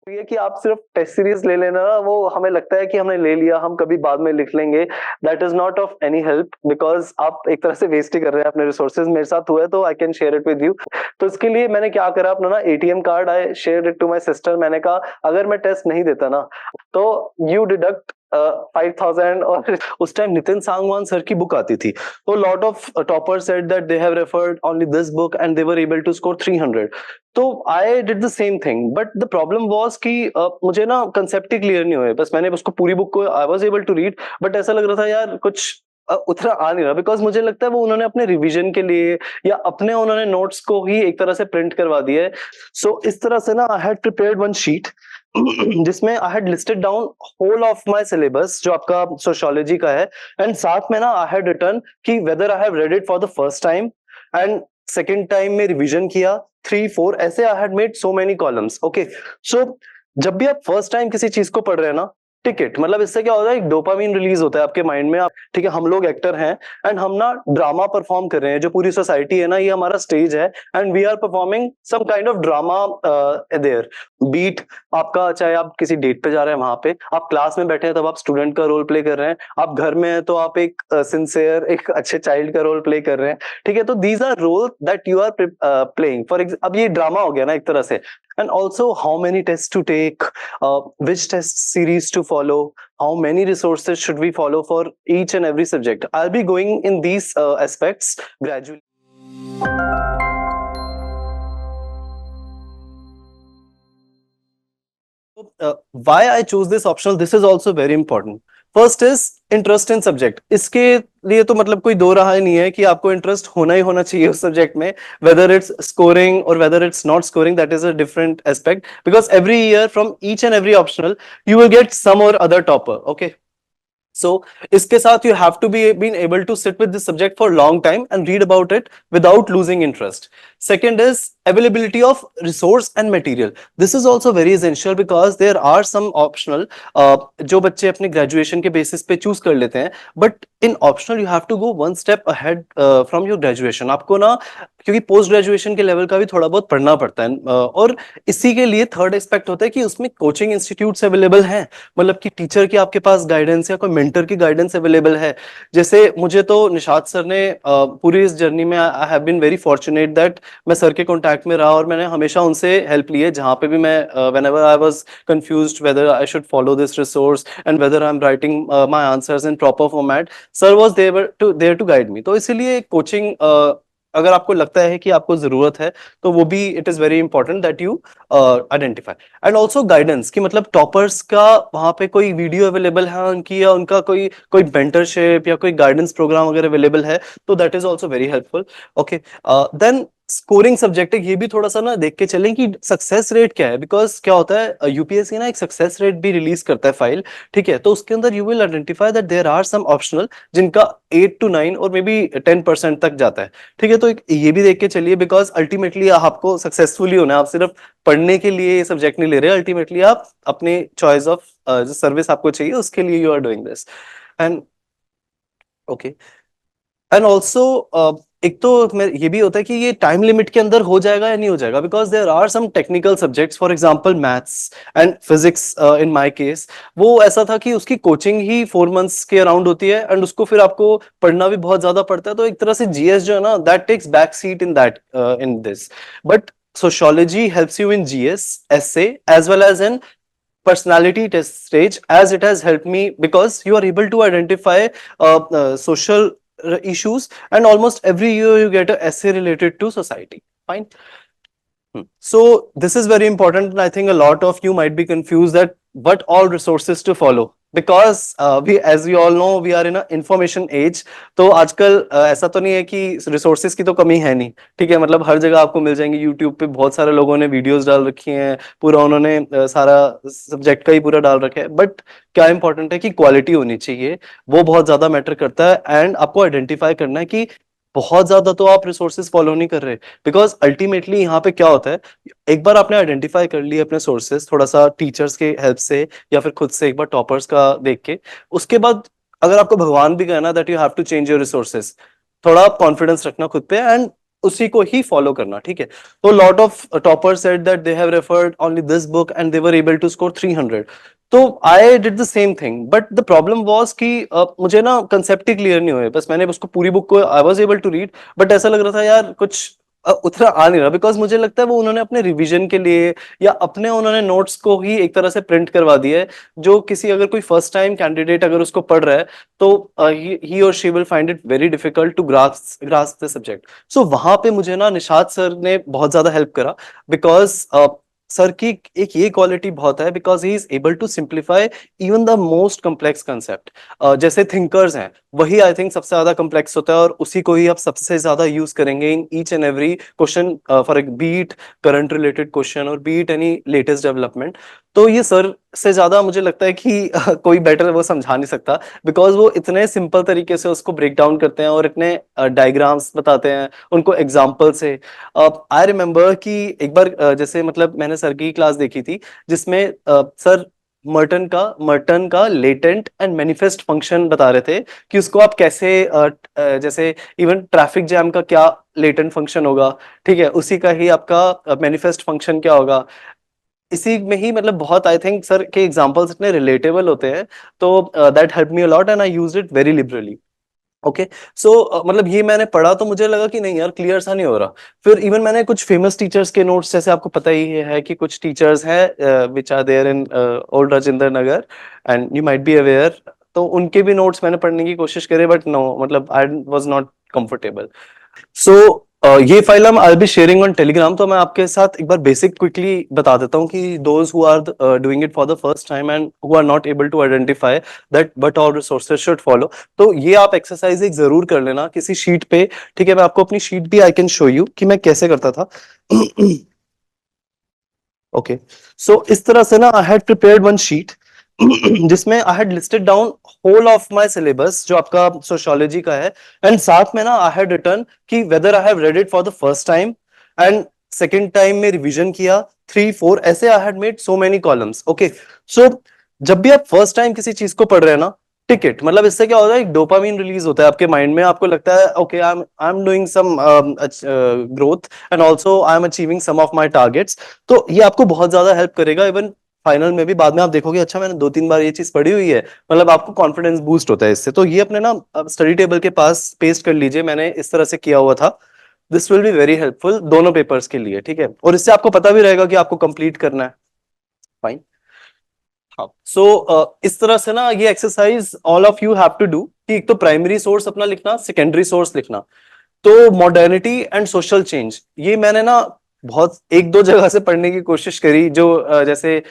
ये कि आप सिर्फ टेस्ट सीरीज ले लेना ना, वो हमें लगता है कि हमने ले लिया, हम कभी बाद में लिख लेंगे। That is not of any help, because आप एक तरह से वेस्ट ही कर रहे हैं अपने रिसोर्सेज। मेरे साथ हुआ है तो I can share it with you. तो इसके लिए मैंने क्या करा, अपना ना ATM card I share it to my sister. मैंने कहा अगर मैं टेस्ट नहीं देता ना तो यू डिडक्ट 5,000। और उस टाइम नितिन सांगवान सर की बुक आती थी, तो lot of toppers said that they have referred only this book and they were able to score 300। तो I did the same thing, but the problem was कि मुझे ना कंसेप्ट ही क्लियर नहीं हुए। बस मैंने उसको पूरी बुक को I was able to read, but ऐसा लग रहा था यार कुछ उतना आ नहीं रहा। बिकॉज मुझे लगता है वो उन्होंने अपने रिवीजन के लिए या अपने उन्होंने नोट्स को ही एक तरह से प्रिंट करवा दिया है। सो इस तरह से ना I had prepared one sheet जिसमें I had listed down whole of my syllabus जो आपका सोशियोलॉजी का है, एंड साथ में ना आई हैड रिटन कि whether I have read it for the first time and second time में रिवीजन किया, 3 4 ऐसे I had made so many columns. Okay, so जब भी आप फर्स्ट टाइम किसी चीज को पढ़ रहे हैं ना, टिकट मतलब इससे क्या होता है, एक डोपामिन रिलीज होता है आपके माइंड में। आप ठीक है, हम लोग एक्टर हैं एंड हम ना ड्रामा परफॉर्म कर रहे हैं। जो पूरी सोसाइटी है ना, ये हमारा स्टेज है and we are performing some kind of drama there. Be it आपका, चाहे आप किसी डेट पे जा रहे हैं वहां पे, आप क्लास में बैठे हैं तब आप स्टूडेंट का रोल प्ले कर रहे हैं, आप घर में हैं तो आप एक सिंसियर एक अच्छे चाइल्ड का रोल प्ले कर रहे हैं। ठीक है, तो these are role that you are playing for. अब ये ड्रामा हो गया ना एक तरह से। And also how many test to take, which test series to follow, how many resources should we follow for each and every subject. I'll be going in these aspects gradually. Why I chose this optional, this is also very important. First is interest in subject. इसके लिए तो मतलब कोई दो राह नहीं है कि आपको इंटरेस्ट होना ही होना चाहिए उस सब्जेक्ट में, वेदर इट्स स्कोरिंग और whether it's not scoring, that is a different aspect. Because every year from each and every optional you will get some और अदर टॉपर। ओके, so इसके साथ you have to be been able to sit with this subject for long time and read about it without losing interest. Second is availability of resource and material. This is also very essential because there are some optional जो बच्चे अपने graduation के basis पे choose कर लेते हैं, but in optional you have to go one step ahead from your graduation. आपको ना क्योंकि पोस्ट ग्रेजुएशन के लेवल का भी थोड़ा बहुत पढ़ना पड़ता है, और इसी के लिए थर्ड एक्सपेक्ट होता है कि उसमें कोचिंग इंस्टीट्यूट्स अवेलेबल हैं, मतलब कि टीचर की आपके पास गाइडेंस या कोई मेंटर की गाइडेंस अवेलेबल है। जैसे मुझे तो निशात सर ने पूरी इस जर्नी में I have been very fortunate that मैं सर के कांटेक्ट में रहा और मैंने हमेशा उनसे हेल्प ली है। जहां पे भी मैं whenever I was confused whether I should follow this resource and whether I am writing my answers in proper format, sir was there to guide me. तो इसीलिए कोचिंग अगर आपको लगता है कि आपको जरूरत है तो वो भी it is very important that you identify. And also guidance की मतलब टॉपर्स का वहां पे कोई वीडियो अवेलेबल है उनकी, या उनका कोई कोई मेंटरशिप या कोई गाइडेंस प्रोग्राम अगर अवेलेबल है तो that is also very helpful. Okay, then scoring subject है, ये भी थोड़ा सा ना देख के चलें कि सक्सेस रेट क्या है। बिकॉज क्या होता है, यूपीएससी ना एक सक्सेस रेट भी रिलीज करता है फाइल। ठीक है, तो उसके अंदर you will identify that there are some optional जिनका 8 to 9 और मे बी 10% तक जाता है। ठीक है, तो ये भी देख के चलिए, बिकॉज अल्टीमेटली आपको सक्सेसफुली होना है। आप सिर्फ पढ़ने के लिए ये सब्जेक्ट नहीं ले रहे, अल्टीमेटली आप अपने चॉइस ऑफ जो सर्विस आपको चाहिए उसके लिए you are doing this. And okay, and also एक तो ये भी होता है कि ये टाइम लिमिट के अंदर हो जाएगा या नहीं हो जाएगा, because there are some technical subjects, for example maths and physics in my case. वो ऐसा था कि उसकी कोचिंग ही 4 months के अराउंड होती है एंड उसको फिर आपको पढ़ना भी बहुत ज्यादा पड़ता है। तो एक तरह से जीएस जो है ना, that takes back seat in that in this. But sociology helps you in GS, essay as well as in personality test stage, as it has helped me because you are able to identify social issues, and almost every year you get an essay related to society. Fine. So this is very important, and I think a lot of you might be confused that what all resources to follow, because we, as we all know, we are in a information age. तो आजकल ऐसा तो नहीं है कि resources की तो कमी है नहीं। ठीक है, मतलब हर जगह आपको मिल जाएंगे। यूट्यूब पे बहुत सारे लोगों ने वीडियोस डाल रखी हैं, पूरा उन्होंने सारा सब्जेक्ट का ही पूरा डाल रखा है। बट क्या इंपॉर्टेंट है कि क्वालिटी होनी चाहिए, वो बहुत ज्यादा मैटर करता है। एंड आपको आइडेंटिफाई करना है कि बहुत ज्यादा तो आप रिसोर्सेज फॉलो नहीं कर रहे, बिकॉज अल्टीमेटली यहाँ पे क्या होता है, एक बार आपने आइडेंटिफाई कर लिए अपने सोर्सेज थोड़ा सा टीचर्स के हेल्प से या फिर खुद से एक बार टॉपर्स का देख के, उसके बाद अगर आपको भगवान भी कहना that you have to change your resources, थोड़ा कॉन्फिडेंस रखना खुद पे एंड उसी को ही फॉलो करना, ठीक है। तो lot of toppers said that they have referred only this book and they were able to score 300। तो I did the same thing, but the problem was कि मुझे ना कंसेप्ट ही क्लियर नहीं हुए। बस मैंने उसको पूरी बुक को I was able to read, but ऐसा लग रहा था यार कुछ उतना आ नहीं रहा, बिकॉज मुझे लगता है वो उन्होंने अपने रिवीजन के लिए या अपने उन्होंने नोट्स को ही एक तरह से प्रिंट करवा दिया है, जो किसी अगर कोई फर्स्ट टाइम कैंडिडेट अगर उसको पढ़ रहा है तो ही और she will find it very difficult to grasp the subject. So वहां पे मुझे ना निशात सर ने बहुत ज्यादा हेल्प करा, बिकॉज सर की एक ये क्वालिटी बहुत है, because he is able to simplify even the most complex concept. जैसे थिंकर्स हैं, वही आई थिंक सबसे ज्यादा कॉम्प्लेक्स होता है और उसी को ही आप सबसे ज्यादा यूज करेंगे in each and every question, for be it current related question और बीट एनी लेटेस्ट डेवलपमेंट। तो ये सर से ज्यादा मुझे लगता है कि कोई बेटर वो समझा नहीं सकता, बिकॉज वो इतने सिंपल तरीके से उसको ब्रेक डाउन करते हैं और इतने डायग्राम्स बताते हैं उनको एग्जाम्पल से। आई रिमेम्बर कि एक बार जैसे मतलब मैंने सर की क्लास देखी थी, जिसमें सर मर्टन का लेटेंट एंड मैनिफेस्ट फंक्शन बता रहे थे कि उसको आप कैसे जैसे इवन ट्रैफिक जैम का क्या लेटेंट फंक्शन होगा, ठीक है, उसी का ही आपका मैनिफेस्ट फंक्शन क्या होगा। इसी में ही मतलब बहुत आई थिंक सर के एग्जांपल्स इतने रिलेटेबल होते हैं, तो that help me a lot and I used it very liberally. Okay, so मतलब ये मैंने पढ़ा तो मुझे लगा कि नहीं यार क्लियर सा नहीं हो रहा। फिर इवन मैंने कुछ फेमस टीचर्स के नोट्स, जैसे आपको पता ही है कि कुछ टीचर्स हैं which are there in old Rajendra Nagar and you might be aware, तो उनके भी नोट्स मैंने पढ़ने की कोशिश करे, बट नो मतलब आई वाज नॉट कंफर्टेबल। सो ये फाइल हम आई बी शेयरिंग ऑन टेलीग्राम, तो मैं आपके साथ एक बार बेसिक क्विकली बता देता हूँ कि those who are doing it for the first time and who are not able to identify that but all resources should follow. तो ये आप एक्सरसाइज एक जरूर कर लेना किसी शीट पे, ठीक है। मैं आपको अपनी शीट भी आई कैन शो यू कि मैं कैसे करता था। ओके, सो इस तरह से ना I had prepared one sheet जिसमें I had listed down whole of my syllabus जो आपका सोशियोलॉजी का है, एंड साथ में ना आई हैड रिटन कि whether I have read it for the first time and second time में रिवीजन किया, 3 4 ऐसे I had made so many columns. Okay, so जब भी आप फर्स्ट टाइम किसी चीज को पढ़ रहे हैं ना, टिकट मतलब इससे क्या होता है, एक डोपामिन रिलीज होता है आपके माइंड में, आपको लगता है okay I am doing some growth and also I am achieving some of my targets. तो ये आपको बहुत ज्यादा हेल्प करेगा, इवन फाइनल में भी बाद में आप देखोगे अच्छा मैंने 2 3 बार ये चीज पढ़ी हुई है, मतलब आपको कॉन्फिडेंस बूस्ट होता है इससे। तो ये अपने ना स्टडी टेबल के पास पेस्ट कर लीजिए, मैंने इस तरह से किया हुआ था। This will be very helpful दोनों पेपर्स के लिए, ठीक है, और इससे आपको पता भी रहेगा कि आपको कंप्लीट करना है। फाइन, हाँ। सो इस तरह से ना ये exercise all of you have to do कि एक तो प्राइमरी सोर्स अपना लिखना, सेकेंडरी सोर्स लिखना। तो मॉडर्निटी एंड सोशल चेंज ये मैंने ना बहुत 1 2 जगह से पढ़ने की कोशिश करी, जो जैसे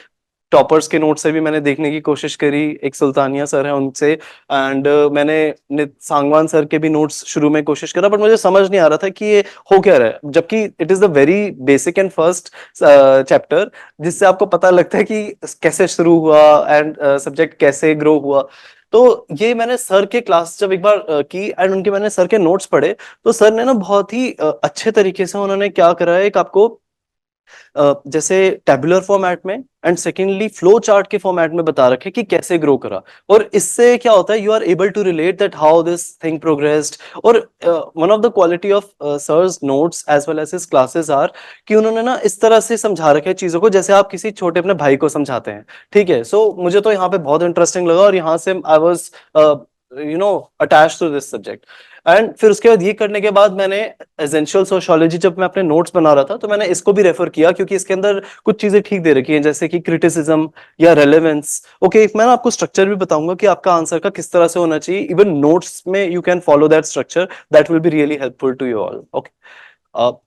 टॉपर्स के नोट से भी मैंने देखने की कोशिश करी, एक सुल्तानिया सर है उनसे, एंड मैंने सांगवान सर के भी नोट्स शुरू में कोशिश करा, बट मुझे समझ नहीं आ रहा था कि ये हो क्या रहा है, जबकि it is the very basic and first chapter जिससे आपको पता लगता है कि कैसे शुरू हुआ एंड सब्जेक्ट कैसे ग्रो हुआ। तो ये मैंने सर के क्लास जब एक बार की एंड उनके मैंने सर के नोट्स पढ़े, तो सर ने ना बहुत ही अच्छे तरीके से उन्होंने क्या करा है, एक आपको जैसे टेबुलर फॉर्मेट में एंड सेकेंडली फ्लो चार्ट के फॉर्मेट में बता रखे कि कैसे ग्रो करा, और इससे क्या होता है you are able to relate that how this thing progressed. और one of the quality of sir's notes as well as his classes are कि उन्होंने ना इस तरह से समझा रखे चीजों को जैसे आप किसी छोटे अपने भाई को समझाते हैं, ठीक है। सो मुझे तो यहाँ पे बहुत इंटरेस्टिंग लगा और यहाँ से I was attached to this subject. And फिर उसके बाद ये करने के बाद मैंने एसेंशियल सोशियोलॉजी जब मैं अपने नोट्स बना रहा था तो मैंने इसको भी रेफर किया, क्योंकि इसके अंदर कुछ चीजें ठीक दे रखी हैं जैसे कि क्रिटिसिज्म या रेलेवेंस। ओके, मैं ना आपको स्ट्रक्चर भी बताऊंगा कि आपका आंसर का किस तरह से होना चाहिए, इवन नोट्स में you can follow that structure, that will be really helpful to you all. Okay,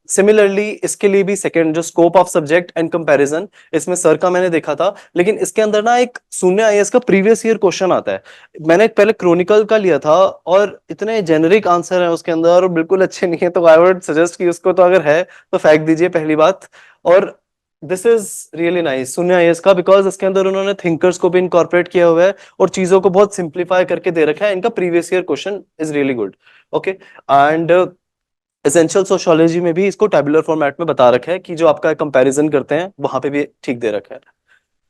similarly इसके लिए भी सेकंड जो scope of subject and comparison, इसमें सर का मैंने देखा था, लेकिन इसके अंदर ना एक शून्य आईएएस का प्रीवियस ईयर क्वेश्चन आता है। मैंने पहले क्रॉनिकल का लिया था और इतने जेनरिक आंसर है उसके अंदर और बिल्कुल अच्छे नहीं है, तो आई वुड सजेस्ट कि उसको तो अगर है तो फेंक दीजिए पहली बात। और दिस इज रियली नाइस शून्य आईएएस का, बिकॉज इसके अंदर उन्होंने थिंकर्स को भी इनकॉर्पोरेट किया हुआ है और चीजों को बहुत सिंप्लीफाई करके दे रखा है। इनका previous year question is really good. Okay, and essential sociology में भी इसको टेबुलर फॉर्मेट में बता रखा है कि जो आपका कंपैरिजन करते हैं वहां पे भी ठीक दे रखा है।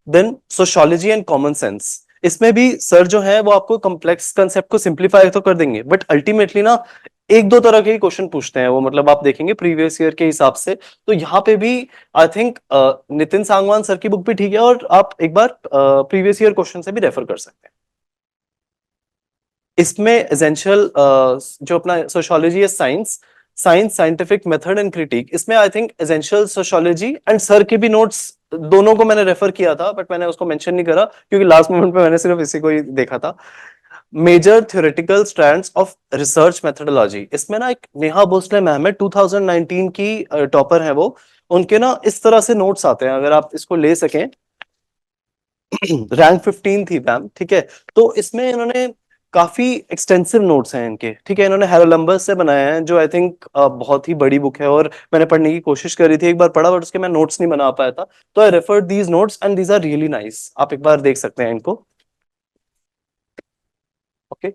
Then sociology and common sense, इसमें भी सर जो है वो आपको कॉम्प्लेक्स कंसेप्ट को सिंप्लीफाई तो कर देंगे, बट अल्टीमेटली ना एक दो तरह के ही क्वेश्चन पूछते हैं वो, मतलब आप देखेंगे प्रीवियस ईयर के हिसाब से। तो यहाँ पे भी I think Nitin Sangwan sir की बुक भी ठीक है, और आप एक बार प्रीवियस ईयर क्वेश्चन से भी रेफर कर सकते हैं। इसमें एसेंशियल जो अपना सोशियोलॉजी है, science, scientific method and critique, इसमें I think essential sociology and sir के भी नोट्स दोनों को मैंने रेफर किया था, बट मैंने उसको मेंशन नहीं करा क्योंकि लास्ट मोमेंट पे मैंने सिर्फ इसी को ही देखा था। Major theoretical strands of research methodology, इसमें ना एक नेहा भोसले मैम है, 2019 की टॉपर है वो, उनके ना इस तरह से नोट्स आते हैं, अगर आप इसको ले सकें। रैंक 15 थी मैम, ठीक है। तो इसमें इन्होंने काफी एक्सटेंसिव नोट्स हैं इनके, ठीक है। इन्होंने हेरोलंबस से बनाया है, जो आई थिंक बहुत ही बड़ी बुक है, और मैंने पढ़ने की कोशिश करी थी, एक बार पढ़ा, बट उसके मैं नोट्स नहीं बना पाया था। तो I refer these notes and these are really nice, आप एक बार देख सकते हैं इनको। Okay,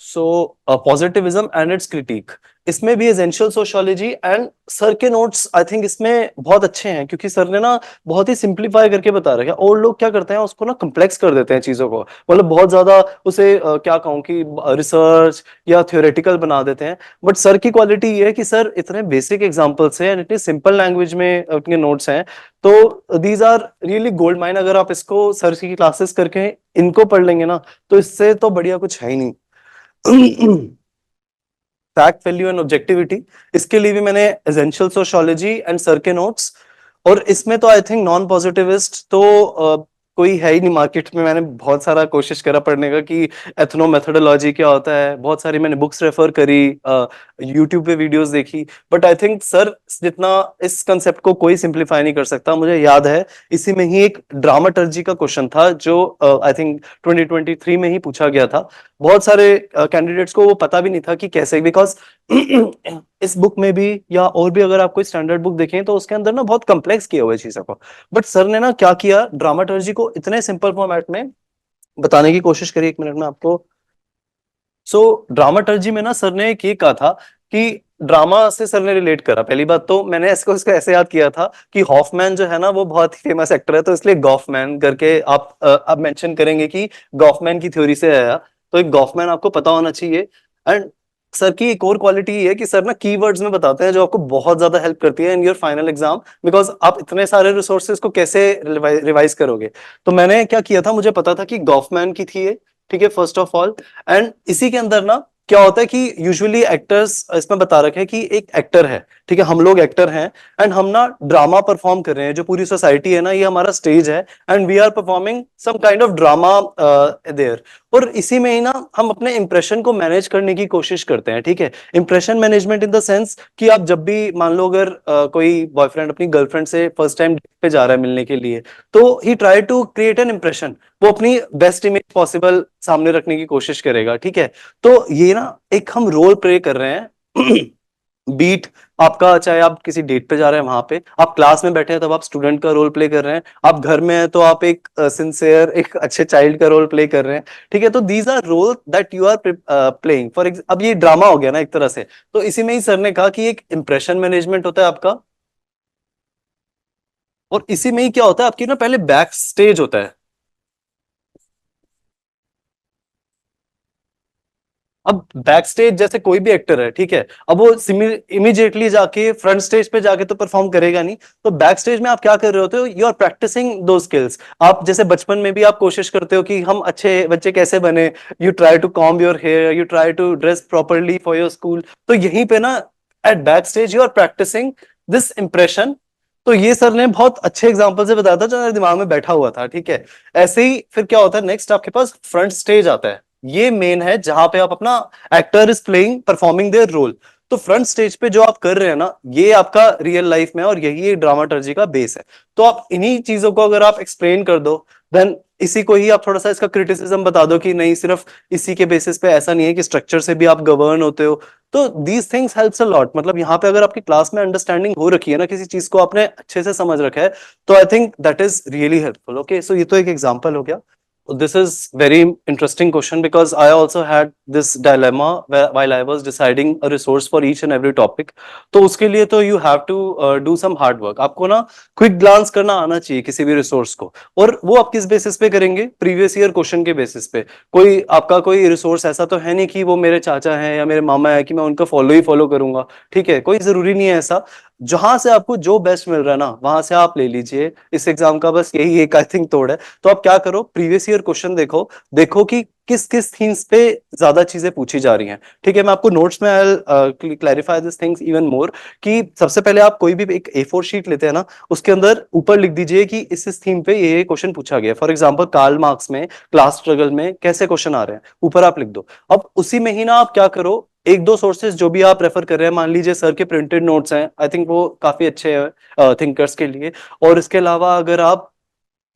so positivism and its critique, इसमें भी एसेंशियल सोशियोलॉजी एंड सर के नोट्स आई थिंक इसमें बहुत अच्छे हैं, क्योंकि सर ने ना बहुत ही सिंप्लीफाई करके बता रखा है, और लोग क्या करते हैं उसको ना कम्प्लेक्स कर देते हैं चीजों को, मतलब बहुत ज्यादा उसे क्या कहूँ कि रिसर्च या थ्योरेटिकल बना देते हैं। बट सर की क्वालिटी ये है कि सर इतने बेसिक एग्जाम्पल से एंड इतनी सिंपल लैंग्वेज में अपने नोट्स हैं, तो these are really gold mine. अगर आप इसको सर की क्लासेस करके इनको पढ़ लेंगे ना, तो इससे तो बढ़िया कुछ है ही नहीं। फैक्ट वैल्यू एंड ऑब्जेक्टिविटी, इसके लिए भी मैंने एसेंशियल सोशियोलॉजी एंड सर के नोट्स, और इसमें तो आई थिंक नॉन पॉजिटिविस्ट तो कोई है ही नहीं मार्केट में। मैंने बहुत सारा कोशिश करा पढ़ने का कि एथनो मेथोडोलॉजी क्या होता है, बहुत सारी मैंने बुक्स रेफर करी, यूट्यूब पे वीडियोस देखी, बट आई थिंक सर जितना इस कंसेप्ट को कोई सिंप्लीफाई नहीं कर सकता। मुझे याद है इसी में ही एक ड्रामाटर्जी का क्वेश्चन था, जो आई थिंक 2023 में ही पूछा गया था। बहुत सारे कैंडिडेट्स को वो पता भी नहीं था कि कैसे, बिकॉज इस बुक में भी या और भी अगर आप कोई स्टैंडर्ड बुक देखें तो उसके अंदर ना बहुत कम्प्लेक्स किया हुआ है चीजों को, बट सर ने ना क्या किया, ड्रामाटर्जी को इतने सिंपल फॉर्मेट में बताने की कोशिश करी। एक मिनट में आपको, सो ड्रामाटर्जी में ना सर ने एक ये कहा था कि ड्रामा से सर ने रिलेट करा। पहली बात तो मैंने इसको ऐसे याद किया था कि हॉफमैन जो है ना वो बहुत ही फेमस एक्टर है, तो इसलिए गॉफमैन करके आप अब मेंशन करेंगे कि गॉफमैन की थ्योरी से आया, तो एक गॉफमैन आपको पता होना चाहिए। एंड सर की एक और क्वालिटी ये है कि सर ना कीवर्ड्स में बताते हैं, जो आपको बहुत ज्यादा हेल्प करती है in your final exam, because आप इतने सारे रिसोर्सेज को कैसे रिवाइज करोगे। तो मैंने क्या किया था, मुझे पता था कि गॉफमैन की थी ये, ठीक है, फर्स्ट ऑफ ऑल। एंड इसी के अंदर ना क्या होता है कि यूजुअली एक्टर्स, इसमें बता रखे है कि एक एक्टर है, ठीक है, हम लोग एक्टर हैं, एंड हम ना ड्रामा परफॉर्म कर रहे हैं, जो पूरी सोसाइटी है ना ये हमारा स्टेज है, and we are performing some kind of drama there. और इसी में ही ना हम अपने इंप्रेशन को मैनेज करने की कोशिश करते हैं, ठीक है। Impression management in the sense कि आप जब भी मान लो अगर कोई बॉयफ्रेंड अपनी गर्लफ्रेंड से फर्स्ट टाइम पे जा रहा है मिलने के लिए, तो ही try to create an impression, वो अपनी बेस्ट इमेज पॉसिबल सामने रखने की कोशिश करेगा, ठीक है। तो ये ना एक हम रोल प्ले कर रहे हैं। बीट आपका, चाहे आप किसी डेट पे जा रहे हैं, वहां पे आप क्लास में बैठे हैं तब आप स्टूडेंट का रोल प्ले कर रहे हैं, आप घर में हैं तो आप एक सिंसियर एक अच्छे चाइल्ड का रोल प्ले कर रहे हैं, ठीक है। तो these are role that you are playing for. अब ये ड्रामा हो गया ना एक तरह से, तो इसी में ही सर ने कहा कि एक इंप्रेशन मैनेजमेंट होता है आपका, और इसी में ही क्या होता है आपकी ना पहले बैक स्टेज होता है। अब बैक स्टेज जैसे कोई भी एक्टर है, ठीक है, अब वो इमीडिएटली जाके फ्रंट स्टेज पे जाके तो परफॉर्म करेगा नहीं। तो बैक स्टेज में आप क्या कर रहे होते हो, यू आर प्रैक्टिसिंग दो स्किल्स। आप जैसे बचपन में भी आप कोशिश करते हो कि हम अच्छे बच्चे कैसे बने, you try to comb your hair, you try to dress properly for your school. तो यहीं पे ना at back stage you are practising this impression. तो ये सर ने बहुत अच्छे एग्जाम्पल से बताया था, जो मेरे दिमाग में बैठा हुआ था, ठीक है। ऐसे ही फिर क्या होता है, नेक्स्ट आपके पास फ्रंट स्टेज आता है। ये मेन है जहां पे आप अपना actor is playing performing their role. तो फ्रंट स्टेज पे जो आप कर रहे हैं ना, ये आपका रियल लाइफ में, और यही ड्रामाटर्जी का बेस है। तो आप इन्हीं चीजों को अगर आप एक्सप्लेन कर दो, देन इसी को ही आप थोड़ा सा इसका क्रिटिसिज्म बता दो कि नहीं, सिर्फ इसी के बेसिस पे ऐसा नहीं है कि स्ट्रक्चर से भी आप गवर्न होते हो। तो these things helps a lot. मतलब यहाँ पे अगर आपकी क्लास में अंडरस्टैंडिंग हो रखी है ना, किसी चीज को आपने अच्छे से समझ रखा है, तो I think that is really helpful. Okay, so ये तो एक एग्जांपल हो गया। this is very interesting question because I also had this dilemma while I was deciding a resource for each and every topic. तो उसके लिए तो you have to do some hard work. आपको ना क्विक ग्लांस करना आना चाहिए किसी भी रिसोर्स को, और वो आप किस बेसिस पे करेंगे? प्रीवियस ईयर क्वेश्चन के बेसिस पे। कोई आपका कोई रिसोर्स ऐसा तो है नहीं कि वो मेरे चाचा हैं या मेरे मामा है कि मैं उनका फॉलो करूंगा, ठीक है? कोई जरूरी नहीं है ऐसा। जहां से आपको जो बेस्ट मिल रहा है ना वहां से आप ले लीजिए। इस एग्जाम का बस यही एक आई थिंक तोड़ है। तो आप क्या करो, प्रीवियस ईयर क्वेश्चन देखो, देखो कि किस किस थीम्स पे ज्यादा चीजें पूछी जा रही हैं, ठीक है? मैं आपको नोट्स में I clarify this things even more, कि सबसे पहले आप कोई भी एक A4 शीट लेते हैं ना, उसके अंदर ऊपर लिख दीजिए कि इस थीम पे ये क्वेश्चन पूछा गया। फॉर एग्जांपल कार्ल मार्क्स में क्लास स्ट्रगल में कैसे क्वेश्चन आ रहे हैं, ऊपर आप लिख दो। अब उसी में ही ना आप क्या करो, एक दो सोर्सेज जो भी आप रेफर कर रहे हैं, मान लीजिए सर के प्रिंटेड नोट्स हैं, आई थिंक वो काफी अच्छे हैं थिंकर्स के लिए। और इसके अलावा अगर आप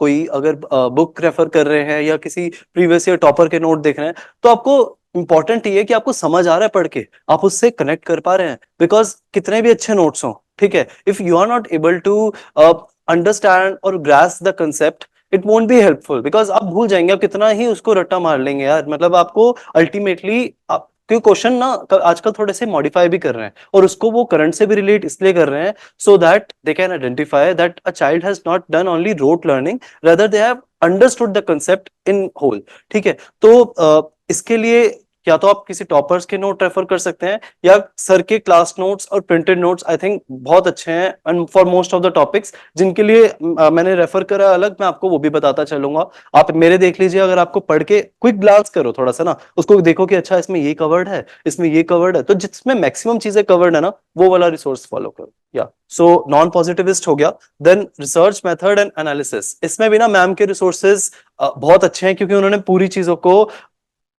कोई अगर बुक रेफर कर रहे हैं या किसी प्रीवियस ईयर टॉपर के नोट देख रहे हैं, तो आपको इंपॉर्टेंट ये है कि आपको समझ आ रहा है पढ़ के, आप उससे कनेक्ट कर पा रहे हैं। बिकॉज कितने भी अच्छे नोट्स हों, ठीक है, if you are not able to understand और grasp the concept, it won't be helpful. Because आप भूल जाएंगे, आप कितना ही उसको रट्टा मार लेंगे यार, मतलब आपको अल्टीमेटली क्योंकि क्वेश्चन ना आजकल थोड़े से मॉडिफाई भी कर रहे हैं, और उसको वो करंट से भी रिलेट इसलिए कर रहे हैं so that they can identify that a child has not done only rote learning, rather they have understood the concept in whole। ठीक है, तो इसके लिए या तो आप किसी टॉपर्स के नोट रेफर कर सकते हैं, या सर के क्लास नोट्स और प्रिंटेड नोट्स आई थिंक बहुत अच्छे हैं and for most of the topics. जिनके लिए मैंने रेफर करा अलग, मैं आपको वो भी बताता चलूंगा। आप मेरे देख लीजिए, अगर आपको पढ़ के क्विक ग्लांस करो थोड़ा सा ना, उसको देखो कि अच्छा इसमें ये कवर्ड है, इसमें ये कवर्ड है, तो जिसमें मैक्सिमम चीजें कवर्ड है ना, वो वाला रिसोर्स फॉलो करो। या सो नॉन पॉजिटिविस्ट हो गया। Then research method and analysis, इसमें भी ना मैम के रिसोर्सेज बहुत अच्छे हैं, क्योंकि उन्होंने पूरी चीजों को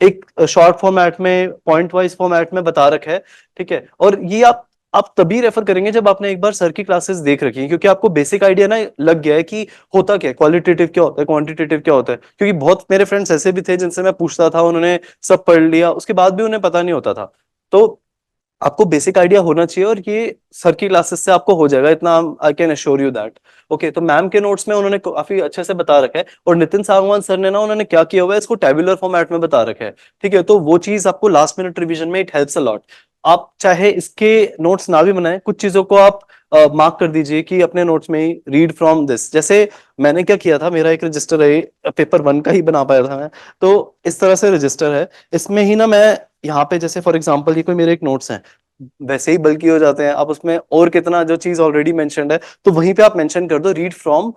एक शॉर्ट फॉर्मेट में, पॉइंट वाइज फॉर्मेट में बता रखा है, ठीक है? और ये आप तभी रेफर करेंगे जब आपने एक बार सर की क्लासेस देख रखी है, क्योंकि आपको बेसिक आइडिया ना लग गया है कि होता क्या है, क्वालिटेटिव क्या होता है, क्वांटिटेटिव क्या होता है। क्योंकि बहुत मेरे फ्रेंड्स ऐसे भी थे जिनसे मैं पूछता था, उन्होंने सब पढ़ लिया, उसके बाद भी उन्हें पता नहीं होता था। तो आपको बेसिक आइडिया होना चाहिए, और ये सर की क्लासेस से आपको हो जाएगा, इतना I can assure you that. Okay, तो मैम के नोट्स में उन्होंने काफी अच्छे से बता रखा है, और नितिन सांगवान सर ने ना, उन्होंने क्या किया हुआ है, इसको टेबुलर फॉर्मेट में बता रखा है, ठीक है? तो वो चीज आपको लास्ट मिनट रिवीजन में इट हेल्प्स अ लॉट। आप चाहे इसके नोट्स ना भी बनाए, कुछ चीजों को आप मार्क कर दीजिए कि अपने नोट्स में ही रीड फ्रॉम दिस। जैसे मैंने क्या किया था, मेरा एक रजिस्टर है, पेपर 1 का ही बना पाया था मैं। तो इस तरह से रजिस्टर है, इसमें ही ना मैं यहाँ पे जैसे फॉर एग्जांपल ये कोई मेरे एक नोट्स हैं, वैसे ही बल्कि हो जाते हैं, आप उसमें और कितना जो चीज ऑलरेडी मेंशन्ड है, तो वहीं पे आप मेंशन कर दो read from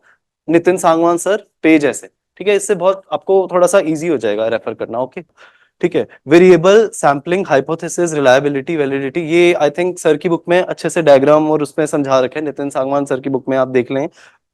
Nitin Sangwan sir page ऐसे, ठीक है? इससे बहुत आपको थोड़ा सा इजी हो जाएगा रेफर करना। ओके, ठीक है। Variable sampling, hypothesis, reliability, validity, ये आई थिंक सर की बुक में अच्छे से डायग्राम और उसमें समझा रखे हैं, नितिन सांगवान सर की बुक में आप देख लें,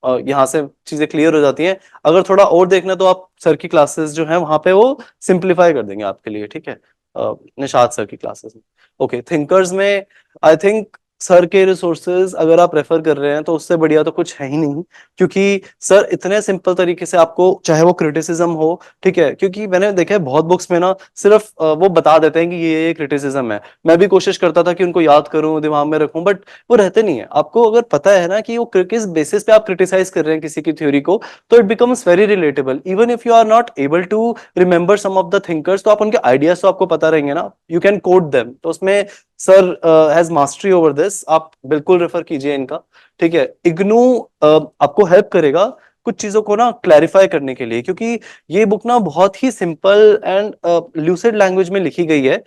यहाँ से चीजें क्लियर हो जाती हैं। अगर थोड़ा और देखना तो आप सर की क्लासेस जो है वहां पे वो सिंप्लीफाई कर देंगे आपके लिए, ठीक है? निशात सर की क्लासेस में। ओके, थिंकर्स में आई थिंक सर के रिसोर्सेज अगर आप रेफर कर रहे हैं तो उससे बढ़िया तो कुछ है ही नहीं, क्योंकि सर इतने सिंपल तरीके से आपको, चाहे वो क्रिटिसिज्म हो, ठीक है? क्योंकि मैंने देखा है बहुत बुक्स में ना सिर्फ वो बता देते हैं कि ये क्रिटिसिज्म है। मैं भी कोशिश करता था कि उनको याद करूं, दिमाग में रखूं, बट वो रहते नहीं है। आपको अगर पता है ना कि वो किस बेसिस पे आप क्रिटिसाइज कर रहे हैं किसी की थ्योरी को, तो it becomes very relatable. Even if you are not able to remember some of the thinkers, तो आप उनके आइडियाज तो आपको पता रहेंगे ना, यू कैन कोट देम। तो उसमें sir has mastery over this, आप बिल्कुल रेफर कीजिए इनका, ठीक है? इग्नू आपको हेल्प करेगा कुछ चीजों को ना क्लैरिफाई करने के लिए, क्योंकि ये बुक ना बहुत ही सिंपल एंड ल्यूसिड लैंग्वेज में लिखी गई है।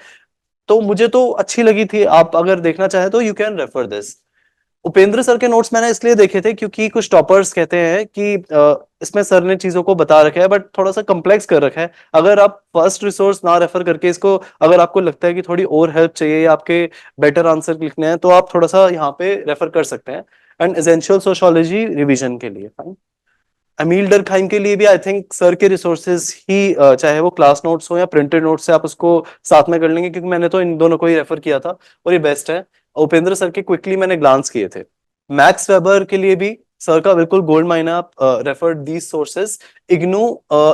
तो मुझे तो अच्छी लगी थी, आप अगर देखना चाहे तो you can refer this. Upendra sir के नोट्स मैंने इसलिए देखे थे क्योंकि कुछ टॉपर्स कहते हैं कि इसमें सर ने चीजों को बता रखा है बट थोड़ा सा कॉम्प्लेक्स कर रखा है। अगर आप फर्स्ट रिसोर्स ना रेफर करके इसको, अगर आपको लगता है कि थोड़ी और हेल्प चाहिए या आपके बेटर आंसर लिखने हैं, तो आप थोड़ा सा यहाँ पे रेफर कर सकते हैं। एंड एसेंशियल सोशियोलॉजी रिवीजन के लिए फाइन। अमील डरखाइम के लिए भी आई थिंक सर के रिसोर्सेज ही, चाहे वो क्लास नोट्स हो या प्रिंटेड नोट्स से, आप उसको साथ में कर लेंगे, क्योंकि मैंने तो इन दोनों को ही रेफर किया था और ये बेस्ट है। उपेंद्र सर के क्विकली मैंने ग्लांस किए थे। मैक्स वेबर के लिए भी सर का बिल्कुल गोल्ड माइन है। आप रेफर दीज सोर्सेज। इग्नू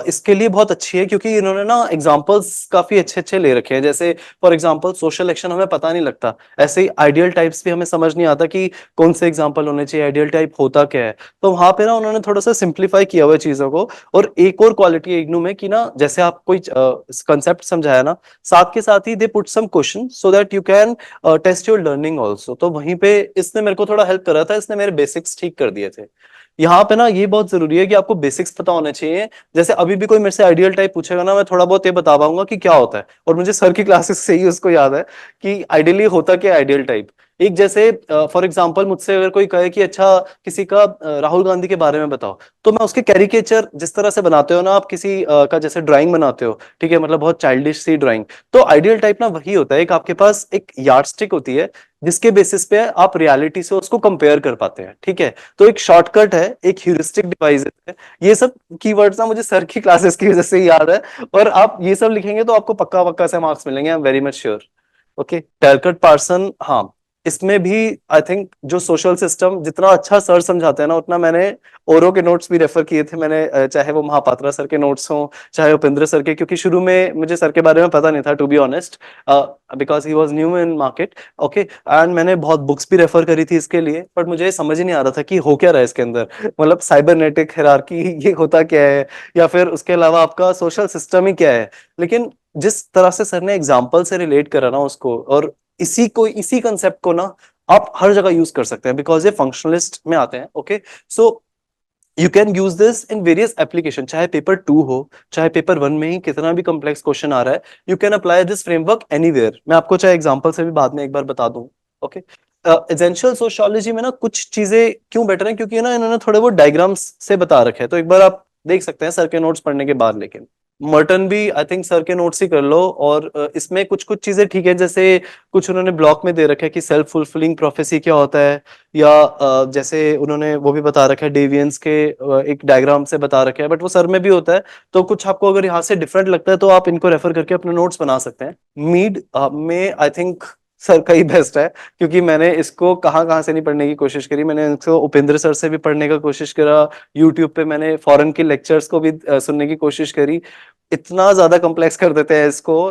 इसके लिए बहुत अच्छी है क्योंकि इन्होंने ना एग्जांपल्स काफी अच्छे अच्छे ले रखे हैं। जैसे फॉर एग्जांपल सोशल एक्शन हमें पता नहीं लगता, ऐसे ही आइडियल टाइप्स भी हमें समझ नहीं आता कि कौन से एग्जांपल होने चाहिए, आइडियल टाइप होता क्या है। तो वहां पे ना उन्होंने थोड़ा सा सिंप्लीफाई किया हुआ है चीजों को। और एक और क्वालिटी है इग्नू में कि ना जैसे आप कोई कंसेप्ट समझाया ना, साथ के साथ ही they put some question so that you can test your learning also. तो वहीं पे इसने मेरे को थोड़ा हेल्प करा था, इसने मेरे बेसिक्स ठीक कर दिए थे। यहाँ पे ना ये बहुत जरूरी है कि आपको बेसिक्स पता होने चाहिए। जैसे अभी भी कोई मेरे से आइडियल टाइप पूछेगा ना, मैं थोड़ा बहुत ये बता पाऊंगा कि क्या होता है, और मुझे सर की क्लासेस से ही उसको याद है कि आइडियली होता क्या है आइडियल टाइप। एक जैसे फॉर एग्जांपल मुझसे अगर कोई कहे कि अच्छा किसी का राहुल गांधी के बारे में बताओ, तो मैं उसके कैरिकेचर जिस तरह से बनाते हो ना आप किसी का जैसे ड्राइंग बनाते हो, ठीक है, मतलब बहुत चाइल्डिश सी ड्राइंग, तो आइडियल टाइप ना वही होता है। एक आपके पास एक यार्डस्टिक होती है जिसके बेसिस पे आप रियलिटी से उसको कंपेयर कर पाते हैं, ठीक है। तो एक शॉर्टकट है, एक ह्यूरिस्टिक डिवाइस है। ये सब कीवर्ड्स ना मुझे सर की क्लासेस की वजह से ही याद है। और आप ये सब लिखेंगे तो आपको पक्का पक्का से मार्क्स मिलेंगे, I am very much sure. Okay, Talcott Parson, हाँ, इसमें भी आई थिंक जो सोशल सिस्टम जितना अच्छा सर समझाते हैं ना, उतना मैंने औरों के नोट्स भी रेफर किए थे मैंने, चाहे वो महापात्रा सर के नोट्स हों, चाहे उपेंद्र सर के, क्योंकि शुरू में मुझे सर के बारे में पता नहीं था to be honest, because he was new in market. Okay, and मैंने बहुत बुक्स भी रेफर करी थी इसके लिए, बट मुझे समझ ही नहीं आ रहा था कि हो क्या रहा है इसके अंदर, मतलब साइबरनेटिक हायरार्की ये होता क्या है, या फिर उसके अलावा आपका सोशल सिस्टम ही क्या है। लेकिन जिस तरह से सर ने एग्जाम्पल से रिलेट करा ना उसको, और इसी कंसेप्ट को ना आप हर जगह यूज कर सकते हैं, बिकॉज ये फंक्शनलिस्ट में आते हैं। Okay, so you can use this in various application, चाहे पेपर 2 हो, चाहे पेपर 1 में ही कितना भी कॉम्प्लेक्स क्वेश्चन आ रहा है, you can apply this framework anywhere. मैं आपको चाहे एग्जांपल से भी बाद में एक बार बता दूं। ओके, एसेंशियल सोशियोलॉजी में ना कुछ चीजें क्यों बेटर है, क्योंकि ना इन्होंने थोड़े बहुत डायग्राम्स से बता रखे हैं, तो एक बार आप देख सकते हैं सर के नोट्स पढ़ने के बाद। लेकिन मर्टन भी आई थिंक सर के नोट्स ही कर लो। और इसमें कुछ कुछ चीजें ठीक है, जैसे कुछ उन्होंने ब्लॉक में दे रखा है कि सेल्फ फुलफिलिंग प्रोफेसी क्या होता है, या जैसे उन्होंने वो भी बता रखा है डेवियंस के एक डायग्राम से बता रखा है, बट वो सर में भी होता है। तो कुछ आपको अगर यहाँ से डिफरेंट लगता है तो आप इनको रेफर करके अपने नोट्स बना सकते हैं। मीड में आई थिंक सर का ही बेस्ट है, क्योंकि मैंने इसको कहाँ कहाँ से नहीं पढ़ने की कोशिश करी। मैंने इसको उपेंद्र सर से भी पढ़ने का कोशिश करा, यूट्यूब पे मैंने फॉरेन के लेक्चर्स को भी सुनने की कोशिश करी। इतना ज्यादा कॉम्प्लेक्स कर देते हैं इसको,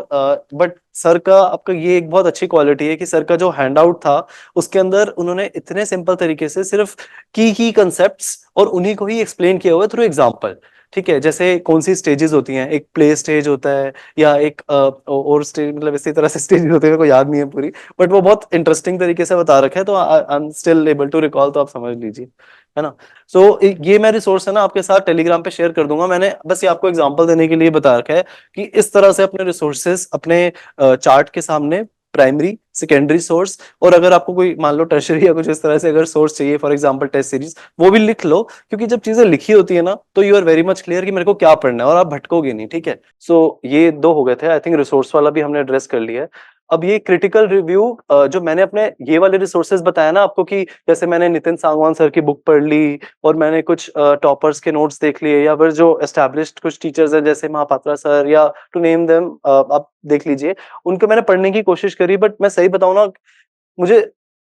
बट सर का आपका ये एक बहुत अच्छी क्वालिटी है कि सर का जो हैंड आउट था उसके अंदर उन्होंने इतने सिंपल तरीके से सिर्फ की कंसेप्ट्स और उन्हीं को ही एक्सप्लेन किया हुआ है थ्रू एग्जांपल। ठीक है, जैसे कौन सी स्टेजेस होती हैं, एक प्ले स्टेज होता है, या एक और स्टेज, मतलब इसी तरह से स्टेज होते हैं, मेरे को याद नहीं है पूरी, बट वो बहुत इंटरेस्टिंग तरीके से बता रखा है, तो I am still able to recall, तो आप समझ लीजिए, है ना। सो ये मैं रिसोर्स है ना आपके साथ टेलीग्राम पे शेयर कर दूंगा। मैंने बस ये आपको एग्जांपल देने के लिए बता रखा है कि इस तरह से अपने रिसोर्सेस अपने चार्ट के सामने, प्राइमरी, सेकेंडरी सोर्स, और अगर आपको कोई मान लो टर्शरी या कुछ इस तरह से अगर सोर्स चाहिए, फॉर एग्जांपल टेस्ट सीरीज, वो भी लिख लो। क्योंकि जब चीजें लिखी होती है ना तो you are very much clear कि मेरे को क्या पढ़ना है, और आप भटकोगे नहीं, ठीक है। सो ये दो हो गए थे, आई थिंक रिसोर्स वाला भी हमने एड्रेस कर लिया है। अब ये क्रिटिकल रिव्यू, जो मैंने अपने ये वाले रिसोर्सेज बताया ना आपको, कि जैसे मैंने नितिन सांगवान सर की बुक पढ़ ली, और मैंने कुछ टॉपर्स के नोट्स देख लिए, या फिर जो एस्टैब्लिश्ड कुछ टीचर्स हैं जैसे महापात्रा सर, या टू नेम देम, आप देख लीजिए, उनको मैंने पढ़ने की कोशिश करी। बट मैं सही बताऊं ना, मुझे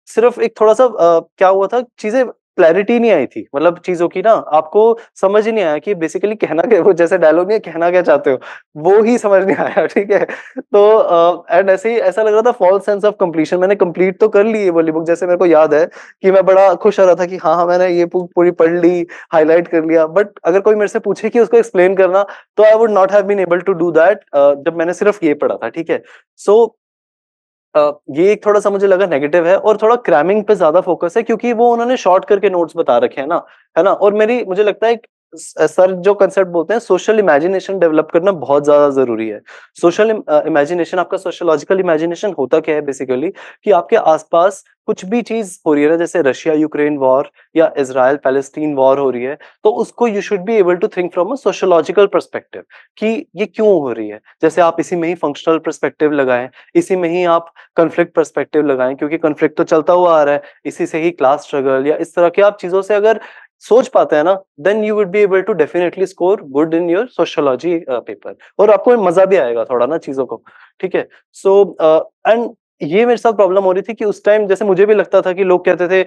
सिर्फ एक थोड़ा सा क्या हुआ था, चीजें क्लैरिटी नहीं आई थी, मतलब चीजों की ना आपको समझ ही नहीं आया कि बेसिकली कहना क्या, वो जैसे डायलॉग नहीं है, कहना क्या चाहते हो, वो ही समझ नहीं आया, ठीक है। तो एंड ऐसे ही ऐसा लग रहा था फॉल्स सेंस ऑफ कंप्लीशन। मैंने कंप्लीट तो कर ली ये वाली बुक, जैसे मेरे को याद है कि मैं बड़ा खुश हो रहा था कि हाँ हाँ मैंने ये बुक पूरी पढ़ ली, हाईलाइट कर लिया। बट अगर कोई मेरे से पूछे कि उसको एक्सप्लेन करना, तो I would not have been able to do that, जब मैंने सिर्फ ये पढ़ा था, ठीक है। सो ये एक थोड़ा सा मुझे लगा नेगेटिव है, और थोड़ा क्रैमिंग पे ज्यादा फोकस है, क्योंकि वो उन्होंने शॉर्ट करके नोट्स बता रखे हैं ना, है ना। और मेरी मुझे लगता है सर जो कंसेप्ट बोलते हैं, सोशल इमेजिनेशन डेवलप करना बहुत ज्यादा जरूरी है। सोशल इमेजिनेशन, आपका सोशोलॉजिकल इमेजिनेशन होता क्या है बेसिकली, कि आपके आसपास कुछ भी चीज हो रही है ना, जैसे रशिया यूक्रेन वॉर या इजराइल पैलेस्टीन वॉर हो रही है, तो उसको you should be able to think from a sociological perspective, कि ये क्यों हो रही है। जैसे आप इसी में ही फंक्शनल पर्सपेक्टिव लगाएं, इसी में ही आप कॉन्फ्लिक्ट पर्सपेक्टिव लगाएं, क्योंकि कॉन्फ्लिक्ट तो चलता हुआ आ रहा है, इसी से ही क्लास स्ट्रगल या इस तरह के आप चीजों से अगर सोच पाते हैं ना, then you would be able to definitely score good in your sociology paper, और आपको मजा भी आएगा थोड़ा ना चीजों को, ठीक है। सो एंड ये मेरे साथ प्रॉब्लम हो रही थी कि उस टाइम जैसे मुझे भी लगता था कि लोग कहते थे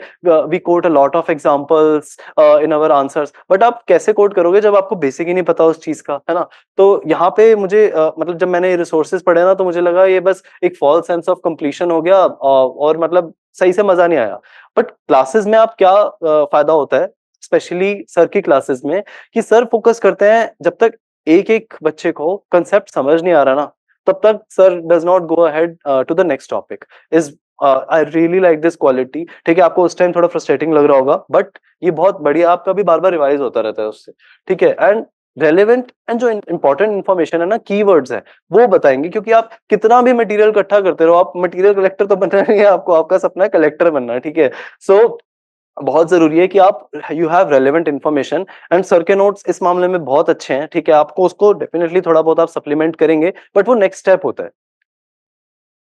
we quote a lot of examples in our answers, but आप कैसे कोट करोगे जब आपको बेसिक ही नहीं पता उस चीज का, है ना? तो यहाँ पे मुझे मतलब जब मैंने रिसोर्सेज पढ़े ना, तो मुझे लगा ये बस एक फॉल्स सेंस ऑफ कंप्लीशन हो गया, और मतलब सही से मजा नहीं आया। बट क्लासेस में आप क्या फायदा होता है, स्पेशली सर की क्लासेस में, कि सर फोकस करते हैं जब तक एक एक बच्चे को कंसेप्ट समझ नहीं आ रहा ना, तब तक sir does not go ahead to the next topic. Is I really like this quality. ठीक है, आपको उस टाइम थोड़ा फ्रस्ट्रेटिंग लग रहा होगा, बट ये बहुत बढ़िया, आपका भी बार बार रिवाइज होता रहता है उससे। ठीक है, एंड रेलेवेंट एंड जो इंपॉर्टेंट इन्फॉर्मेशन है ना, कीवर्ड्स है, वो बताएंगे। क्योंकि आप कितना भी मटेरियल इकट्ठा करते रहो, आप मटेरियल कलेक्टर तो बनना नहीं है आपको, आपका सपना है कलेक्टर बनना है। ठीक है, सो बहुत जरूरी है कि आप you have relevant information, and sir के नोट्स इस मामले में बहुत अच्छे हैं। ठीक है, आपको उसको डेफिनेटली थोड़ा बहुत आप सप्लीमेंट करेंगे, बट वो नेक्स्ट स्टेप होता है।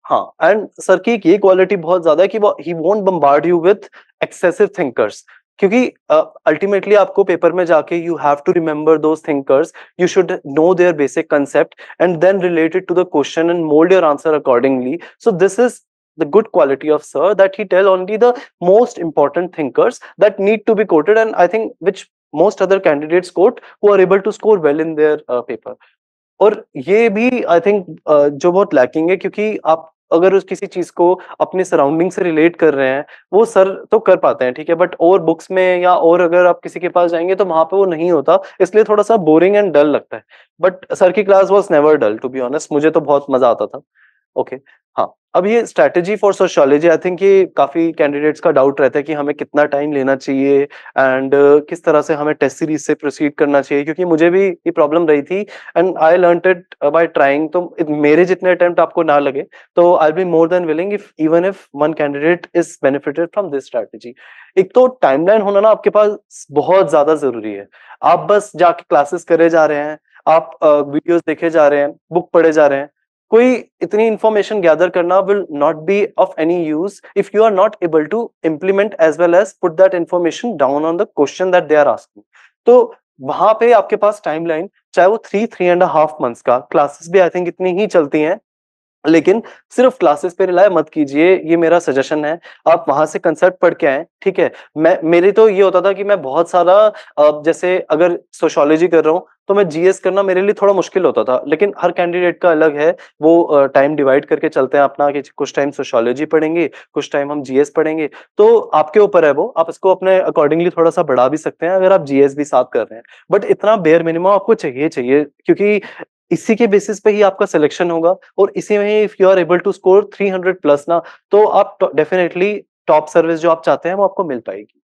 हाँ, एंड सर की एक ये क्वालिटी बहुत ज्यादा है कि वो he won't bombard you with excessive thinkers. क्योंकि अल्टीमेटली आपको पेपर में जाके you have to remember those thinkers, you should know their basic concept and then relate it to the question and mould your answer accordingly. So this is the good quality of sir, that he tell only the most important thinkers that need to be quoted, and I think which most other candidates quote who are able to score well in their paper. और ये भी I think जो बहुत lacking है, क्योंकि आप अगर उस किसी चीज को अपने सराउंडिंग से रिलेट कर रहे हैं, वो सर तो कर पाते हैं। ठीक है, बट और बुक्स में या और अगर आप किसी के पास जाएंगे तो वहां पे वो नहीं होता, इसलिए थोड़ा सा बोरिंग एंड डल लगता है। बट सर की class was never dull, to be honest, मुझे तो बहुत मजा आता था। ओके, हाँ, अब ये strategy for sociology, I think ये काफी कैंडिडेट्स का डाउट रहता है कि हमें कितना टाइम लेना चाहिए, एंड किस तरह से हमें टेस्ट सीरीज से प्रोसीड करना चाहिए, क्योंकि मुझे भी ये प्रॉब्लम रही थी and I learned it by trying. तो मेरे जितने अटेम्प्ट आपको ना लगे, तो I be more than willing if even if one candidate is benefited from this strategy. एक तो टाइमलाइन होना ना आपके पास बहुत ज्यादा जरूरी है। आप बस जाके क्लासेस करे जा रहे हैं, आप वीडियोस देखे जा रहे हैं, बुक पढ़े जा रहे हैं, कोई इतनी इंफॉर्मेशन गैदर करना will not be of any use if you are not able to implement as well as put that information down on the question that they are asking. तो वहां पे आपके पास टाइमलाइन, चाहे वो 3.5 मंथ्स का, classes भी I think इतनी ही चलती हैं, लेकिन सिर्फ क्लासेस पे रिलाय मत कीजिए, ये मेरा सजेशन है। आप वहां से कंसेप्ट पढ़ के आए। ठीक है, मैं मेरे तो ये होता था कि मैं बहुत सारा जैसे अगर सोशियोलॉजी कर रहा हूँ तो मैं जीएस करना मेरे लिए थोड़ा मुश्किल होता था, लेकिन हर कैंडिडेट का अलग है। वो टाइम डिवाइड करके चलते हैं अपना, कि कुछ टाइम सोशियोलॉजी पढ़ेंगे, कुछ टाइम हम जीएस पढ़ेंगे। तो आपके ऊपर है वो, आप इसको अपने अकॉर्डिंगली थोड़ा सा बढ़ा भी सकते हैं अगर आप जीएस भी साथ कर रहे हैं। बट इतना बेयर मिनिमम आपको चाहिए चाहिए, क्योंकि इसी के बेसिस पे ही आपका सिलेक्शन होगा, और इसी में if you are able to score 300 plus ना, तो आप डेफिनेटली टॉप सर्विस जो आप चाहते हैं वो आपको मिल पाएगी।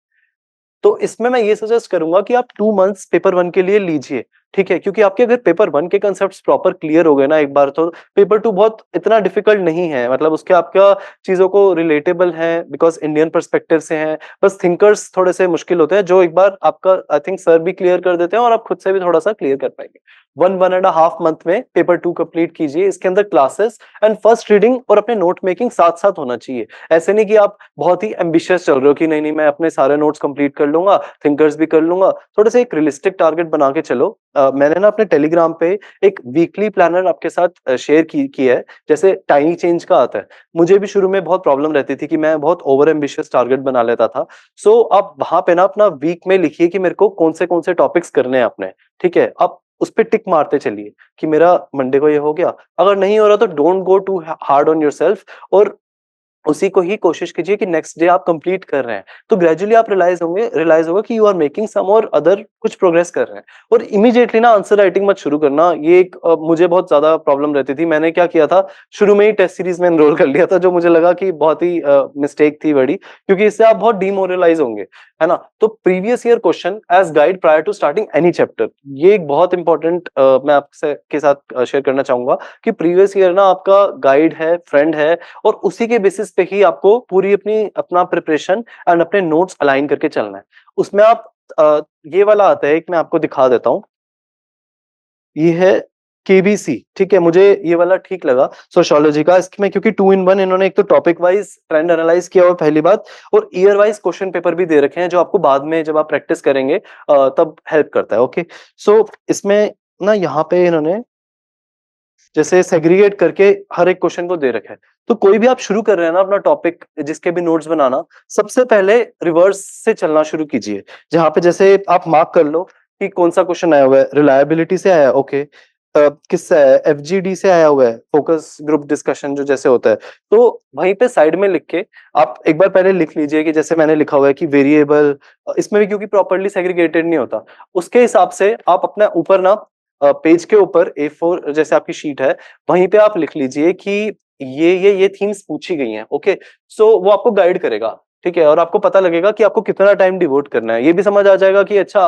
तो इसमें मैं ये सजेस्ट करूंगा कि आप 2 मंथ्स पेपर वन के लिए लीजिए। ठीक है, क्योंकि आपके अगर पेपर वन के कंसेप्ट प्रॉपर क्लियर हो गए ना एक बार, तो पेपर टू बहुत इतना डिफिकल्ट नहीं है। मतलब उसके आपका चीजों को रिलेटेबल है, बिकॉज इंडियन पर्सपेक्टिव से है। बस थिंकर्स थोड़े से मुश्किल होते हैं, जो एक बार आपका आई थिंक सर भी क्लियर कर देते हैं, और आप खुद से भी थोड़ा सा क्लियर कर पाएंगे। 1.5 मंथ में पेपर टू कंप्लीट कीजिए। इसके अंदर क्लासेस एंड फर्स्ट रीडिंग और अपने नोट मेकिंग साथ साथ होना चाहिए। ऐसे नहीं कि आप बहुत ही एम्बिशियस चल रहे हो कि नहीं नहीं मैं अपने सारे नोट्स कंप्लीट कर लूंगा, थिंकर्स भी कर लूंगा। थोड़े से एक रियलिस्टिक टारगेट बना के चलो। मैंने ना अपने टेलीग्राम पे एक वीकली प्लानर आपके साथ शेयर की है, जैसे टाइनी चेंज का आता है। मुझे भी शुरू में बहुत प्रॉब्लम रहती थी कि मैं बहुत ओवर एम्बिशियस टारगेट बना लेता था। सो आप वहां पे ना अपना वीक में लिखिए कि मेरे को कौन से टॉपिक्स करने हैं अपने। ठीक है, आप उस पे टिक मारते चलिए कि मेरा मंडे को ये हो गया। अगर नहीं हो रहा तो don't go too hard on yourself, और उसी को ही कोशिश कीजिए कि नेक्स्ट डे आप कंप्लीट कर रहे हैं। तो ग्रेजुअली आप रियलाइज होगा कि यू आर मेकिंग सम और अदर कुछ प्रोग्रेस कर रहे हैं। और इमीडिएटली ना आंसर राइटिंग मत शुरू करना, ये एक मुझे बहुत ज्यादा प्रॉब्लम रहती थी। मैंने क्या किया था, शुरू में ही टेस्ट सीरीज में एनरोल कर लिया था, जो मुझे लगा कि बहुत ही मिस्टेक थी बड़ी, क्योंकि इससे आप बहुत डिमोरलाइज होंगे, है ना? तो previous year question as guide prior to starting any chapter, ये एक बहुत इंपॉर्टेंट मैं आपसे के साथ शेयर करना चाहूंगा कि प्रीवियस ईयर ना आपका गाइड है, फ्रेंड है, और उसी के बेसिस पे ही आपको पूरी अपना प्रिपरेशन एंड अपने नोट्स अलाइन करके चलना है। उसमें आप ये वाला आता है, एक मैं आपको दिखा देता हूँ। ये है केबीसी। ठीक है, मुझे ये वाला ठीक लगा सोशियोलॉजी का, इसमें क्योंकि 2 in 1 इन्होंने एक तो टॉपिक वाइज ट्रेंड एनालाइज किया हुआ पहली बात, और ईयर वाइज क्वेश्चन पेपर भी दे रखे हैं, जो आपको बाद में जब आप प्रैक्टिस करेंगे तब हेल्प करता है। ओके, सो इसमें ना यहाँ पे इन्होंने जैसे सेग्रीगेट करके हर एक क्वेश्चन को दे रखा है। तो कोई भी आप शुरू कर रहे हैं ना अपना टॉपिक, जिसके भी नोट्स बनाना, सबसे पहले रिवर्स से चलना शुरू कीजिए। जहां पे जैसे आप मार्क कर लो कि कौन सा क्वेश्चन आया हुआ है, रिलायबिलिटी से आया है, ओके, किससे आया है, एफजीडी से आया हुआ है, फोकस ग्रुप डिस्कशन जो जैसे होता है। तो वहीं पे साइड में लिख के आप एक बार पहले लिख लीजिए कि जैसे मैंने लिखा हुआ है कि वेरिएबल, इसमें भी क्योंकि प्रॉपरली सेग्रीगेटेड नहीं होता, उसके हिसाब से आप अपना ऊपर ना पेज के ऊपर A4 जैसे आपकी शीट है, वहीं पे आप लिख लीजिए कि ये थीम्स पूछी गई हैं, ओके। सो वो आपको गाइड करेगा, ठीक है, और आपको पता लगेगा कि आपको कितना टाइम डिवोट करना है। ये भी समझ आ जाएगा कि अच्छा,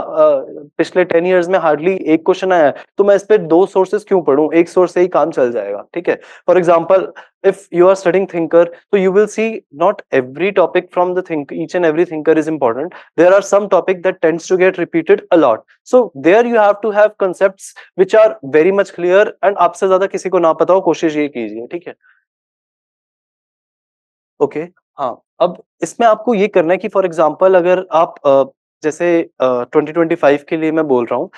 पिछले 10 इयर्स में हार्डली एक क्वेश्चन आया है, तो मैं इस पे 2 सोर्सेस क्यों पढूं, एक सोर्स से ही काम चल जाएगा, ठीक है। For example, if you are studying thinker, so you will see not every topic from the think each and every thinker is important. There are some topic that tends to get repeated a lot, so there you have to have concepts which are very much clear, and आपसे ज्यादा किसी को ना पता हो, कोशिश ये कीजिए, ठीक है। ओके, हाँ, अब इसमें आपको ये करना है कि फॉर एग्जांपल अगर आप जैसे 2025 के लिए मैं बोल रहा हूँ,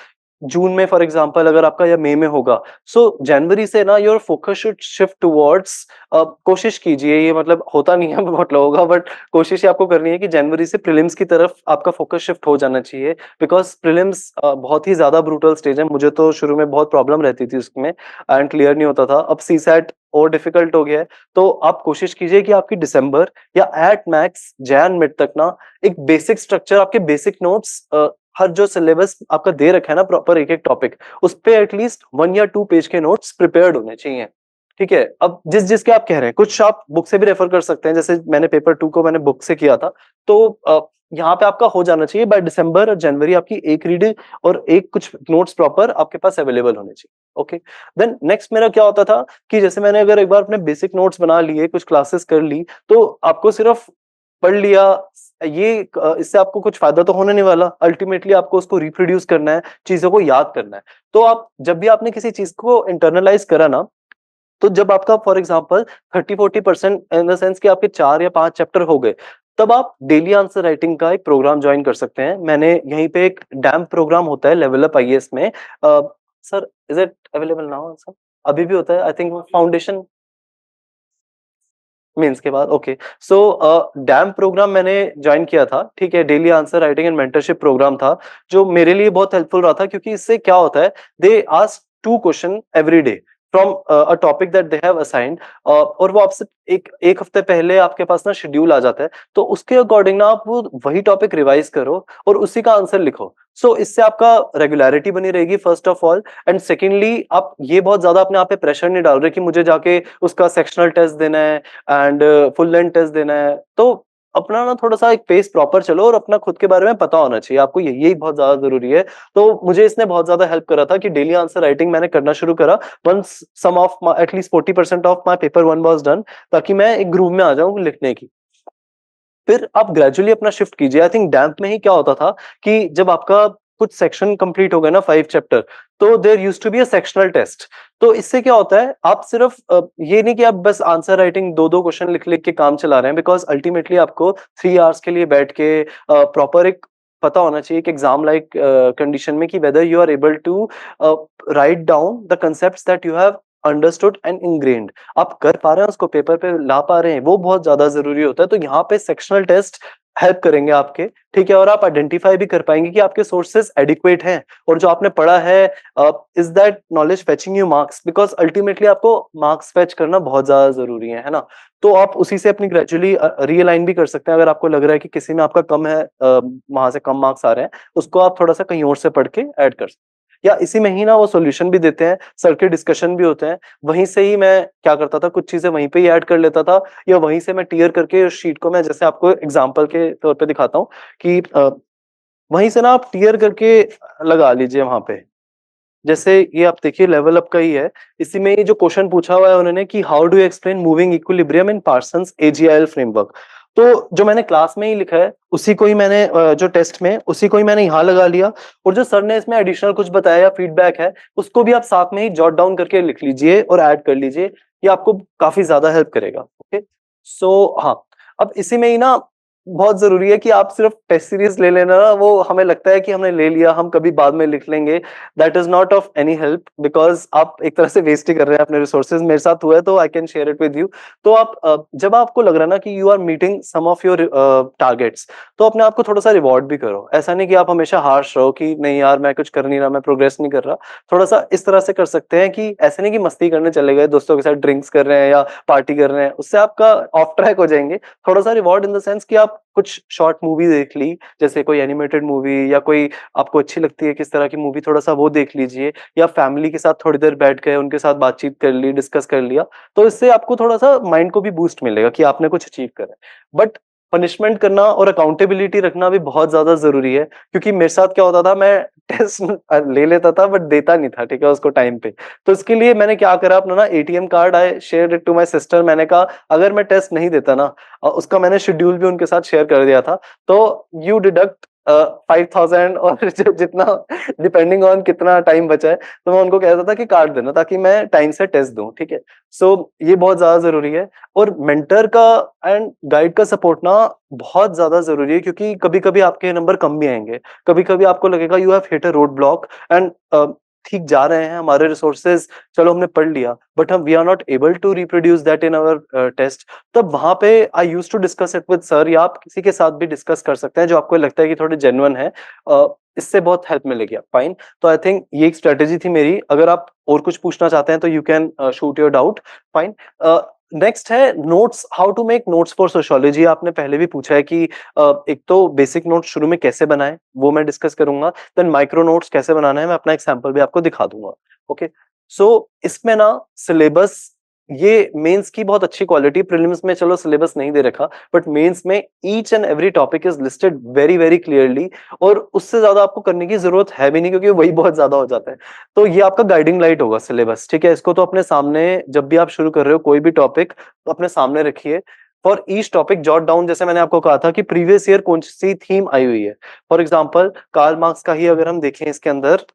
जून में फॉर एग्जांपल अगर आपका या मई में होगा, सो जनवरी से ना your focus should shift towards, कोशिश कीजिए, ये मतलब होता नहीं है बहुत लोगों का, बट कोशिश ये आपको करनी है कि जनवरी से प्रीलिम्स की तरफ आपका फोकस शिफ्ट हो जाना चाहिए, बिकॉज प्रीलिम्स बहुत ही ज्यादा ब्रूटल स्टेज है। मुझे तो शुरू में बहुत प्रॉब्लम रहती थी उसमें, एंड क्लियर नहीं होता था। अब सीसैट और डिफिकल्ट हो गया है, तो आप कोशिश कीजिए कि आपकी दिसंबर या एट मैक्स जैन मिड तक ना एक बेसिक स्ट्रक्चर, आपके बेसिक नोट्स, हर जो सिलेबस आपका दे रखा है ना प्रॉपर एक एक टॉपिक, उस पे एटलीस्ट 1 या 2 पेज के नोट्स प्रिपेयर्ड होने चाहिए, ठीक है। अब जिस जिसके आप कह रहे हैं, कुछ आप बुक से भी रेफर कर सकते हैं, जैसे मैंने पेपर 2 को मैंने बुक से किया था, तो यहाँ पे आपका हो जाना चाहिए बाय दिसंबर और जनवरी, आपकी एक रीडिंग और एक कुछ नोट्स प्रॉपर आपके पास अवेलेबल होने चाहिए, ओके। देन नेक्स्ट मेरा क्या होता था कि जैसे मैंने अगर एक बार अपने बेसिक नोट्स बना लिए, कुछ क्लासेस कर ली, तो आपको सिर्फ पढ़ लिया, ये इससे आपको कुछ फायदा तो होने नहीं वाला। अल्टीमेटली आपको उसको रिप्रोड्यूस करना है, चीजों को याद करना है। तो आप जब भी आपने किसी चीज को इंटरनलाइज करा ना, तो जब आपका for example 30-40% in the sense कि आपके 4 या 5 चैप्टर हो गए, तब आप डेली आंसर राइटिंग का एक प्रोग्राम ज्वाइन कर सकते हैं। मैंने यहीं पे एक डैम प्रोग्राम होता है लेवल अप आईएएस में, sir is it available now sir? अभी भी होता है आई थिंक, फाउंडेशन मेंस के बाद, ओके। सो डैम प्रोग्राम मैंने ज्वाइन किया था, ठीक है, daily answer writing and mentorship programme था, जो मेरे लिए बहुत हेल्पफुल रहा था, क्योंकि इससे क्या होता है, they ask 2 question every day from a topic that they have assigned, और वो आपसे एक एक हफ्ते पहले आपके पास ना शेड्यूल आ जाता है, तो उसके अकॉर्डिंग ना आप वो वही टॉपिक रिवाइज करो और उसी का आंसर लिखो। सो इससे आपका रेगुलरिटी बनी रहेगी first of all, and secondly आप ये बहुत ज्यादा अपने आप पे प्रेशर नहीं डाल रहे कि मुझे जाके उसका सेक्शनल टेस्ट देना है एंड फुल लेंथ टेस्ट देना है। तो अपना ना थोड़ा सा एक पेस प्रॉपर चलो, और अपना खुद के बारे में पता होना चाहिए आपको, यही बहुत ज्यादा जरूरी है। तो मुझे इसने बहुत ज्यादा हेल्प करा था कि डेली आंसर राइटिंग मैंने करना शुरू करा once some of at least 40% of my paper 1 was done, ताकि मैं एक ग्रूव में आ जाऊं लिखने की। फिर आप ग्रेजुअली अपना शिफ्ट कीजिए। आई थिंक डैम्प में ही क्या होता था कि जब आपका कुछ सेक्शन कंप्लीट हो गए ना, 5 चैप्टर, तो there used to be a sectional test. तो इससे क्या होता है, आप सिर्फ ये नहीं कि आप बस आंसर राइटिंग 2-2 क्वेश्चन लिख लिख के काम चला रहे हैं, बिकॉज अल्टीमेटली आपको 3 आवर्स के लिए बैठ के प्रॉपर एक पता होना चाहिए कि एग्जाम लाइक कंडीशन में कि whether you are able to write down the concepts that you have understood and ingrained, आप कर पा रहे हैं उसको पेपर पे ला पा रहे हैं, वो बहुत ज्यादा जरूरी होता है। तो यहाँ पे सेक्शनल टेस्ट हेल्प करेंगे आपके, ठीक है, और आप आइडेंटिफाई भी कर पाएंगे कि आपके सोर्सेज एडिक्वेट हैं, और जो आपने पढ़ा है is that knowledge fetching you marks, because ultimately आपको मार्क्स फेच करना बहुत ज्यादा जरूरी है ना। तो आप उसी से अपनी ग्रेजुअली रीअलाइन भी कर सकते हैं। अगर आपको लग रहा है कि किसी में आपका कम है, वहां से कम मार्क्स आ रहे हैं, उसको आप थोड़ा सा कहीं और से पढ़ के ऐड कर सकते हैं। या इसी में ही ना वो सॉल्यूशन भी देते हैं, सर्किट डिस्कशन भी होते हैं, वहीं से ही मैं क्या करता था, कुछ चीजें वहीं पे ही ऐड कर लेता था, या वहीं से मैं टियर करके उस शीट को, मैं जैसे आपको एग्जांपल के तौर पे दिखाता हूँ कि वहीं से ना आप टियर करके लगा लीजिए वहां पे। जैसे ये आप देखिए लेवल अप का ही है, इसी में ये जो क्वेश्चन पूछा हुआ है उन्होंने कि how do you explain moving equilibrium in Parsons AGIL framework. तो जो मैंने क्लास में ही लिखा है उसी को ही मैंने जो टेस्ट में उसी को ही मैंने यहाँ लगा लिया, और जो सर ने इसमें एडिशनल कुछ बताया, फीडबैक है, उसको भी आप साथ में ही जॉट डाउन करके लिख लीजिए और ऐड कर लीजिए। ये आपको काफी ज्यादा हेल्प करेगा, ओके। सो हाँ, अब इसी में ही ना बहुत जरूरी है कि आप सिर्फ टेस्ट सीरीज ले लेना ना, वो हमें लगता है कि हमने ले लिया, हम कभी बाद में लिख लेंगे, that is not of any help, because आप एक तरह से वेस्ट ही कर रहे हैं अपने रिसोर्सेज। मेरे साथ हुआ है तो I can share it with you. तो आप जब आपको लग रहा है ना कि you are meeting some of your targets, तो अपने आप को थोड़ा सा रिवॉर्ड भी करो। ऐसा नहीं कि आप हमेशा हार्श रहो कि नहीं यार मैं कुछ कर नहीं रहा, मैं प्रोग्रेस नहीं कर रहा। थोड़ा सा इस तरह से कर सकते हैं कि ऐसे नहीं कि मस्ती करने चले गए दोस्तों के साथ, ड्रिंक्स कर रहे हैं या पार्टी कर रहे हैं, उससे आपका ऑफ ट्रैक हो जाएंगे। थोड़ा सा रिवॉर्ड इन द सेंस कि आप कुछ शॉर्ट मूवी देख ली, जैसे कोई एनिमेटेड मूवी, या कोई आपको अच्छी लगती है किस तरह की मूवी, थोड़ा सा वो देख लीजिए, या फैमिली के साथ थोड़ी देर बैठ गए, उनके साथ बातचीत कर ली, डिस्कस कर लिया। तो इससे आपको थोड़ा सा माइंड को भी बूस्ट मिलेगा कि आपने कुछ अचीव करा है। बट पनिशमेंट करना और अकाउंटेबिलिटी रखना भी बहुत ज्यादा जरूरी है, क्योंकि मेरे साथ क्या होता था, मैं टेस्ट ले लेता था बट देता नहीं था, ठीक है, उसको टाइम पे। तो इसके लिए मैंने क्या करा अपना ना, ATM card I share it to my sister. मैंने कहा अगर मैं टेस्ट नहीं देता ना, उसका मैंने शेड्यूल भी उनके साथ शेयर कर दिया था, तो यू डिडक्ट 5,000 और जितना, डिपेंडिंग ऑन कितना टाइम बचा है, तो मैं उनको कहता था कि काट देना ताकि मैं टाइम से टेस्ट दूं, ठीक है। सो ये बहुत ज्यादा जरूरी है। और मेंटर का एंड गाइड का सपोर्ट ना बहुत ज्यादा जरूरी है, क्योंकि कभी कभी आपके नंबर कम भी आएंगे, कभी कभी आपको लगेगा you have hit a road block, and ठीक जा रहे हैं हमारे रिसोर्सेज, चलो हमने पढ़ लिया, बट हम we are not able to reproduce that in our test. तब वहां पे I use to discuss it with sir, या आप किसी के साथ भी डिस्कस कर सकते हैं जो आपको लगता है कि थोड़े जेन्युइन है। इससे बहुत हेल्प मिलेगी, फाइन। तो आई थिंक ये एक स्ट्रेटेजी थी मेरी। अगर आप और कुछ पूछना चाहते हैं तो you can shoot your doubt, fine. Next है notes, how to make notes for sociology. आपने पहले भी पूछा है कि एक तो बेसिक नोट्स शुरू में कैसे बनाएं, वो मैं डिस्कस करूंगा। देन माइक्रो नोट्स कैसे बनाना है, मैं अपना एग्जांपल भी आपको दिखा दूंगा। ओके, सो इसमें ना सिलेबस, ये मेंस की बहुत अच्छी क्वालिटी, प्रीलिम्स में चलो सिलेबस नहीं दे रखा, बट मेंस में each and every topic is listed very very clearly, और उससे ज्यादा आपको करने की जरूरत है भी नहीं, क्योंकि वही बहुत ज्यादा हो जाता है। तो ये आपका गाइडिंग लाइट होगा सिलेबस, ठीक है। इसको तो अपने सामने, जब भी आप शुरू कर रहे हो कोई भी टॉपिक, तो अपने सामने रखिए। For each topic jot down, जैसे मैंने आपको कहा था कि प्रीवियस ईयर कौन सी थीम आई हुई है। फॉर एग्जाम्पल कार्ल मार्क्स का ही अगर हम देखें इसके अंदर,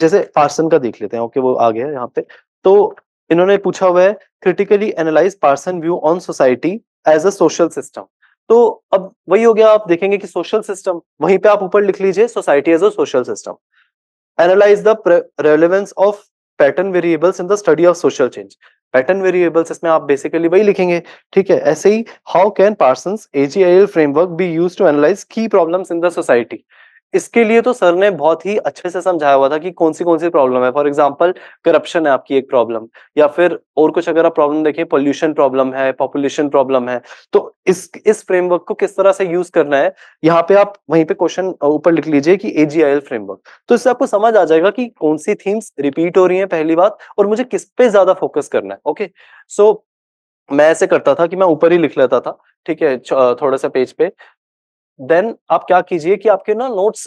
जैसे पार्सन का देख लेते हैं। ओके, वो आ गया यहाँ पे। तो इन्होंने पूछा हुआ है critically analyse Parson view on society as a social system. तो अब वही हो गया, आप देखेंगे कि सोशल सिस्टम, वहीं पे आप ऊपर लिख लीजिए society as a social system. Analyse the relevance of pattern variables in the study of social change. Pattern variables, इसमें आप बेसिकली वही लिखेंगे, ठीक है। ऐसे ही how can Parsons AGIL framework be used to analyse key problems in the society. इसके लिए तो सर ने बहुत ही अच्छे से समझाया हुआ था कि कौन सी प्रॉब्लम है। फॉर एग्जांपल करप्शन है आपकी एक प्रॉब्लम, या फिर और कुछ अगर आप प्रॉब्लम देखें, पोल्यूशन प्रॉब्लम है, पॉपुलेशन प्रॉब्लम है, तो इस फ्रेमवर्क को किस तरह से यूज करना है, यहाँ पे आप वहीं पे क्वेश्चन ऊपर लिख लीजिए कि एजीआईएल फ्रेमवर्क। तो इससे आपको समझ आ जाएगा कि कौन सी थीम्स रिपीट हो रही हैं, पहली बात, और मुझे किस पे ज्यादा फोकस करना है। ओके, सो मैं ऐसे करता था कि मैं ऊपर ही लिख लेता था, ठीक है, थोड़ा सा पेज पे। देन आप क्या कीजिए कि आपके ना नोट्स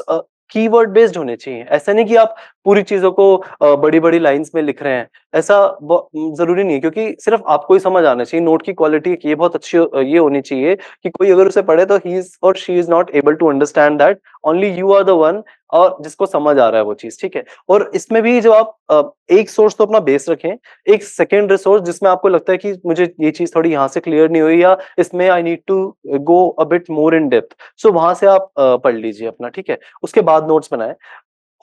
कीवर्ड बेस्ड होने चाहिए। ऐसा नहीं कि आप पूरी चीजों को बड़ी बड़ी लाइंस में लिख रहे हैं, ऐसा जरूरी नहीं है, क्योंकि सिर्फ आपको ही समझ आना चाहिए। नोट की क्वालिटी ये बहुत अच्छी ये होनी चाहिए कि कोई अगर उसे पढ़े तो ही इज और she is not able to understand that, only you are the one, और जिसको समझ आ रहा है वो चीज, ठीक है। और इसमें भी जो आप एक सोर्स तो अपना बेस रखें, एक सेकेंड रिसोर्स जिसमें आपको लगता है कि मुझे ये चीज थोड़ी यहाँ से क्लियर नहीं हुई, या इसमें I need to go a bit more in depth, so वहां से आप पढ़ लीजिए अपना, ठीक है। उसके बाद नोट्स बनाएं,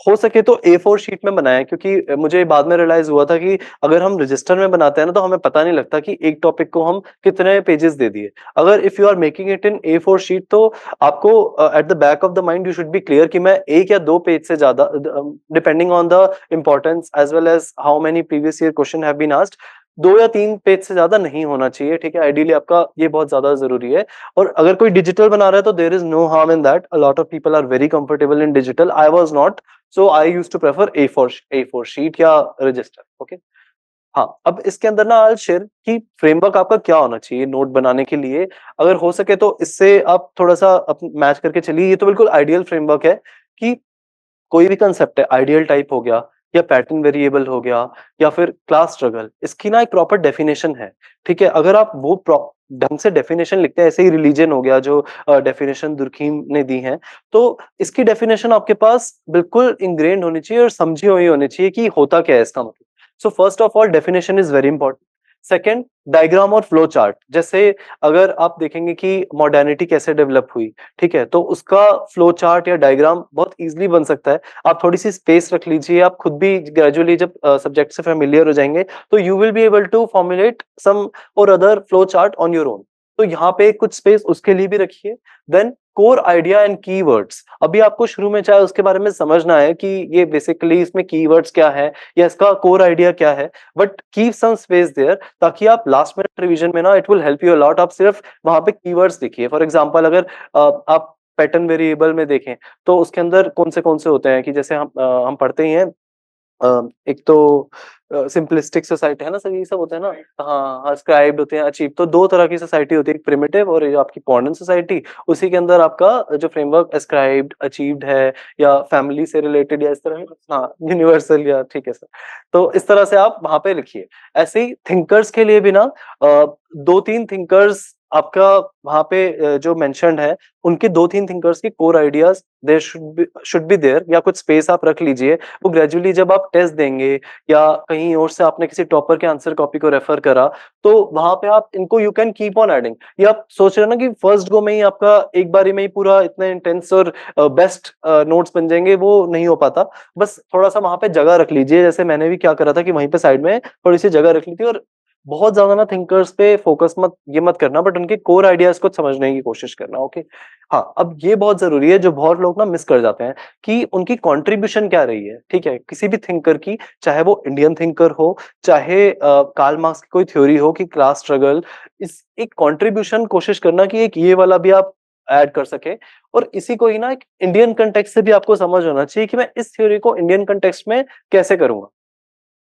हो सके तो A4 शीट में बनाएं, क्योंकि मुझे बाद में रियलाइज हुआ था कि अगर हम रजिस्टर में बनाते हैं ना, तो हमें पता नहीं लगता कि एक टॉपिक को हम कितने पेजेस दे दिए। अगर if you are making it in A4 sheet, तो आपको at the back of the mind you should be clear कि मैं एक या दो पेज से ज्यादा, depending on the importance as well as how many previous year question have been asked, 2 या 3 पेज से ज्यादा नहीं होना चाहिए, ठीक है। आइडियली आपका ये बहुत ज्यादा जरूरी है। और अगर कोई डिजिटल बना रहा है तो there is no harm in that, a lot of people are very comfortable in digital, I was not, so I used to prefer A4 sheet या रजिस्टर। ओके, हाँ, अब इसके अंदर ना आई शेयर कि फ्रेमवर्क आपका क्या होना चाहिए नोट बनाने के लिए। अगर हो सके तो इससे आप थोड़ा सा मैच करके चलिए। ये तो बिल्कुल आइडियल फ्रेमवर्क है कि कोई भी कंसेप्ट है, आइडियल टाइप हो गया, या पैटर्न वेरिएबल हो गया, या फिर क्लास स्ट्रगल, इसकी ना एक प्रॉपर डेफिनेशन है, ठीक है। अगर आप वो ढंग से डेफिनेशन लिखते हैं, ऐसे ही रिलीजन हो गया जो डेफिनेशन दुर्खीम ने दी है, तो इसकी डेफिनेशन आपके पास बिल्कुल इंग्रेन्ड होनी चाहिए और समझी हुई होनी चाहिए कि होता क्या है इसका मतलब। So first of all definition is very important. Second, diagram और फ्लो चार्ट। जैसे अगर आप देखेंगे कि मॉडर्निटी कैसे डेवलप हुई, ठीक है, तो उसका फ्लो चार्ट या डायग्राम बहुत इजीली बन सकता है। आप थोड़ी सी स्पेस रख लीजिए, आप खुद भी ग्रेजुअली जब सब्जेक्ट से फेमिलियर हो जाएंगे तो you will be able to formulate some और other flow chart on your own. तो यहाँ पे कुछ स्पेस उसके लिए भी रखिए। Then core idea and keywords. अभी आपको शुरू में चाहे उसके बारे में समझना है कि ये बेसिकली इसमें कीवर्ड्स क्या है या इसका कोर आइडिया क्या है, but keep some space there, ताकि आप लास्ट मिनट रिवीजन में ना it will help you a lot. आप सिर्फ वहां पे कीवर्ड्स लिखिए। फॉर एग्जांपल अगर आप पैटर्न वेरिएबल में देखें तो उसके अंदर कौन से होते हैं कि जैसे हम पढ़ते ही हैं, एक तो सिंपलिस्टिक सोसाइटी है ना सर, ये सब होते हैं ना। हाँ हाँ, स्क्राइब्ड होते हैं, अचीव। तो दो तरह की सोसाइटी होती है, एक प्रिमिटिव और ये आपकी मॉडर्न सोसाइटी। उसी के अंदर आपका जो फ्रेमवर्क एस्क्राइब्ड, अचीव्ड है, या फैमिली से रिलेटेड, या इस तरह, हाँ यूनिवर्सल, या ठीक है सर। तो इस तरह से आप वहां पे लिखिए। ऐसे ही थिंकर्स के लिए भी ना दो तीन थिंकर्स आपका वहां पे जो मेंशन्ड है, उनके दो तीन थिंकर्स के core ideas there should be there, या कुछ स्पेस आप रख लीजिए। वो ग्रेजुअली जब आप टेस्ट देंगे या कहीं और से आपने किसी टॉपर के आंसर कॉपी को रेफर करा, तो वहां पे आप इनको you can keep on adding. ये आप सोच रहे हो ना कि फर्स्ट गो में ही आपका एक बारी में ही पूरा इतना इंटेंस और बेस्ट नोट्स बन जाएंगे, वो नहीं हो पाता। बस थोड़ा सा वहां पे जगह रख लीजिए। जैसे मैंने भी क्या करा था कि वहीं पे साइड में थोड़ी सी जगह रख ली थी, और बहुत ज्यादा ना थिंकर्स पे फोकस मत करना, बट उनके कोर आइडियाज को समझने की कोशिश करना। ओके, हाँ, अब ये बहुत जरूरी है, जो बहुत लोग ना मिस कर जाते हैं कि उनकी कंट्रीब्यूशन क्या रही है। ठीक है, किसी भी थिंकर की, चाहे वो इंडियन थिंकर हो, चाहे कार्ल मार्क्स की कोई थ्योरी हो कि क्लास स्ट्रगल, इस एक कंट्रीब्यूशन कोशिश करना कि एक ये वाला भी आप ऐड कर सके। और इसी को ही ना एक इंडियन कंटेक्स्ट से भी आपको समझ होना चाहिए कि मैं इस थ्योरी को इंडियन कंटेक्स्ट में कैसे करूंगा।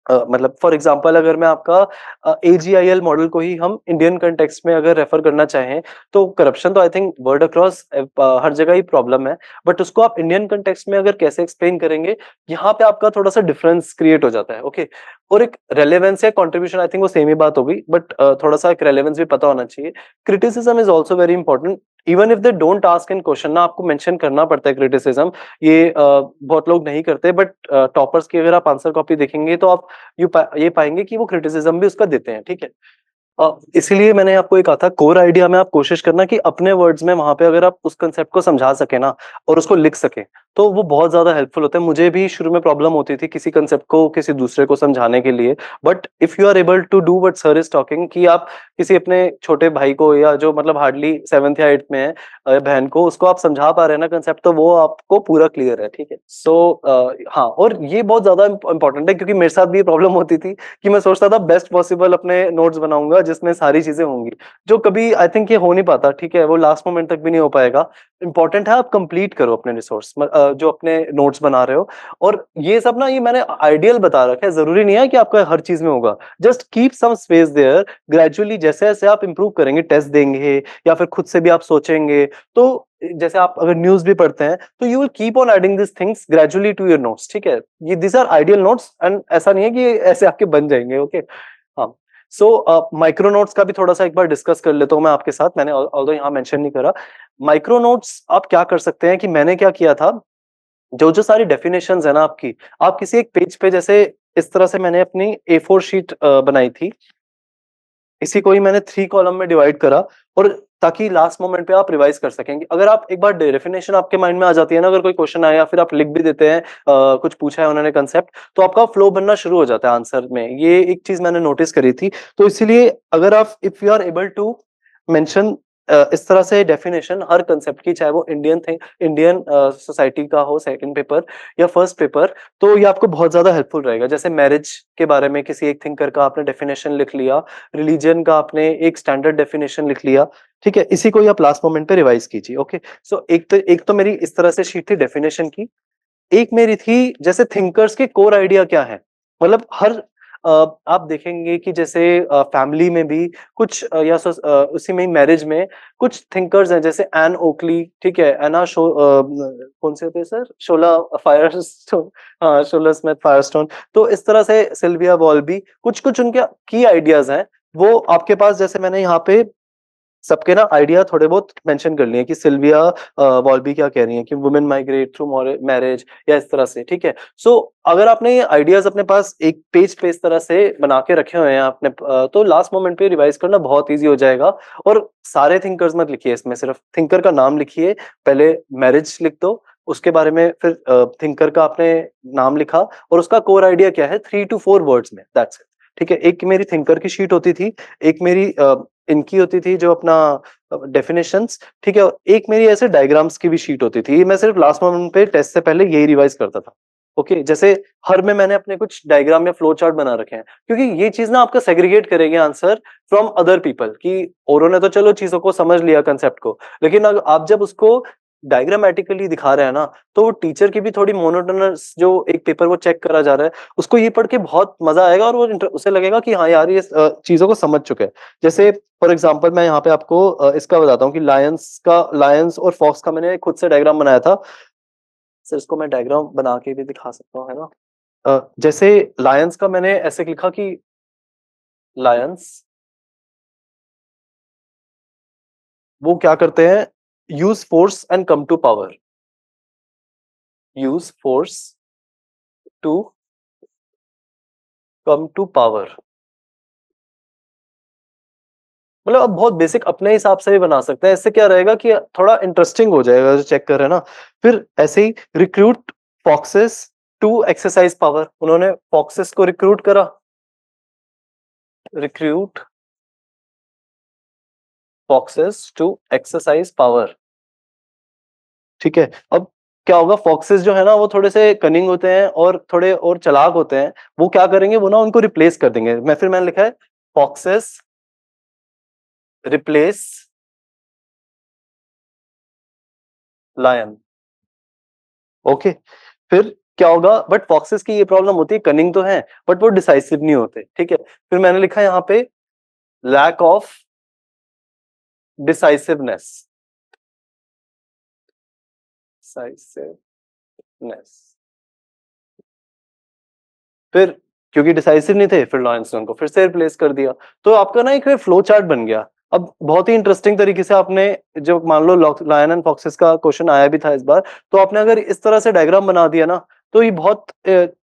मतलब फॉर एग्जांपल अगर मैं आपका एजीआईएल मॉडल को ही हम इंडियन कंटेक्स्ट में अगर रेफर करना चाहें, तो करप्शन तो आई थिंक वर्ल्ड अक्रॉस हर जगह ही प्रॉब्लम है, बट उसको आप इंडियन कंटेक्स्ट में अगर कैसे एक्सप्लेन करेंगे, यहाँ पे आपका थोड़ा सा डिफरेंस क्रिएट हो जाता है। ओके, और एक रेलेवेंस या कंट्रीब्यूशन, आई थिंक वो सेम ही बात होगी, बट थोड़ा सा एक रेलेवेंस भी पता होना चाहिए। Criticism is also very important. Even if they don't ask in question ना, आपको मेंशन करना पड़ता है क्रिटिसिज्म। ये बहुत लोग नहीं करते, बट टॉपर्स की अगर आप आंसर कॉपी देखेंगे तो आप ये पाएंगे कि वो क्रिटिसिज्म भी उसका देते हैं। ठीक है, इसीलिए मैंने आपको ये कहा था, कोर आइडिया में आप कोशिश करना कि अपने वर्ड्स में वहां पे अगर आप उस कंसेप्ट को समझा सके ना, और उसको लिख सके, तो वो बहुत ज्यादा हेल्पफुल होता है। मुझे भी शुरू में प्रॉब्लम होती थी किसी कंसेप्ट को किसी दूसरे को समझाने के लिए, but if you are able to do what sir is talking, कि आप किसी अपने छोटे भाई को, या जो मतलब हार्डली 7th या 8th में है, बहन को, उसको आप समझा पा रहे हैं ना कंसेप्ट, तो वो आपको पूरा क्लियर है। ठीक है, सो हाँ, और ये बहुत ज्यादा इंपॉर्टेंट है, क्योंकि मेरे साथ भी ये प्रॉब्लम होती थी कि मैं सोचता था बेस्ट पॉसिबल अपने नोट्स बनाऊंगा जिसमें सारी चीजें होंगी, जो कभी आई थिंक ये हो नहीं पाता। ठीक है, वो लास्ट मोमेंट तक भी नहीं हो पाएगा। इंपॉर्टेंट है आप कंप्लीट करो अपने रिसोर्स, जो अपने नोट्स बना रहे हो। और ये सब ना, ये मैंने आइडियल बता रखा है, जरूरी नहीं है कि आपका हर चीज में होगा। Just keep some space there. Gradually जैसे जैसे आप इंप्रूव करेंगे, टेस्ट देंगे या फिर खुद से भी आप सोचेंगे, तो जैसे आप अगर न्यूज भी पढ़ते हैं, तो you will keep on adding this things gradually to your notes. ठीक है, ये this are ideal notes, and ऐसा नहीं है कि ऐसे आपके बन जाएंगे। ओके, हाँ। सो माइक्रो नोट्स का भी थोड़ा सा एक बार डिस्कस कर लेता हूँ मैं आपके साथ। मैंने ऑल्दो यहाँ मेंशन नहीं करा। माइक्रो नोट्स आप क्या कर सकते हैं कि मैंने क्या किया था, जो जो सारी डेफिनेशंस है ना आपकी, आप किसी एक पेज पे, जैसे इस तरह से मैंने अपनी A4 शीट बनाई थी, इसी को ही मैंने 3 कॉलम में डिवाइड करा, और ताकि लास्ट मोमेंट पे आप रिवाइज कर सकेंगे। अगर आप एक बार डेफिनेशन आपके माइंड में आ जाती है ना, अगर कोई क्वेश्चन आया या फिर आप लिख भी देते हैं, कुछ पूछा है उन्होंने कंसेप्ट, तो आपका फ्लो बनना शुरू हो जाता है आंसर में। ये एक चीज मैंने नोटिस करी थी। तो इसीलिए अगर आप, if you are able to mention इस तरह से डेफिनेशन हर कंसेप्ट की, चाहे वो इंडियन सोसाइटी का हो सेकंड पेपर या फर्स्ट पेपर, तो ये आपको बहुत ज्यादा हेल्पफुल रहेगा। जैसे मैरिज के बारे में किसी एक थिंकर का आपने डेफिनेशन लिख लिया, रिलीजन का आपने एक स्टैंडर्ड डेफिनेशन लिख लिया। ठीक है, इसी को ही आप लास्ट मोमेंट पे रिवाइज कीजिए। ओके, सो एक तो मेरी इस तरह से शीट थी डेफिनेशन की। एक मेरी थी जैसे थिंकर्स के कोर आइडिया क्या है। मतलब हर आप देखेंगे कि जैसे फैमिली में भी कुछ उसी में मैरिज में कुछ थिंकर्स हैं, जैसे एन ओकली। ठीक है, एना कौन से होते हैं सर, शोला फायरस्टोन, हाँ शोला स्मिथ फायरस्टोन। तो इस तरह से सिल्विया वॉल्बी, कुछ कुछ उनके की आइडियाज हैं। वो आपके पास, जैसे मैंने यहाँ पे सबके ना आइडिया थोड़े बहुत मेंशन कर लिए कि सिल्विया वॉल्बी क्या कह रही हैं कि वुमेन माइग्रेट थ्रू मैरिज या इस तरह से, ठीक है। सो अगर आपने ये आइडियाज अपने पास एक पेज पे इस तरह से बना के रखे हुए हैं आपने, तो लास्ट मोमेंट पे रिवाइज करना बहुत ईजी हो जाएगा। और सारे थिंकर्स मत लिखिए इसमें, सिर्फ थिंकर का नाम लिखिए, पहले मैरिज लिख दो, उसके बारे में फिर थिंकर का आपने नाम लिखा और उसका कोर आइडिया क्या है 3 to 4 वर्ड्स में, दैट्स इट, ठीक है। एक मेरी थिंकर की शीट होती थी, एक मेरी इनकी होती थी जो अपना डेफिनेशंस, ठीक है, और एक मेरी ऐसे डायग्राम्स की भी शीट होती थी। मैं सिर्फ लास्ट मोमेंट पे टेस्ट से पहले यही रिवाइज करता था। ओके, जैसे हर में मैंने अपने कुछ डायग्राम या फ्लो चार्ट बना रखे हैं, क्योंकि ये चीज ना आपका सेग्रीगेट करेगी आंसर फ्रॉम अदर पीपल, कि औरों ने तो चलो चीजों को समझ लिया कंसेप्ट को, लेकिन आप जब उसको डायग्रामेटिकली दिखा रहे हैं ना, तो वो टीचर की भी थोड़ी मोनोटोनस जो एक पेपर वो चेक करा जा रहा है, उसको ये पढ़ के बहुत मजा आएगा और वो उसे लगेगा कि हाँ यार ये चीजों को समझ चुके हैं। जैसे फॉर एग्जांपल मैं यहाँ पे आपको इसका बताता हूँ कि लायंस और फॉक्स का मैंने खुद से डायग्राम बनाया था। सर इसको मैं डायग्राम बना के भी दिखा सकता हूँ, है ना। जैसे लायंस का मैंने ऐसे लिखा कि लायंस वो क्या करते हैं, use force and come to power, use force to come to power. मतलब अब बहुत बेसिक अपने हिसाब से भी बना सकते हैं, इससे क्या रहेगा कि थोड़ा इंटरेस्टिंग हो जाएगा जो चेक कर रहे हैं ना। फिर ऐसे ही recruit foxes to exercise power, उन्होंने फॉक्सेस को रिक्रूट करा, recruit foxes to exercise power, ठीक है। अब क्या होगा, फॉक्सेस जो है ना वो थोड़े से कनिंग होते हैं और थोड़े और चालाक होते हैं, वो क्या करेंगे, वो ना उनको रिप्लेस कर देंगे। मैंने लिखा है फॉक्सेस रिप्लेस लायन, ओके। फिर क्या होगा, बट फॉक्सेस की ये प्रॉब्लम होती है, कनिंग तो है बट वो डिसाइसिव नहीं होते, ठीक है। फिर मैंने लिखा यहाँ पे लैक ऑफ डिसाइसिवनेस, डिसाइसिवनेस। फिर क्योंकि डिसाइसिव नहीं थे, फिर लॉयंस ने उनको फिर से रिप्लेस कर दिया। तो आपका ना एक फ्लो चार्ट बन गया। अब बहुत ही इंटरेस्टिंग तरीके से आपने, जो मान लो लायन एंड फॉक्सेस का क्वेश्चन आया भी था इस बार, तो आपने अगर इस तरह से डायग्राम बना दिया ना, तो ये बहुत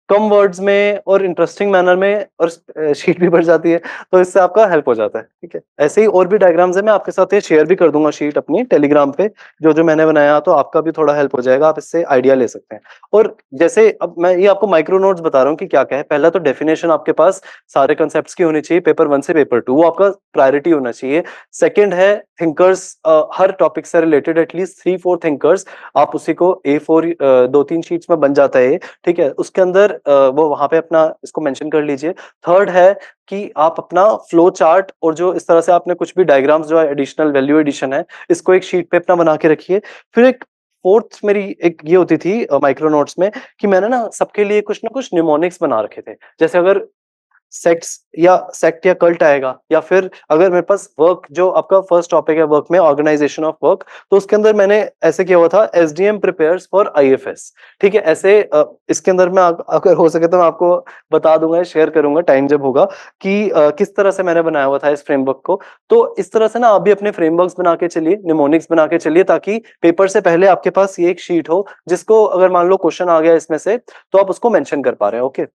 कम वर्ड्स में और इंटरेस्टिंग मैनर में, और शीट भी भर जाती है, तो इससे आपका हेल्प हो जाता है, ठीक है। ऐसे ही और भी डायग्राम्स है, मैं आपके साथ ये शेयर भी कर दूंगा शीट अपनी टेलीग्राम पे, जो जो मैंने बनाया, तो आपका भी थोड़ा हेल्प हो जाएगा, आप इससे आइडिया ले सकते हैं। और जैसे अब मैं ये आपको माइक्रो नोट्स बता रहा हूँ कि क्या क्या है। पहला तो डेफिनेशन आपके पास सारे कंसेप्ट्स की होनी चाहिए, पेपर 1 से पेपर 2, वो आपका प्रायोरिटी होना चाहिए। सेकंड है थिंकर्स, हर टॉपिक से रिलेटेड एटलीस्ट 3-4 थिंकर्स, आप उसी को A4 2-3 शीट्स में बन जाता है, ठीक है, उसके अंदर वो वहां पे अपना इसको मेंशन कर लीजिए। थर्ड है कि आप अपना फ्लो चार्ट और जो इस तरह से आपने कुछ भी डायग्राम्स जो है एडिशनल वैल्यू एडिशन है, इसको एक शीट पे अपना बना के रखिए। फिर एक फोर्थ मेरी एक ये होती थी माइक्रो नोट्स में, कि मैंने ना सबके लिए कुछ ना कुछ निमोनिक्स बना रखे थे। जैसे अगर सेक्ट या कल्ट आएगा, या फिर अगर मेरे पास वर्क, जो आपका फर्स्ट टॉपिक है वर्क में, ऑर्गेनाइजेशन ऑफ वर्क, तो उसके अंदर मैंने ऐसे किया हुआ था एसडीएम प्रिपेयर्स फॉर आईएफएस, ठीक है। ऐसे इसके अंदर मैं अगर हो सके तो मैं आपको बता दूंगा, शेयर करूंगा टाइम जब होगा, कि किस तरह से मैंने बनाया हुआ था इस फ्रेमवर्क को। तो इस तरह से ना आप भी अपने फ्रेमवर्क्स बना के चलिए, निमोनिक्स बना के चलिए, ताकि पेपर से पहले आपके पास ये एक शीट हो, जिसको अगर मान लो क्वेश्चन आ गया इसमें से, तो आप उसको मेंशन कर पा रहे हैं, ओके।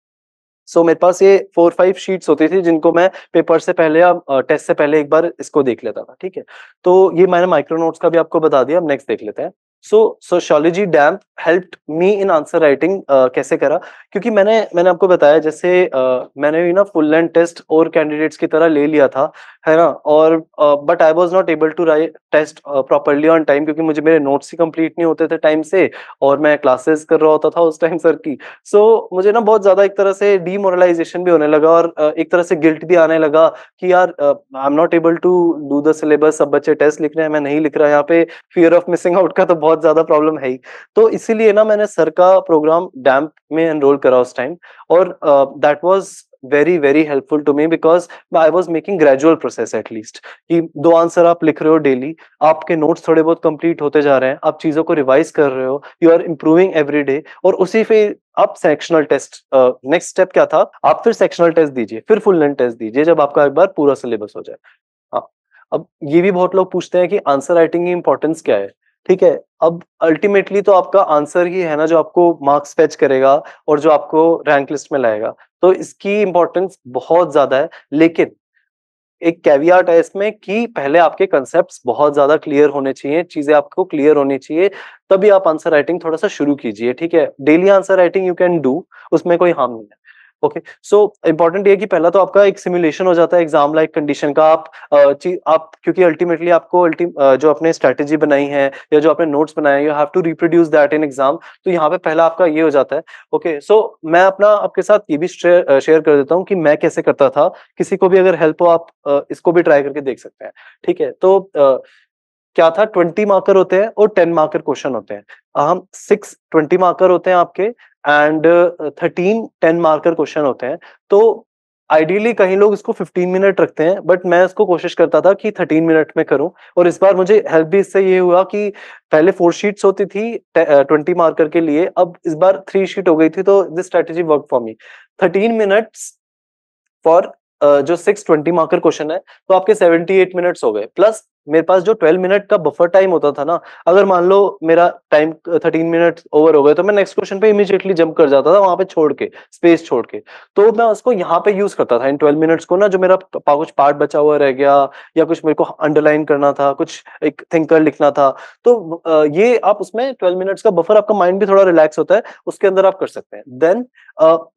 सो मेरे पास ये 4-5 शीट्स होती थी, जिनको मैं पेपर से पहले या टेस्ट से पहले एक बार इसको देख लेता था, ठीक है। तो ये मैंने माइक्रो नोट्स का भी आपको बता दिया। अब नेक्स्ट देख लेते हैं। So sociology damp helped me in answer writing, कैसे करा, क्योंकि मैंने आपको बताया, जैसे मैंने भी ना फुल लेंथ टेस्ट और कैंडिडेट्स की तरह ले लिया था, है ना। और but I was not able to write test properly on time, क्योंकि मुझे मेरे नोट्स ही कंप्लीट नहीं होते थे टाइम से, और मैं क्लासेस कर रहा होता था उस टाइम सर की। सो मुझे ना बहुत ज्यादा एक तरह से डीमोरलाइजेशन भी होने लगा, और एक तरह से गिल्ट भी आने लगा कि यार I am not able to do the syllabus, सब बच्चे टेस्ट लिख रहे हैं, मैं नहीं लिख रहा। यहाँ पे फियर ऑफ मिसिंग आउट का तो बहुत ज्यादा प्रॉब्लम है ही। तो इसीलिए ना मैंने सर का प्रोग्राम डैम्प में एनरोल करा उस टाइम, और that was very very helpful to me, because I was making gradual process at least, कि 2 आंसर आप लिख रहे हो डेली, आपके नोट्स थोड़े बहुत कंप्लीट होते जा रहे हैं, आप चीजों को रिवाइज कर रहे हो, you are improving every day, और उसी पे आप सेक्शनल टेस्ट, नेक्स्ट स्टेप क्या था, आप फिर सेक्शनल टेस्ट दीजिए, फिर फुल लेंथ टेस्ट दीजिए, जब आपका एक बार पूरा सिलेबस हो जाए। हाँ, अब ये भी बहुत लोग पूछते हैं कि आंसर राइटिंग की इंपॉर्टेंस क्या है, ठीक है? अब अल्टीमेटली तो आपका आंसर ही है ना जो आपको मार्क्स फेच करेगा और जो आपको रैंक लिस्ट में लाएगा। तो इसकी इंपॉर्टेंस बहुत ज़्यादा है, लेकिन एक कैवियाट है इसमें कि पहले आपके कांसेप्ट्स बहुत ज़्यादा क्लियर होने चाहिए, चीज़ें आपको क्लियर होनी चाहिए, तभी आप आंसर राइटिंग थोड़ा-सा शुरू कीजिए, ठीक है? Daily answer writing you can do, उसमें कोई हार्म नहीं है। ओके, सो इम्पोर्टेंट ये है कि पहला तो आपका एक सिमुलेशन हो जाता है एग्ज़ाम लाइक कंडीशन का। आप क्योंकि अल्टीमेटली आपको जो आपने स्ट्रैटेजी बनाई है या जो आपने नोट्स बनाए हैं, you have to reproduce that in exam. तो यहाँ पे पहला आपका ये हो जाता है। ओके, सो मैं अपना आपके साथ ये भी शेयर कर देता हूँ कि मैं कैसे करता था। किसी को भी अगर हेल्प हो आप इसको भी ट्राई करके देख सकते हैं, ठीक है? तो क्या था 20 मार्कर होते हैं और 10 मार्कर क्वेश्चन होते हैं। हम 6 20 मार्कर होते हैं आपके एंड 13 10 मार्कर क्वेश्चन होते हैं। तो आइडियली कई लोग इसको 15 मिनट रखते हैं, बट मैं इसको कोशिश करता था कि 13 मिनट में करूं। और इस बार मुझे हेल्प भी इससे ये हुआ कि पहले 4 शीट्स होती थी 20 मार्कर के लिए, अब इस बार 3 शीट हो गई थी, तो this strategy work for me. 13 minutes for जो 620 मार्कर क्वेश्चन है, तो आपके 78 मिनट्स हो गए। प्लस मेरे पास जो 12 मिनट का बफर टाइम होता था ना, अगर मान लो मेरा टाइम 13 मिनट ओवर हो गए, तो मैं नेक्स्ट क्वेश्चन पे इमीडिएटली जंप कर जाता था, वहां पे छोड़ के, स्पेस छोड़ के। तो मैं उसको यहाँ पे यूज करता था इन 12 मिनट्स को ना, जो मेरा कुछ पार्ट बचा हुआ रह गया या कुछ मेरे को अंडरलाइन करना था, कुछ एक थिंकर लिखना था, तो ये आप उसमें 12 मिनट्स का बफर, आपका माइंड भी थोड़ा रिलैक्स होता है, उसके अंदर आप कर सकते हैं। देन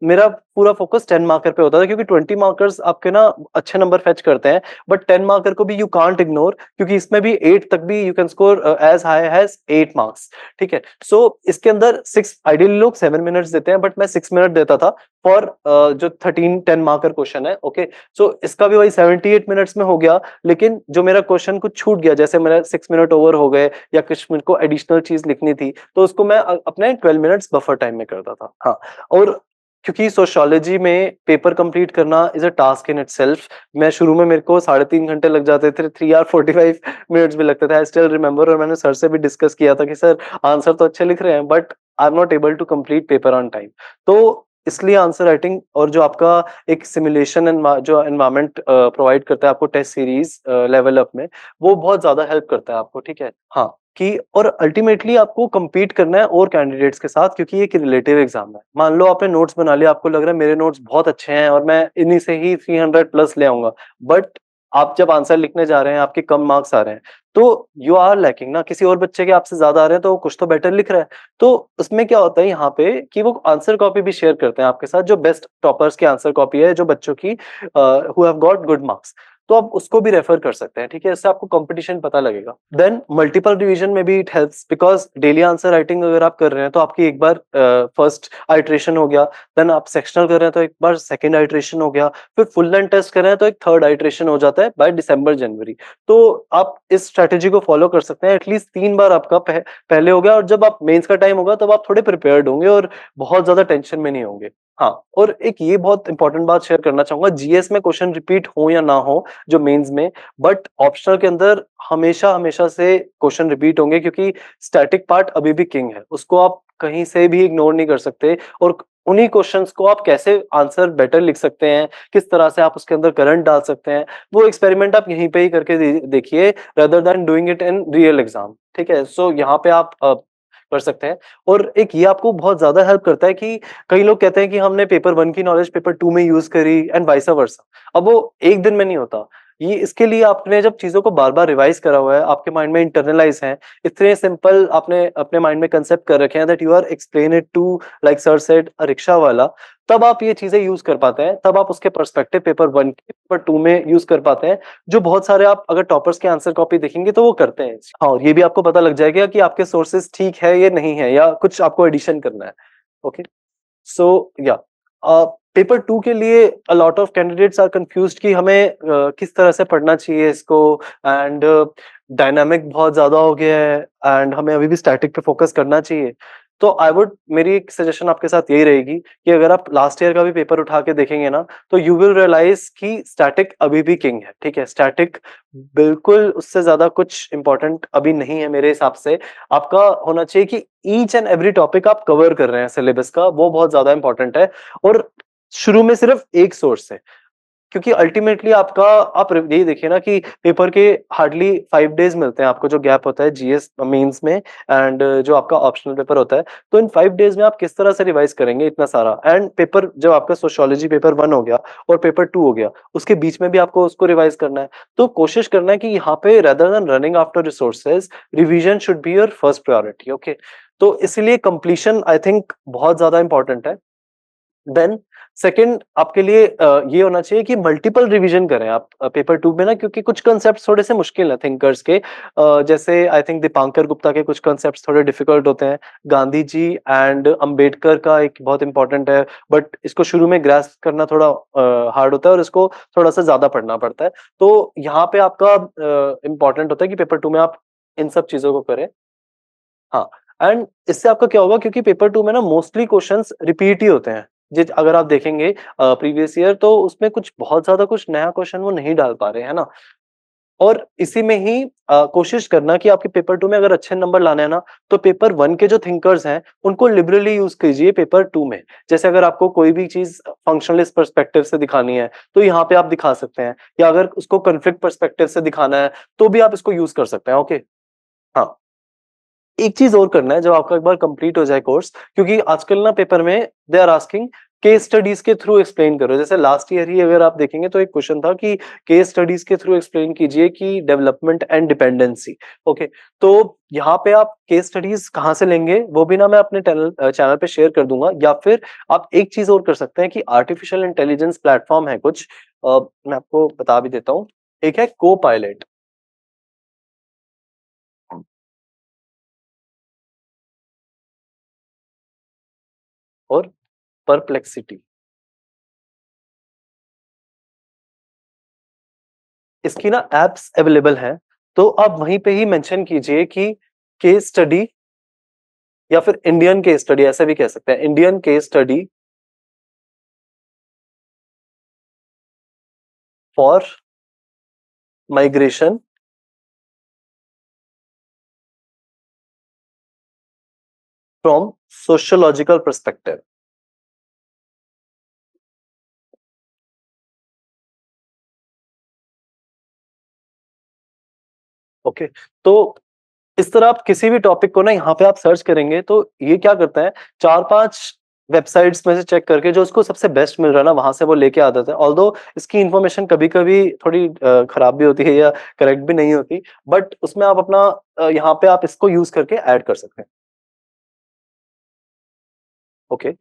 मेरा पूरा फोकस 10 मार्कर पे होता था, क्योंकि 20 मार्कर्स आपके ना अच्छे नंबर फेच करते हैं, बट 10 मार्कर को भी यू कांट इग्नोर, क्योंकि इसमें भी 8 तक भी you can score as high as 8 marks, ठीक है? सो इसके अंदर 6 आइडियली लोग 7 मिनट्स देते हैं, बट मैं 6 मिनट देता था फॉर जो 13 10 मार्कर क्वेश्चन है। ओके, सो इसका भी वही 78 मिनट्स में हो गया, लेकिन जो मेरा क्वेश्चन कुछ छूट गया, जैसे मेरा 6 मिनट ओवर हो गए या कुछ मेरे को एडिशनल चीज लिखनी थी, तो उसको मैं अपने 12 मिनट्स बफर टाइम में करता था। हाँ, और क्योंकि सोशियोलॉजी में पेपर कंप्लीट करना is a task in itself. मैं शुरू में, मेरे को 3.5 घंटे लग जाते थे, 3 hour 45 मिनट्स भी लगते थे, आई स्टिल रिमेंबर। और मैंने सर से भी डिस्कस किया था कि सर आंसर तो अच्छे लिख रहे हैं, but I am not able to complete paper on time. तो इसलिए आंसर राइटिंग और जो आपका एक सिमुलेशन जो एनवायरनमेंट प्रोवाइड करता है आपको टेस्ट सीरीज लेवल अप में, वो बहुत ज्यादा हेल्प करता है आपको, ठीक है? हाँ, कि और अल्टीमेटली आपको compete करना है और कैंडिडेट्स के साथ, क्योंकि ये एक रिलेटिव एग्जाम है। मान लो आपने नोट्स बना लिया, आपको लग रहा है मेरे नोट्स बहुत अच्छे हैं और मैं इन्हीं से ही 300 प्लस ले आऊंगा, बट आप जब आंसर लिखने जा रहे हैं, आपके कम मार्क्स आ रहे हैं, तो यू आर लैकिंग ना, किसी और बच्चे के आपसे ज्यादा आ रहे हैं, तो कुछ तो बेटर लिख रहा है। तो उसमें क्या होता है यहाँ पे कि वो आंसर कॉपी भी शेयर करते हैं आपके साथ, जो बेस्ट टॉपर्स की आंसर कॉपी है, जो बच्चों की who have got good marks, तो आप उसको भी रेफर कर सकते हैं, ठीक है? इससे आपको कंपटीशन पता लगेगा। देन मल्टीपल रिवीजन में भी it helps, because daily answer writing अगर आप कर रहे हैं, तो आपकी एक बार फर्स्ट आइट्रेशन हो गया, देन आप सेक्शनल कर रहे हैं तो एक बार सेकंड आइट्रेशन हो गया, फिर फुल लेंथ टेस्ट कर रहे हैं तो एक थर्ड आइट्रेशन हो जाता है बाय दिसंबर जनवरी। तो आप इस स्ट्रेटेजी को फॉलो कर सकते हैं, एटलीस्ट 3 बार आपका पहले हो गया, और जब आप मेंस का टाइम होगा तब आप थोड़े प्रिपेयर्ड होंगे और बहुत ज्यादा टेंशन में नहीं होंगे। हाँ, और एक ये बहुत इंपॉर्टेंट बात शेयर करना चाहूंगा, जीएस में क्वेश्चन रिपीट हो या ना हो जो मेंस में, बट ऑप्शनल के अंदर हमेशा हमेशा से क्वेश्चन रिपीट होंगे, क्योंकि स्टैटिक पार्ट अभी भी किंग है, उसको आप कहीं से भी इग्नोर नहीं कर सकते। और उन्हीं क्वेश्चंस को आप कैसे आंसर बेटर लिख सकते हैं, किस तरह से आप उसके अंदर करंट डाल सकते हैं, वो एक्सपेरिमेंट आप यहीं पे ही करके देखिए, rather than doing it in real exam, ठीक है? सो यहाँ पे आप कर सकते हैं। और एक ये आपको बहुत ज्यादा हेल्प करता है कि कई लोग कहते हैं कि हमने पेपर 1 की नॉलेज पेपर 2 में यूज करी एंड वाइस वर्सा। अब वो एक दिन में नहीं होता, ये इसके लिए आपने जब चीजों को बार बार रिवाइज करा हुआ है, आपके माइंड में इंटरनलाइज है, इतने सिंपल आपने अपने माइंड में कंसेप्ट कर रखे हैं that you are explain it to, like sir said, a rickshaw वाला, तब आप ये चीजें यूज कर पाते हैं, तब आप उसके पर्सपेक्टिव पेपर 1 के पेपर 2 में यूज कर पाते हैं, जो बहुत सारे आप अगर टॉपर्स के आंसर कॉपी देखेंगे तो वो करते हैं। हाँ, और ये भी आपको पता लग जाएगा कि आपके सोर्सेज ठीक है या नहीं है, या कुछ आपको एडिशन करना है। ओके, सो या पेपर 2 के लिए a lot of candidates are confused कि हमें किस तरह से पढ़ना चाहिए इसको, एंड डायनामिक बहुत ज्यादा हो गया है एंड हमें अभी भी स्टैटिक पे फोकस करना चाहिए। तो आई वुड, मेरी एक सजेशन आपके साथ यही रहेगी कि अगर आप लास्ट ईयर का भी पेपर उठा के देखेंगे ना, तो यू विल रियलाइज कि स्टैटिक अभी भी किंग है, ठीक है? स्टैटिक बिल्कुल उससे ज्यादा कुछ इंपॉर्टेंट अभी नहीं है मेरे हिसाब से। आपका होना चाहिए कि ईच एंड एवरी टॉपिक आप कवर कर रहे हैं सिलेबस का, वो बहुत ज्यादा इंपॉर्टेंट है। और शुरू में सिर्फ एक सोर्स है, क्योंकि अल्टीमेटली आपका आप यही देखिए ना कि पेपर के हार्डली 5 डेज मिलते हैं आपको, जो गैप होता है जीएस मेंस में एंड जो आपका ऑप्शनल पेपर होता है। तो इन 5 डेज में आप किस तरह से रिवाइज करेंगे इतना सारा, एंड पेपर जब आपका सोशियोलॉजी पेपर 1 हो गया और पेपर 2 हो गया, उसके बीच में भी आपको उसको रिवाइज करना है। तो कोशिश करना है कि यहाँ पे rather than running after resources, revision should be your first priority. Okay, तो इसलिए कंप्लीशन आई थिंक बहुत ज्यादा इंपॉर्टेंट है। देन सेकंड आपके लिए ये होना चाहिए कि मल्टीपल रिवीजन करें आप पेपर 2 में ना, क्योंकि कुछ कॉन्सेप्ट्स थोड़े से मुश्किल हैं थिंकर्स के। जैसे आई थिंक दीपांकर गुप्ता के कुछ कॉन्सेप्ट्स थोड़े डिफिकल्ट होते हैं। गांधी जी एंड अंबेडकर का एक बहुत इंपॉर्टेंट है, बट इसको शुरू में ग्रास्प करना थोड़ा हार्ड होता है और इसको थोड़ा सा ज्यादा पढ़ना पड़ता है। तो यहाँ पे आपका इंपॉर्टेंट होता है कि पेपर 2 में आप इन सब चीजों को करें। हाँ, एंड इससे आपका क्या होगा, क्योंकि पेपर 2 में ना मोस्टली क्वेश्चंस रिपीट ही होते हैं। जित अगर आप देखेंगे प्रीवियस ईयर, तो उसमें कुछ बहुत ज्यादा कुछ नया क्वेश्चन वो नहीं डाल पा रहे हैं ना। और इसी में ही कोशिश करना कि आपके पेपर 2 में अगर अच्छे नंबर लाने हैं ना, तो पेपर 1 के जो थिंकर्स हैं उनको लिबरली यूज कीजिए पेपर 2 में। जैसे अगर आपको कोई भी चीज फंक्शनलिस्ट पर्सपेक्टिव से दिखानी है तो यहाँ पे आप दिखा सकते हैं, या अगर उसको कॉन्फ्लिक्ट पर्सपेक्टिव से दिखाना है तो भी आप इसको यूज कर सकते हैं। ओके, हाँ, एक चीज और करना है जब आपका एक बार कंप्लीट हो जाए कोर्स, क्योंकि आजकल ना पेपर में they are asking case studies के थ्रू एक्सप्लेन करो। जैसे लास्ट ईयर ही अगर आप देखेंगे तो एक क्वेश्चन था कि केस स्टडीज के थ्रू एक्सप्लेन कीजिए कि डेवलपमेंट एंड डिपेंडेंसी। ओके, तो यहाँ पे आप केस स्टडीज कहाँ से लेंगे वो भी ना मैं अपने चैनल पे शेयर कर दूंगा, या फिर आप एक चीज और कर सकते हैं कि आर्टिफिशियल इंटेलिजेंस प्लेटफॉर्म है कुछ, मैं आपको बता भी देता हूँ। एक है को पायलट और परप्लेक्सिटी। इसकी ना एप्स अवेलेबल हैं, तो आप वहीं पे ही मेंशन कीजिए कि केस स्टडी, या फिर इंडियन केस स्टडी, ऐसे भी कह सकते हैं, Indian case study for migration from sociological perspective. Okay, तो इस तरह आप किसी भी टॉपिक को ना यहाँ पे आप सर्च करेंगे तो ये क्या करता है, 4-5 वेबसाइट्स में से चेक करके जो उसको सबसे बेस्ट मिल रहा है ना, वहां से वो लेके आ जाता है। ऑल्दो इसकी इंफॉर्मेशन कभी कभी थोड़ी खराब भी होती है या करेक्ट भी नहीं होती, बट उसमें आप अपना यहाँ पे आप इसको यूज करके ऐड कर सकते हैं। ओके,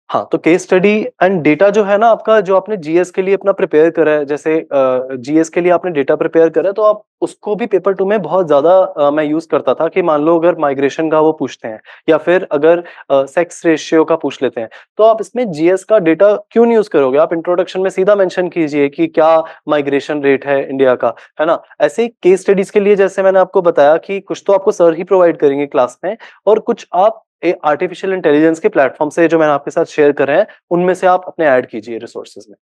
हाँ, तो केस स्टडी एंड डेटा जो है ना आपका, जो आपने जीएस के लिए अपना प्रिपेयर करा है, जैसे जीएस के लिए आपने डेटा प्रिपेयर करा है, तो आप उसको भी पेपर 2 में बहुत ज्यादा मैं यूज करता था कि मान लो अगर माइग्रेशन का वो पूछते हैं, या फिर अगर सेक्स रेशियो का पूछ लेते हैं, तो आप इसमें जीएस का डेटा क्यों नहीं यूज करोगे, आप इंट्रोडक्शन में सीधा मेंशन कीजिए कि क्या माइग्रेशन रेट है इंडिया का, है ना। ऐसे ही केस स्टडीज के लिए जैसे मैंने आपको बताया कि कुछ तो आपको सर ही प्रोवाइड करेंगे क्लास में, और कुछ आप आर्टिफिशियल इंटेलिजेंस के प्लेटफॉर्म से जो मैंने आपके साथ शेयर करे हैं उनमें से आप अपने ऐड कीजिए रिसोर्सेज में।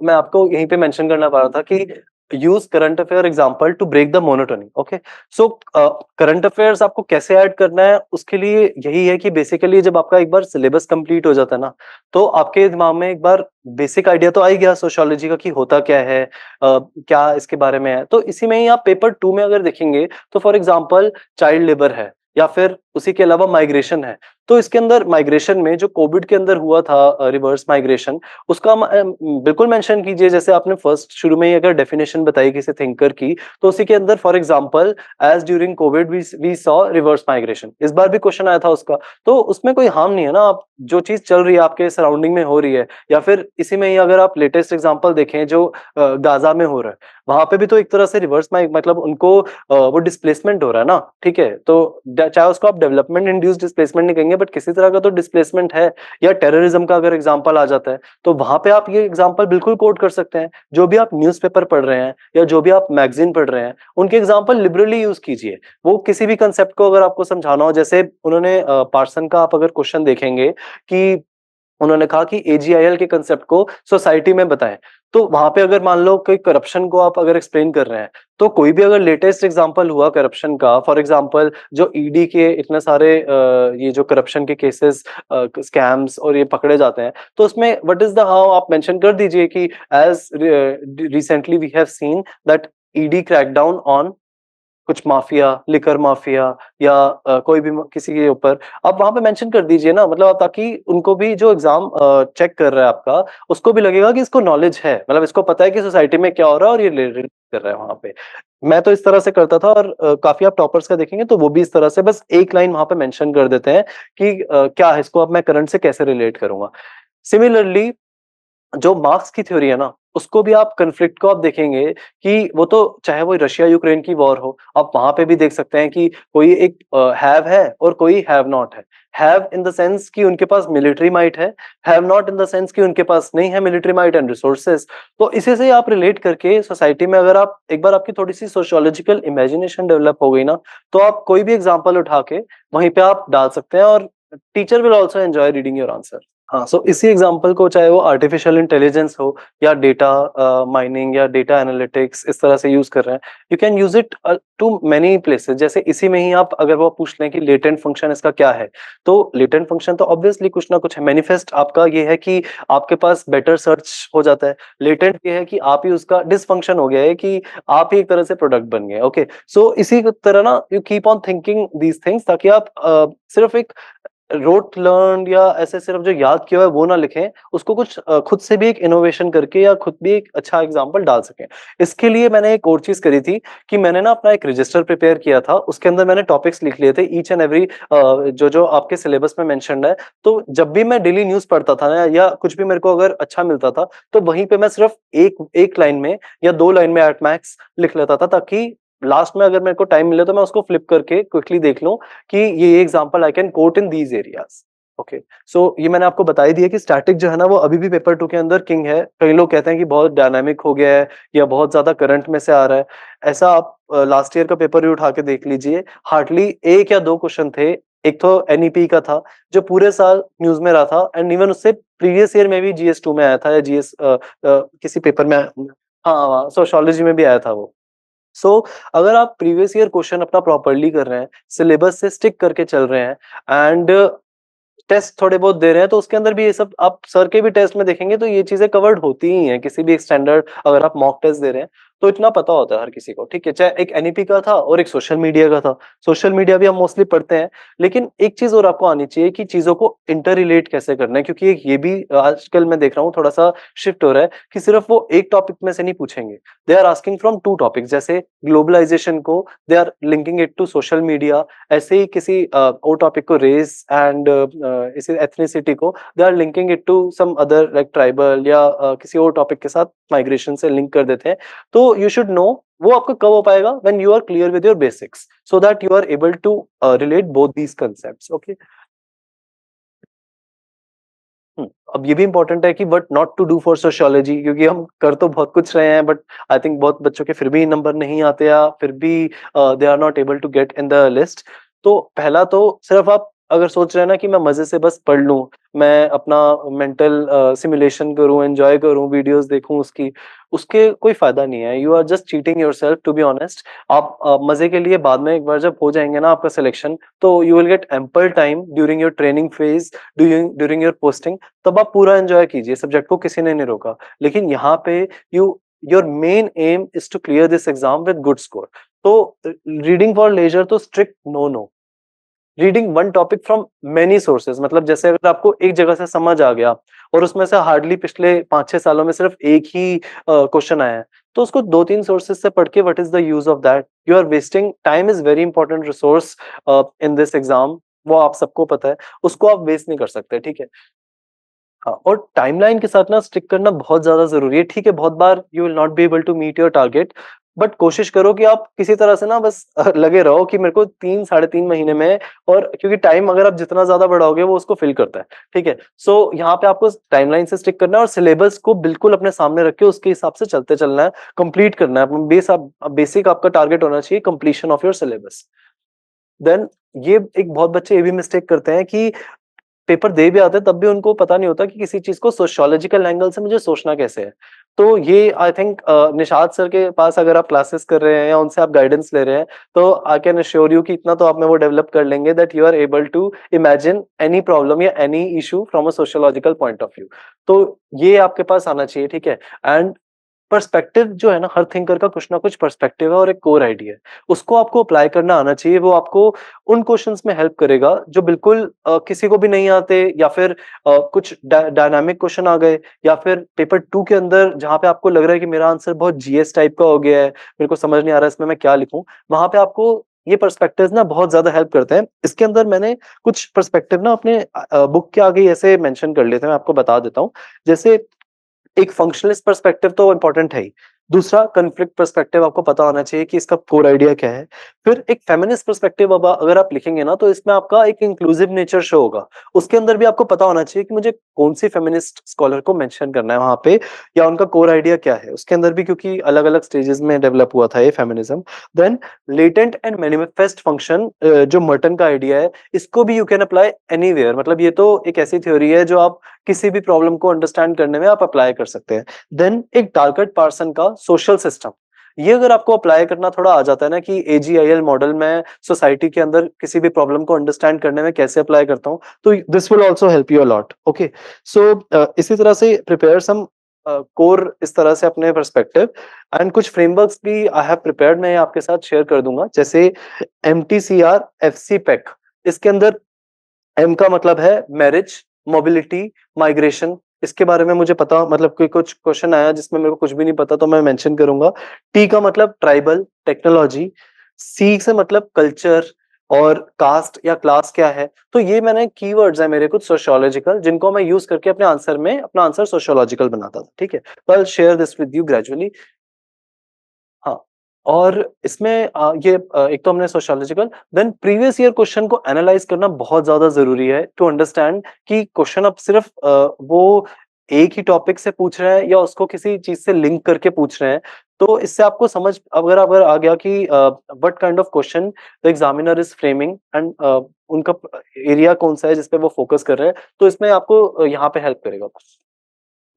मैं आपको यहीं पे मेंशन करना पा रहा था कि use current affair example to break the monotony. Okay, so current affairs आपको कैसे ऐड करना है, उसके लिए यही है कि बेसिकली जब आपका एक बार सिलेबस कंप्लीट हो जाता है ना, तो आपके दिमाग में एक बार बेसिक आइडिया तो आ ही गया सोशियोलॉजी का कि होता क्या है, क्या इसके बारे में है। तो इसी में ही आप पेपर 2 में अगर देखेंगे तो फॉर एग्जांपल चाइल्ड लेबर है, या फिर उसी के अलावा माइग्रेशन है। तो इसके अंदर माइग्रेशन में जो कोविड के अंदर हुआ था रिवर्स माइग्रेशन, उसका बिल्कुल मेंशन कीजिए। जैसे आपने फर्स्ट शुरू में ही अगर डेफिनेशन बताई किसी थिंकर की, तो उसी के अंदर for example as during Covid we saw reverse migration, इस बार भी क्वेश्चन आया था उसका। तो उसमें कोई हार्म नहीं है ना, आप जो चीज चल रही है आपके सराउंडिंग में हो रही है, या फिर इसी में ही अगर आप लेटेस्ट एग्जांपल देखें जो गाजा में हो रहा है, वहां पे भी तो एक तरह से रिवर्स मतलब उनको वो डिस्प्लेसमेंट हो रहा है ना। ठीक है, तो चाहे उसको आप डेवलपमेंट इंड्यूस डिस्प्लेसमेंट नहीं कहेंगे, बट किसी तरह का तो डिस्प्लेसमेंट है। या टेररिज्म का अगर एग्जांपल आ जाता है, तो वहां पे आप ये एग्जांपल बिल्कुल कोट कर सकते हैं। जो भी आप न्यूज़पेपर पढ़ रहे हैं या जो भी आप मैगजीन पढ़ रहे हैं, उनके एग्जांपल लिबरली यूज कीजिए। वो किसी भी कंसेप्ट को अगर आपको समझाना हो, जैसे उन्होंने पार्सन का आप अगर क्वेश्चन देखेंगे कि उन्होंने कहा कि एजीआईएल के कंसेप्ट को सोसाइटी में बताएं। तो वहां पे अगर मान लो कोई करप्शन को आप अगर एक्सप्लेन कर रहे हैं, तो कोई भी अगर लेटेस्ट एग्जांपल हुआ करप्शन का, फॉर एग्जांपल जो ईडी के इतने सारे ये जो करप्शन के केसेस, स्कैम्स और ये पकड़े जाते हैं, तो उसमें व्हाट इज द हाउ आप मेंशन कर दीजिए कि as recently we have seen that ED crackdown on कुछ माफिया, लिकर माफिया या कोई भी किसी के ऊपर आप वहां पे मेंशन कर दीजिए ना, मतलब ताकि उनको भी जो एग्जाम चेक कर रहा है आपका, उसको भी लगेगा कि इसको नॉलेज है, मतलब इसको पता है कि सोसाइटी में क्या हो रहा है और ये रिलेट कर रहा है वहां पे। मैं तो इस तरह से करता था, और काफी आप टॉपर्स का देखेंगे तो वो भी इस तरह से बस एक लाइन वहां पे मेंशन कर देते हैं कि क्या है, इसको अब मैं करंट से कैसे रिलेट करूंगा। सिमिलरली जो मार्क्स की थ्योरी है ना, उसको भी आप कन्फ्लिक्ट को आप देखेंगे कि वो तो चाहे वो रशिया यूक्रेन की वॉर हो, आप वहां पे भी देख सकते हैं कि कोई एक हैव है और कोई हैव नॉट है। हैव इन द सेंस कि उनके पास military might have not in the sense कि उनके पास नहीं है मिलिट्री माइट एंड रिसोर्सेज। तो इसी से आप रिलेट करके सोसाइटी में अगर आप एक बार आपकी थोड़ी सी सोशियोलॉजिकल इमेजिनेशन डेवलप हो गई ना, तो आप कोई भी एग्जाम्पल उठा के वहीं पे आप डाल सकते हैं, और teacher will also enjoy reading your answer. हाँ, सो इसी एग्जांपल को चाहे वो आर्टिफिशियल इंटेलिजेंस हो या डेटा माइनिंग या डेटा एनालिटिक्स इस तरह से यूज कर रहे हैं, you can use it to many places. जैसे इसी में ही आप अगर वो पूछ लें कि लेटेंट फंक्शन इसका क्या है, तो लेटेंट फंक्शन तो ऑब्वियसली कुछ ना कुछ है। मैनिफेस्ट आपका ये है कि आपके पास बेटर सर्च हो जाता है। लेटेंट ये है कि आप ही उसका डिसफंक्शन हो गया है कि आप ही एक तरह से प्रोडक्ट बन गए। ओके, सो इसी तरह ना you keep on thinking these things, ताकि आप सिर्फ एक रोट लर्न या ऐसे सिर्फ जो याद किया हुआ है वो ना लिखें, उसको कुछ खुद से भी एक इनोवेशन करके या खुद भी एक अच्छा एग्जांपल डाल सकें। इसके लिए मैंने एक और चीज करी थी कि मैंने ना अपना एक रजिस्टर प्रिपेयर किया था, उसके अंदर मैंने टॉपिक्स लिख लिए थे ईच एंड एवरी जो जो आपके सिलेबस में मेंशन्ड है। तो जब भी मैं डेली न्यूज पढ़ता था ना, या कुछ भी मेरे को अगर अच्छा मिलता था, तो वहीं पे मैं सिर्फ एक एक लाइन में या दो लाइन में एट मैक्स लिख लेता था, ताकि लास्ट में अगर मेरे को टाइम मिले तो मैं उसको फ्लिप करके क्विकली देख लूं कि ये example I can quote in these areas. Okay, so ये मैंने आपको बता ही दिया कि स्टैटिक जो है ना वो अभी भी पेपर 2 के अंदर किंग है। कई लोग कहते हैं कि बहुत डायनामिक हो गया है या बहुत ज्यादा करंट में से आ रहा है। ऐसा आप लास्ट ईयर का पेपर भी उठा के देख लीजिए, हार्डली एक या दो क्वेश्चन थे। एक तो एनईपी का था जो पूरे साल न्यूज में रहा था, एंड इवन उससे प्रीवियस ईयर में भी जीएस 2 में आया था, या जीएस किसी पेपर में हाँ, सोशियोलॉजी में भी आया था वो। सो अगर आप प्रीवियस ईयर क्वेश्चन अपना प्रॉपरली कर रहे हैं, सिलेबस से स्टिक करके चल रहे हैं, एंड टेस्ट थोड़े बहुत दे रहे हैं, तो उसके अंदर भी ये सब आप सर के भी टेस्ट में देखेंगे तो ये चीजें कवर्ड होती ही हैं। किसी भी एक स्टैंडर्ड अगर आप मॉक टेस्ट दे रहे हैं तो इतना पता होता है हर किसी को, ठीक है। चाहे एक एनईपी का था और एक सोशल मीडिया का था। सोशल मीडिया भी हम मोस्टली पढ़ते हैं, लेकिन एक चीज और आपको आनी चाहिए कि चीजों को इंटर रिलेट कैसे करना है, क्योंकि एक ये भी आजकल मैं देख रहा हूँ थोड़ा सा शिफ्ट हो रहा है कि सिर्फ वो एक टॉपिक में से नहीं पूछेंगे, they are asking from two topics. जैसे ग्लोबलाइजेशन को they are linking it to social media, ऐसे ही किसी और टॉपिक को रेस एंड इसी एथनिसिटी को they are linking it to some other like tribal, या किसी और टॉपिक के साथ माइग्रेशन से लिंक कर देते हैं। तो यू शुड नो वो आपका कब हो पाएगा, when you are clear with your basics, so that you are able to relate both these concepts. Okay, अब ये भी इंपॉर्टेंट है कि what not to do for sociology, क्योंकि हम कर तो बहुत कुछ रहे हैं, बट आई थिंक बहुत बच्चों के फिर भी नंबर नहीं आते, या फिर भी they are not able to get in the list. तो पहला तो सिर्फ आप अगर सोच रहे हैं ना कि मैं मजे से बस पढ़ लूं, मैं अपना मेंटल सिमुलेशन करूं, एंजॉय करूं, वीडियोस देखूं उसकी, उसके कोई फायदा नहीं है। You are just cheating yourself, to be honest. आप मजे के लिए बाद में एक बार जब हो जाएंगे ना आपका सिलेक्शन, तो you will gate ample time during your training phase, during your posting, तब आप पूरा एंजॉय कीजिए। सब्जेक्ट को किसी ने नहीं रोका, लेकिन यहाँ पे you your main aim is to clear this exam with good score. तो रीडिंग फॉर लेजर तो strict no no. Reading one topic from many sources, मतलब जैसे अगर आपको एक जगह से समझ आ गया और उसमें से हार्डली पिछले 5-6 सालों में सिर्फ एक ही क्वेश्चन आया है, तो उसको 2-3 सोर्सेज से पढ़ के what is the use of that? You are wasting time, is very important resource in this exam, वो आप सबको पता है, उसको आप वेस्ट नहीं कर सकते, ठीक है। हाँ, और टाइमलाइन के साथ ना स्टिक करना बहुत ज्यादा जरूरी है। ठीक है, बहुत बार you will not be able to meet your target, but कोशिश करो कि आप किसी तरह से ना बस लगे रहो कि मेरे को 3-3.5 महीने में, और क्योंकि टाइम अगर आप जितना ज्यादा बढ़ाओगे वो उसको फिल करता है, ठीक है। सो यहाँ पे आपको टाइमलाइन से स्टिक करना है, और सिलेबस को बिल्कुल अपने सामने रख के उसके हिसाब से चलते चलना है, कंप्लीट करना है। बेसिक आपका टारगेट होना चाहिए completion of your syllabus. Then ये एक बहुत बच्चे ये भी मिस्टेक करते हैं कि पेपर दे भी आते हैं तब भी उनको पता नहीं होता कि किसी चीज को सोशियोलॉजिकल एंगल से मुझे सोचना कैसे है। तो ये आई थिंक निषाद सर के पास अगर आप क्लासेस कर रहे हैं या उनसे आप गाइडेंस ले रहे हैं, तो आई कैन अश्योर यू कि इतना तो आप में वो डेवलप कर लेंगे that you are able to imagine any problem या any issue from a sociological point of view. तो ये आपके पास आना चाहिए, ठीक है। एंड पर्सपेक्टिव जो है ना, हर थिंकर का कुछ ना कुछ पर्सपेक्टिव है और एक कोर आइडिया है, उसको आपको अप्लाई करना आना चाहिए। वो आपको उन क्वेश्चंस में हेल्प करेगा जो बिल्कुल किसी को भी नहीं आते, या फिर कुछ डायनामिक क्वेश्चन आ गए, या फिर पेपर 2 के अंदर जहां पे आपको लग रहा है कि मेरा आंसर बहुत जीएस टाइप का हो गया है, मेरे को समझ नहीं आ रहा है इसमें मैं क्या लिखूं, वहां पे आपको ये पर्सपेक्टिव्स ना बहुत ज्यादा हेल्प करते हैं। इसके अंदर मैंने कुछ पर्सपेक्टिव ना अपने बुक के आगे ऐसे मेंशन कर लेते हैं, मैं आपको बता देता हूँ। जैसे एक फंक्शनलिस्ट पर्सपेक्टिव तो इंपॉर्टेंट है ही। दूसरा, कॉन्फ्लिक्ट पर्सपेक्टिव आपको पता होना चाहिए कि इसका कोर आइडिया क्या है। फिर एक फेमिनिस्ट पर्सपेक्टिव अब अगर आप लिखेंगे ना, तो इसमें आपका एक इंक्लूसिव नेचर शो होगा। उसके अंदर भी आपको पता होना चाहिए कि मुझे कौन सी फेमिनिस्ट स्कॉलर को मेंशन करना है वहां पे, या उनका कोर आइडिया क्या है उसके अंदर भी, क्योंकि अलग अलग स्टेजेस में डेवलप हुआ था ये feminism. Then latent and manifest function, जो मर्टन का आइडिया है, इसको भी यू कैन अप्लाई एनीवेयर। मतलब ये तो एक ऐसी थ्योरी है जो आप किसी भी प्रॉब्लम को अंडरस्टैंड करने में आप अप्लाई कर सकते हैं। देन एक टारगेट पर्सन का सोशल सिस्टम, ये अगर आपको अप्लाई करना थोड़ा आ जाता है ना कि एजीआईएल मॉडल में सोसाइटी के अंदर किसी भी प्रॉब्लम को अंडरस्टैंड करने में कैसे अप्लाई करता हूं, तो this will also help you a lot. Okay, so इसी तरह से प्रिपेयर सम कोर इस तरह से अपने पर्सपेक्टिव। एंड कुछ फ्रेमवर्क्स भी आई हैव प्रिपेयर्ड, मैं आपके साथ शेयर कर दूंगा। जैसे MTCR FC पैक, इसके अंदर एम का मतलब है मैरिज, मोबिलिटी, माइग्रेशन। इसके बारे में मुझे पता, मतलब कोई कुछ क्वेश्चन आया जिसमें मेरे को कुछ भी नहीं पता तो मैं मेंशन करूंगा। टी का मतलब ट्राइबल, टेक्नोलॉजी। सी से मतलब कल्चर और कास्ट या क्लास क्या है। तो ये मैंने कीवर्ड्स है मेरे कुछ सोशियोलॉजिकल, जिनको मैं यूज करके अपने आंसर में अपना आंसर सोशियोलॉजिकल बनाता था, ठीक है। तो I share this with you gradually. हाँ, और इसमें एक तो हमने sociological, then previous year question को एनालाइज करना बहुत ज्यादा जरूरी है टू अंडरस्टैंड कि क्वेश्चन अब सिर्फ वो एक ही टॉपिक से पूछ रहे हैं या उसको किसी चीज से लिंक करके पूछ रहे हैं। तो इससे आपको समझ अगर अगर आ गया कि what kind of question the examiner is framing, and उनका एरिया कौन सा है जिसपे वो फोकस कर रहे हैं, तो इसमें आपको यहाँ पे हेल्प करेगा।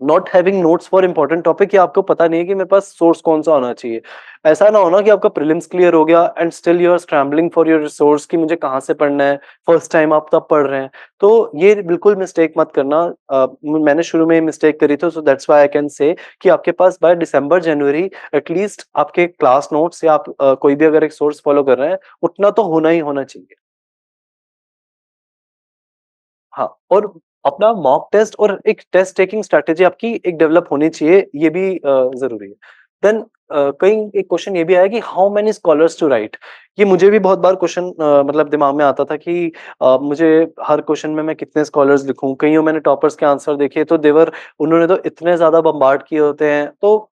Not having notes for important topic, या आपको पता नहीं है कि मेरे पास सोर्स कौन सा होना चाहिए। ऐसा ना होना कि आपका प्रीलिम्स क्लियर हो गया and still you are scrambling for your resource कि मुझे कहाँ से पढ़ना है, फर्स्ट टाइम आप तब पढ़ रहे हैं। तो ये बिल्कुल मिस्टेक मत करना। मैंने शुरू में मिस्टेक करी थी, so that's why I can say कि आपके पास बाय दिसंबर जनवरी एटलीस्ट आपके क्लास नोट्स या आप कोई भी अगर एक सोर्स फॉलो कर रहे हैं, उतना तो होना ही होना चाहिए। हाँ, और अपना मॉक टेस्ट और एक टेस्ट टेकिंग स्ट्रैटेजी आपकी एक डेवलप होनी चाहिए, ये भी ज़रूरी है। देन कहीं एक क्वेश्चन ये भी आया कि how many scholars to write. ये मुझे भी बहुत बार क्वेश्चन मतलब दिमाग में आता था कि मुझे हर क्वेश्चन में मैं कितने स्कॉलर्स लिखूं। कईयों मैंने टॉपर्स के आंसर देखे तो देवर, उन्होंने तो इतने ज्यादा बम्बार्ड किए होते हैं। तो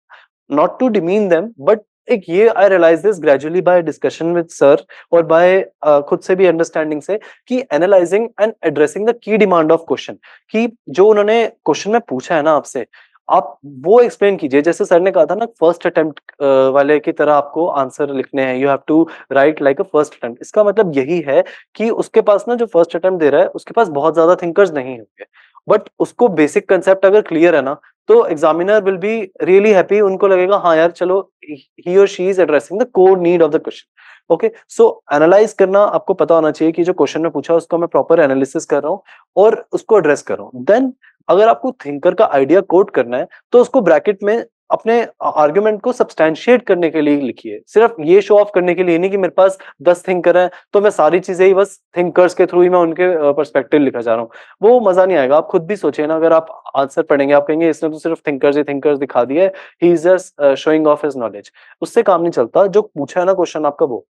not to demean them, but एक ये I realise this gradually by discussion with sir और बाय खुद से भी अंडरस्टैंडिंग से कि analysing and addressing the key demand of question, कि जो उन्होंने क्वेश्चन में पूछा है ना आपसे, आप वो एक्सप्लेन कीजिए। जैसे सर ने कहा था ना, फर्स्ट अटेम्प्ट वाले की तरह आपको आंसर लिखने हैं, you have to write like a first attempt. इसका मतलब यही है कि उसके पास ना, जो फर्स्ट अटेम्प्ट दे रहा है उसके पास बहुत ज्यादा थिंकर्स नहीं होंगे, बट उसको बेसिक कंसेप्ट अगर क्लियर है ना, तो examiner will be really happy. उनको लगेगा हाँ यार चलो, ही और she is addressing the core need of the question. Okay, so analyse करना आपको पता होना चाहिए कि जो क्वेश्चन में पूछा उसको मैं प्रॉपर एनालिसिस कर रहा हूँ और उसको एड्रेस कर रहा हूँ। देन अगर आपको थिंकर का आइडिया कोट करना है, तो उसको ब्रैकेट में अपने आर्गुमेंट को सब्सटैंशिएट करने के लिए लिखिए। सिर्फ ये शो ऑफ करने के लिए नहीं कि मेरे पास 10 थिंकर हैं तो मैं सारी चीजें ही बस थिंकर्स के थ्रू ही मैं उनके पर्सपेक्टिव लिखा जा रहा हूँ, वो मजा नहीं आएगा। आप खुद भी सोचिए ना, अगर आप आंसर पढ़ेंगे आप कहेंगे इसने तो सिर्फ थिंकर्स ही थिंकर्स दिखा दिया है, he is just showing off his knowledge. उससे काम नहीं चलता। जो पूछा है ना क्वेश्चन आपका वो,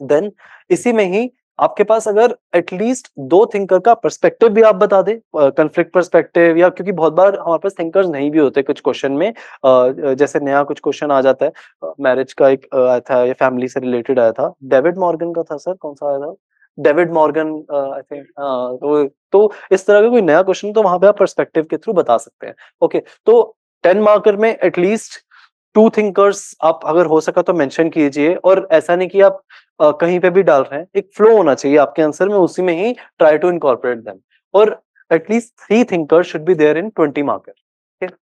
देन इसी में ही आपके पास अगर एटलीस्ट दो थिंकर का पर्सपेक्टिव भी आप बता दें, कॉन्फ्लिक्ट पर्सपेक्टिव, या क्योंकि बहुत बार हमारे पास थिंकर्स नहीं भी होते कुछ क्वेश्चन में। जैसे नया कुछ क्वेश्चन आ जाता है, मैरिज का एक आया था, ये फैमिली से रिलेटेड आया था, डेविड मॉर्गन का था सर, कौन सा आया था, डेविड मॉर्गन आई थिंक। हाँ, तो इस तरह का कोई नया क्वेश्चन तो वहां पे आप पर्सपेक्टिव के थ्रू बता सकते हैं। ओके, तो 10 मार्कर में एटलीस्ट टू थिंकर्स आप अगर हो सका तो मेंशन कीजिए, और ऐसा नहीं कि आप कहीं पे भी डाल रहे हैं। एक फ्लो होना चाहिए आपके आंसर में, उसी में ही ट्राई टू इनकॉर्पोरेट देम। और at least 3 thinkers should be there in 20 marker. ठीक है?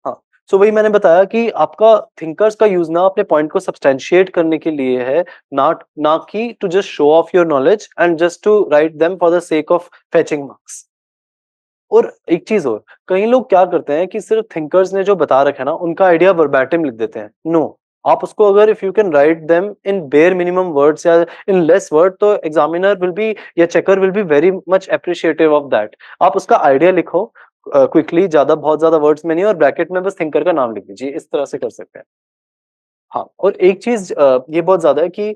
हाँ, सो वही मैंने बताया कि आपका थिंकर्स का यूज ना अपने पॉइंट को सब्सटेंशिएट करने के लिए है, नॉट ना कि to just show off your knowledge and just to write them for the sake of fetching marks. और एक चीज और, कई लोग क्या करते हैं कि सिर्फ थिंकर्स ने जो बता रखा है ना उनका आइडिया वर्बैटिम लिख देते हैं। नो, आप उसको अगर if you can write them in bare minimum words या इन लेस वर्ड, तो एग्जामिनर विल बी या checker will be very much appreciative of that. आप उसका आइडिया लिखो क्विकली, ज्यादा बहुत ज्यादा वर्ड्स में नहीं, और ब्रैकेट में बस थिंकर का नाम लिख दीजिए, इस तरह से कर सकते हैं। हाँ, और एक चीज ये बहुत ज्यादा है कि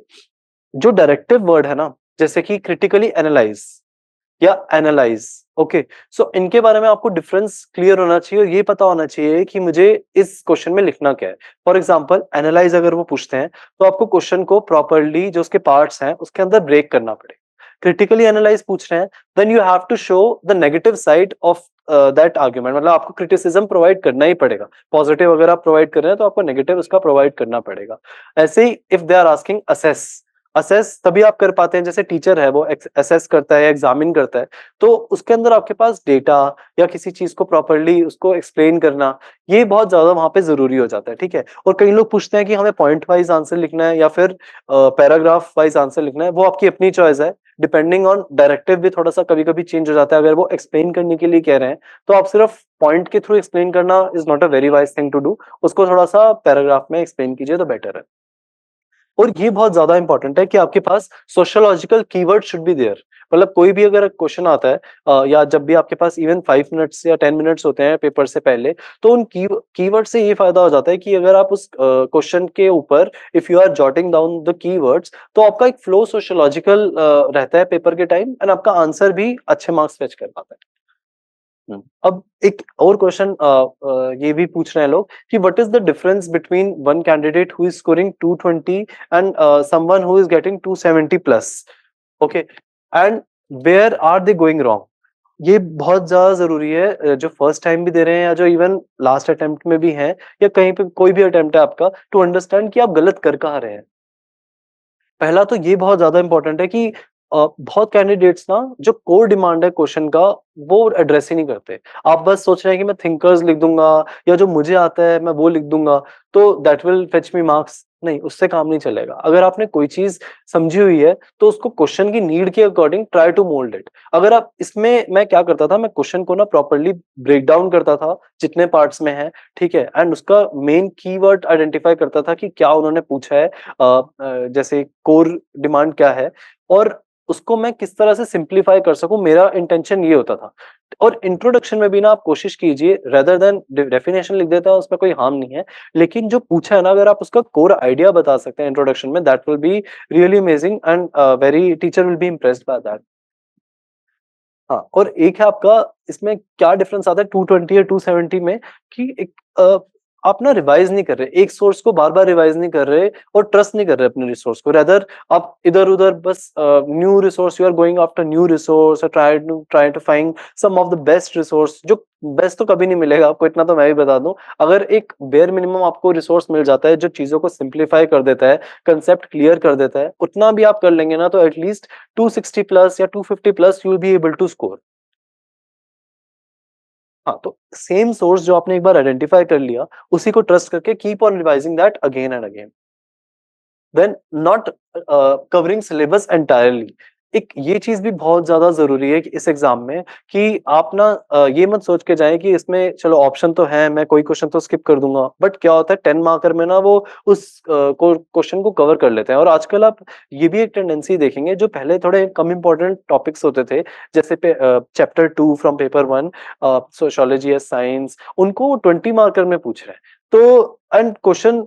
जो डायरेक्टिव वर्ड है ना, जैसे कि क्रिटिकली एनालाइज या एनालाइज, ओके, सो इनके बारे में आपको डिफरेंस क्लियर होना चाहिए और ये पता होना चाहिए कि मुझे इस क्वेश्चन में लिखना क्या है। फॉर एग्जांपल एनालाइज अगर वो पूछते हैं तो आपको क्वेश्चन को प्रॉपर्ली जो उसके पार्ट्स हैं उसके अंदर ब्रेक करना पड़ेगा। क्रिटिकली एनालाइज पूछ रहे हैं, then you have to show the negative side of that argument, मतलब आपको क्रिटिसिज्म प्रोवाइड करना ही पड़ेगा। पॉजिटिव अगर आप प्रोवाइड कर रहे हैं तो आपको नेगेटिव उसका प्रोवाइड करना पड़ेगा। ऐसे ही if they are asking assess, assess तभी आप कर पाते हैं जैसे टीचर है वो असेस करता है, एग्जामिन करता है, तो उसके अंदर आपके पास डेटा या किसी चीज को प्रॉपर्ली उसको एक्सप्लेन करना, ये बहुत ज्यादा वहां पे जरूरी हो जाता है। ठीक है, और कई लोग पूछते हैं कि हमें पॉइंट वाइज आंसर लिखना है या फिर पैराग्राफ वाइज आंसर लिखना है, वो आपकी अपनी चॉइस है। डिपेंडिंग ऑन डायरेक्टिव भी थोड़ा सा कभी कभी चेंज हो जाता है। अगर वो एक्सप्लेन करने के लिए कह रहे हैं तो आप सिर्फ पॉइंट के थ्रू एक्सप्लेन करना is not a very wise thing to do, उसको थोड़ा सा पैराग्राफ में एक्सप्लेन कीजिए तो बेटर है। और ये बहुत ज्यादा इंपॉर्टेंट है कि आपके पास sociological keyword should be there. मतलब कोई भी अगर क्वेश्चन आता है या जब भी आपके पास इवन 5 मिनट्स या 10 मिनट्स होते हैं पेपर से पहले, तो उन कीवर्ड से ये फायदा हो जाता है कि अगर आप उस क्वेश्चन के ऊपर if you are jotting down the keywords, तो आपका एक फ्लो सोशियोलॉजिकल रहता है पेपर के टाइम, एंड आपका आंसर भी अच्छे मार्क्स फेच कर पाता है। अब एक और क्वेश्चन ये भी पूछ रहे हैं लोग कि what is the difference between one candidate who is scoring 220 and someone who is getting 270 plus, okay, and where are they going wrong. ये बहुत ज्यादा जरूरी है, जो फर्स्ट टाइम भी दे रहे हैं या जो इवन लास्ट अटेम्प्ट में भी हैं या कहीं पे कोई भी अटेम्प्ट है आपका, टू अंडरस्टैंड कि आप गलत कर कहाँ रहे हैं। पहला तो ये बहुत ज्यादा इंपॉर्टेंट है कि बहुत कैंडिडेट्स ना जो कोर डिमांड है क्वेश्चन का वो एड्रेस ही नहीं करते। आप बस सोच रहे हैं कि मैं थिंकर्स लिख दूंगा या जो मुझे आता है मैं वो लिख दूंगा तो that will fetch me marks. नहीं, उससे काम नहीं चलेगा। अगर आपने कोई चीज समझी हुई है तो उसको क्वेश्चन की नीड के according try to mould it. अगर आप इसमें, मैं क्या करता था, मैं क्वेश्चन को ना प्रॉपर्ली ब्रेक डाउन करता था जितने पार्ट्स में है, ठीक है, एंड उसका मेन कीवर्ड आइडेंटिफाई करता था कि क्या उन्होंने पूछा है, जैसे कोर डिमांड क्या है, और उसको मैं किस तरह से सिंप्लीफाई कर सकूं, मेरा इंटेंशन ये होता था। और इंट्रोडक्शन में भी ना आप कोशिश कीजिए, रेदर देन डेफिनेशन लिख देता है उसमें कोई हार्म नहीं है, लेकिन जो पूछा है ना अगर आप उसका कोर आइडिया बता सकते हैं इंट्रोडक्शन में, that will be really amazing and very teacher will be impressed by that. हाँ, और एक है आपका, इसमें क्या डिफरेंस आता है 220 या 270 में, कि एक आप ना रिवाइज नहीं कर रहे, एक सोर्स को बार बार रिवाइज नहीं कर रहे और ट्रस्ट नहीं कर रहे अपने रिसोर्स को, रेदर आप इधर उधर बस new resource, you are going after new resource और try to find some of the best resource. जो बेस्ट तो कभी नहीं मिलेगा आपको, इतना तो मैं भी बता दूं। अगर एक बेयर मिनिमम आपको रिसोर्स मिल जाता है जो चीजों को सिंप्लीफाई कर देता है, कंसेप्ट क्लियर कर देता है, उतना भी आप कर लेंगे ना तो एटलीस्ट 260 प्लस या 250 plus you will be able to score. हाँ, तो सेम सोर्स जो आपने एक बार आइडेंटिफाई कर लिया, उसी को ट्रस्ट करके keep on revising that again and again. Then not covering syllabus entirely. एक ये चीज भी बहुत ज्यादा जरूरी है कि इस एग्जाम में, कि आप ना ये मत सोच के जाएं कि इसमें चलो ऑप्शन तो है, मैं कोई क्वेश्चन तो स्किप कर दूंगा, बट क्या होता है 10 मार्कर में ना वो उस क्वेश्चन को कवर कर लेते हैं। और आजकल आप ये भी एक टेंडेंसी देखेंगे, जो पहले थोड़े कम इंपॉर्टेंट टॉपिक्स होते थे, जैसे चैप्टर 2 फ्रॉम पेपर 1, सोशियोलॉजी या साइंस, उनको 20 मार्कर में पूछ रहे हैं। तो एंड क्वेश्चन